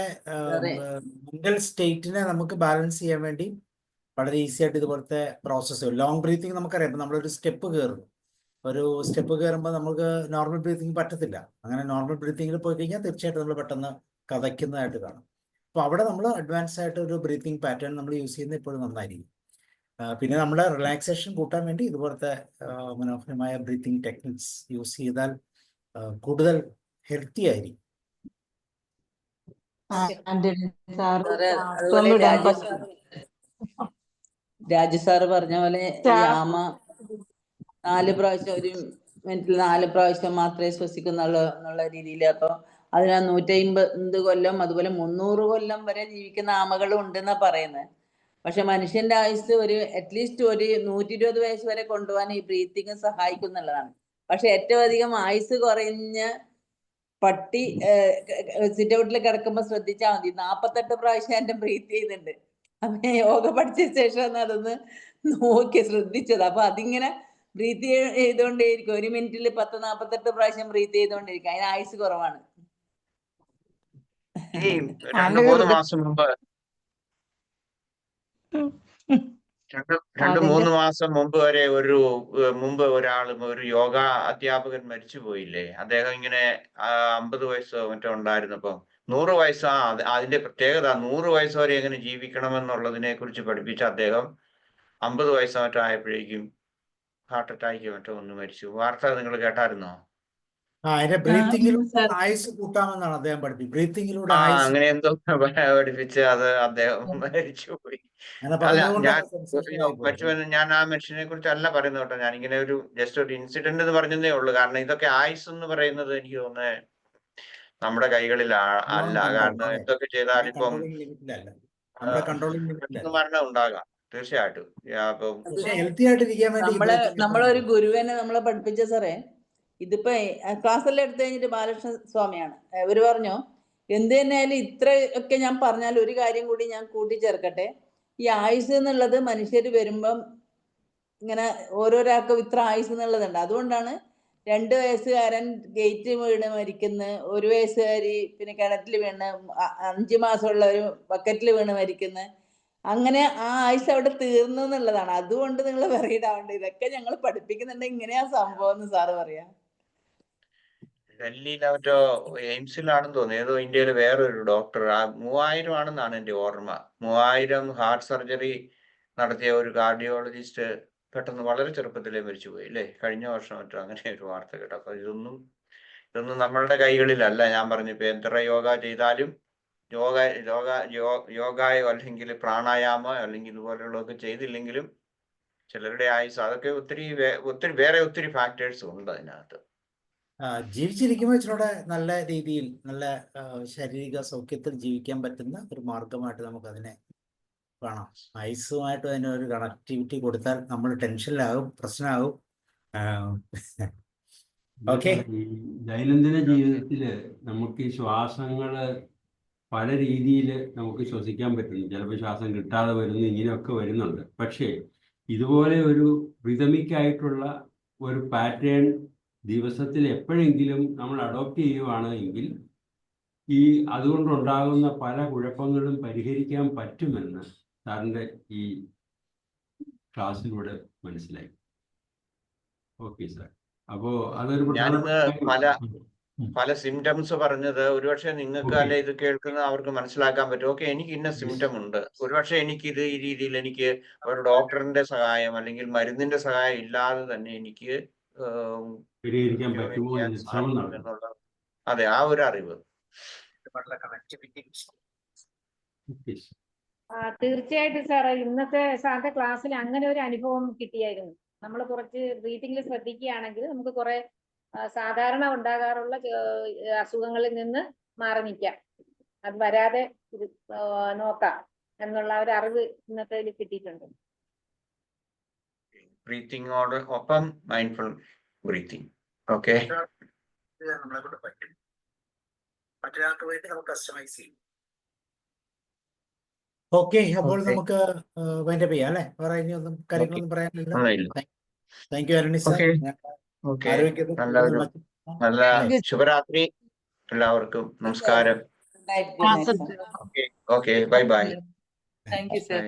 മെന്റൽ സ്റ്റേറ്റിനെ നമുക്ക് ബാലൻസ് ചെയ്യാൻ വേണ്ടി വളരെ ഈസി ആയിട്ട് ഇതുപോലത്തെ പ്രോസസ്സ്. ലോങ് ബ്രീത്തിങ് നമുക്കറിയാം. ഇപ്പം നമ്മളൊരു സ്റ്റെപ്പ് കയറുമ്പോൾ നമുക്ക് നോർമൽ ബ്രീത്തിങ് പറ്റത്തില്ല. അങ്ങനെ നോർമൽ ബ്രീത്തിങ്ങിൽ പോയി കഴിഞ്ഞാൽ തീർച്ചയായിട്ടും നമ്മൾ പെട്ടെന്ന് കഥയ്ക്കുന്നതായിട്ട് കാണും. അപ്പോൾ അവിടെ നമ്മൾ അഡ്വാൻസ് ആയിട്ട് ഒരു ബ്രീത്തിങ് പാറ്റേൺ നമ്മൾ യൂസ് ചെയ്യുന്നത് ഇപ്പോഴും നന്നായിരിക്കും. പിന്നെ നമ്മുടെ റിലാക്സേഷൻ കൂട്ടാൻ വേണ്ടി ഇതുപോലത്തെ മനോഹരമായ ബ്രീത്തിങ് ടെക്നിക്സ് യൂസ് ചെയ്താൽ കൂടുതൽ ഹെൽത്തി ആയിരിക്കും. രാജു സാറ് പറഞ്ഞ പോലെ ഈ ആമ 4 പ്രാവശ്യം ഒരു മിനിറ്റിൽ 4 പ്രാവശ്യം മാത്രമേ ശ്വസിക്കുന്നുള്ളൂ എന്നുള്ള രീതിയിൽ. അപ്പൊ അതിന് 150 കൊല്ലം അതുപോലെ 300 കൊല്ലം വരെ ജീവിക്കുന്ന ആമകളും ഉണ്ടെന്നാ പറയുന്നത്. പക്ഷെ മനുഷ്യന്റെ ആയുസ് ഒരു അറ്റ്ലീസ്റ്റ് ഒരു 120 വയസ്സ് വരെ കൊണ്ടുപോകാൻ ഈ ബ്രീത്തിങ് സഹായിക്കുന്നുള്ളതാണ്. പക്ഷെ ഏറ്റവും അധികം ആയുസ് കുറഞ്ഞ പട്ടി സിറ്റ് ഔട്ടിൽ കിടക്കുമ്പോൾ ശ്രദ്ധിച്ചാൽ മതി, 48 പ്രാവശ്യം എന്റെ ബ്രീത്ത് ചെയ്യുന്നുണ്ട്. അപ്പൊ ഞാൻ യോഗ പഠിച്ച ശേഷമാണ് അതൊന്ന് നോക്കി ശ്രദ്ധിച്ചത്. അപ്പൊ അതിങ്ങനെ ബ്രീത്ത് ചെയ്തോണ്ടേയിരിക്കും. 1 മിനിറ്റിൽ 10-48 പ്രാവശ്യം ബ്രീത്ത് ചെയ്തോണ്ടിരിക്കും. അതിന് ആയുസ് കുറവാണ്. 2-3 മാസം മുമ്പ് 2-3 മാസം മുമ്പ് വരെ മുമ്പ് ഒരു യോഗ അധ്യാപകൻ മരിച്ചു പോയില്ലേ? അദ്ദേഹം ഇങ്ങനെ 50 വയസ്സോ മറ്റോ ഉണ്ടായിരുന്നപ്പോ 100 വയസ്സ് അതിന്റെ പ്രത്യേകത 100 വയസ്സ് വരെ എങ്ങനെ ജീവിക്കണമെന്നുള്ളതിനെ കുറിച്ച് പഠിപ്പിച്ച അദ്ദേഹം 50 വയസ്സോ മറ്റോ ആയപ്പോഴേക്കും ഹാർട്ട് അറ്റാക്ക് മറ്റോ ഒന്ന് മരിച്ചു. വാർത്ത നിങ്ങൾ കേട്ടായിരുന്നോ? ബ്രീത്തിങ്ങിലൂടെ ആയുസ് കൂട്ടാമെന്നാണ് അദ്ദേഹം പഠിപ്പിച്ചത്. ബ്രീത്തിങ്ങിലൂടെ അങ്ങനെ എന്തോ പഠിപ്പിച്ച് അത് അദ്ദേഹം മരിച്ചുപോയി. അല്ല, ഞാൻ ആ മനുഷ്യനെ കുറിച്ച് അല്ല പറയുന്നത് കേട്ടോ. ഞാനിങ്ങനെ ജസ്റ്റ് ഒരു ഇൻസിഡന്റ് എന്ന് പറഞ്ഞതേ ഉള്ളൂ. കാരണം ഇതൊക്കെ ആയുസ് എന്ന് പറയുന്നത് എനിക്ക് തോന്നുന്നത് നമ്മുടെ കൈകളിൽ അല്ല. കാരണം എന്തൊക്കെ ചെയ്താലും ഇപ്പം മരണം ഉണ്ടാകാം തീർച്ചയായിട്ടും. നമ്മളൊരു ഗുരുവിനെ നമ്മളെ പഠിപ്പിച്ച സാറേ, ഇതിപ്പോ ക്ലാസ്സെല്ലാം എടുത്തു കഴിഞ്ഞിട്ട് ബാലകൃഷ്ണ സ്വാമിയാണ്. ഇവര് പറഞ്ഞു എന്ത് തന്നെയായാലും ഇത്ര ഒക്കെ ഞാൻ പറഞ്ഞാൽ ഒരു കാര്യം കൂടി ഞാൻ കൂട്ടിച്ചേർക്കട്ടെ. ഈ ആയുസ് എന്നുള്ളത് മനുഷ്യർ വരുമ്പം ഇങ്ങനെ ഓരോരാൾക്കും ഇത്ര ആയുസ് എന്നുള്ളതുണ്ട്. അതുകൊണ്ടാണ് 2 വയസ്സുകാരൻ ഗേറ്റ് വീണ് മരിക്കുന്ന, 1 വയസ്സുകാരി പിന്നെ കിണറ്റിൽ വീണ്, 5 മാസമുള്ള ഒരു ബക്കറ്റിൽ വീണ് മരിക്കുന്ന, അങ്ങനെ ആ ആയുസ് അവിടെ തീർന്നു എന്നുള്ളതാണ്. അതുകൊണ്ട് നിങ്ങൾ പറയിടാവുണ്ട്. ഇതൊക്കെ ഞങ്ങൾ പഠിപ്പിക്കുന്നുണ്ട്, ഇങ്ങനെയാ സംഭവം എന്ന് സാറ് പറയാ. ഡൽഹിയിലെ മറ്റോ എയിംസിലാണെന്ന് തോന്നുന്നു, ഏതോ ഇന്ത്യയിലെ വേറൊരു ഡോക്ടർ 3000 ആണെന്നാണ് എൻ്റെ ഓർമ്മ. 3000 ഹാർട്ട് സർജറി നടത്തിയ ഒരു കാർഡിയോളജിസ്റ്റ് പെട്ടെന്ന് വളരെ ചെറുപ്പത്തിലേ മരിച്ചുപോയി അല്ലേ? കഴിഞ്ഞ വർഷം മറ്റോ അങ്ങനെ ഒരു വാർത്ത കേട്ടോ. അപ്പൊ ഇതൊന്നും നമ്മളുടെ കൈകളിലല്ല. ഞാൻ പറഞ്ഞു, ഇപ്പൊ എത്ര യോഗ ചെയ്താലും യോഗയോ അല്ലെങ്കിൽ പ്രാണായാമോ അല്ലെങ്കിൽ ഇതുപോലെയുള്ളതൊക്കെ ചെയ്തില്ലെങ്കിലും ചിലരുടെ ആയുസ് അതൊക്കെ ഒത്തിരി വേറെ ഒത്തിരി ഫാക്ടേഴ്സ് ഉണ്ട് അതിനകത്ത്. ജീവിച്ചിരിക്കുമ്പോൾ ഇച്ചിരൂടെ നല്ല രീതിയിൽ നല്ല ശാരീരിക സൗഖ്യത്തിൽ ജീവിക്കാൻ പറ്റുന്ന ഒരു മാർഗമായിട്ട് നമുക്കതിനെ കാണാം. ആയുസ്സുമായിട്ട് അതിന് ഒരു കണക്ടിവിറ്റി കൊടുത്താൽ നമ്മൾ ടെൻഷനിലാകും, പ്രശ്നമാകും. ഓക്കെ, ഈ ദൈനംദിന ജീവിതത്തില് നമുക്ക് ഈ ശ്വാസങ്ങള് പല രീതിയിൽ നമുക്ക് ശ്വസിക്കാൻ പറ്റുന്നു. ചിലപ്പോൾ ശ്വാസം കിട്ടാതെ വരുന്നു, ഇങ്ങനെയൊക്കെ വരുന്നുണ്ട്. പക്ഷേ ഇതുപോലെ ഒരു റിതമിക്കായിട്ടുള്ള ഒരു പാറ്റേൺ ദിവസത്തിൽ എപ്പോഴെങ്കിലും നമ്മൾ അഡോപ്റ്റ് ചെയ്യുവാണ് എങ്കിൽ അതുകൊണ്ടുണ്ടാകുന്ന പല കുഴപ്പങ്ങളും പരിഹരിക്കാൻ പറ്റുമെന്ന് സാറിൻ്റെ ഈ ക്ലാസ്സിലൂടെ മനസ്സിലായി. Okay sir. അപ്പോൾ അതൊരു ഞാനിന്ന് പല സിംറ്റംസ് പറഞ്ഞത് ഒരുപക്ഷെ നിങ്ങൾക്ക് അല്ലെ ഇത് കേൾക്കുന്ന അവർക്ക് മനസ്സിലാക്കാൻ പറ്റും. ഓക്കെ, എനിക്ക് ഇന്ന സിംറ്റം ഉണ്ട്, ഒരുപക്ഷെ എനിക്കിത് ഈ രീതിയിൽ എനിക്ക് ഒരു ഡോക്ടറിന്റെ സഹായം അല്ലെങ്കിൽ മരുന്നിന്റെ സഹായം ഇല്ലാതെ തന്നെ എനിക്ക് പരിഹരിക്കാൻ പറ്റുമോ എന്ന് ശ്രമം എന്നുള്ള അതെ ആ ഒരു അറിവ്. തീർച്ചയായിട്ടും സാർ, ഇന്നത്തെ സാറിന്റെ ക്ലാസ്സിൽ അങ്ങനെ ഒരു അനുഭവം കിട്ടിയായിരുന്നു. നമ്മൾ കുറച്ച് ബ്രീത്തിങ്ങിൽ ശ്രദ്ധിക്കുകയാണെങ്കിൽ നമുക്ക് കുറെ സാധാരണ ഉണ്ടാകാറുള്ള അസുഖങ്ങളിൽ നിന്ന് മാറി നിൽക്കാം, അത് വരാതെ നോക്കാം എന്നുള്ള ഒരു അറിവ് ഇന്നത്തെ കിട്ടിയിട്ടുണ്ട്. ബ്രീത്തിങ്ങോട് ഒപ്പം മൈൻഡ്ഫുൾ ബ്രീത്തിങ്. ഓക്കെ, നമ്മളെ കൊണ്ട് പറ്റും. മറ്റൊരാൾക്ക് വേണ്ടി നമുക്ക് കസ്റ്റമൈസ് ചെയ്യും. ഓക്കെ, അപ്പോൾ നമുക്ക് വൈൻഡപ്പ് ചെയ്യാം അല്ലെ? വേറെ ഇനി ഒന്നും കാര്യങ്ങളൊന്നും പറയാനില്ല. Thank you Aruni sir. നല്ല ശുഭരാത്രി എല്ലാവർക്കും. നമസ്കാരം. Okay, bye bye. Thank you sir.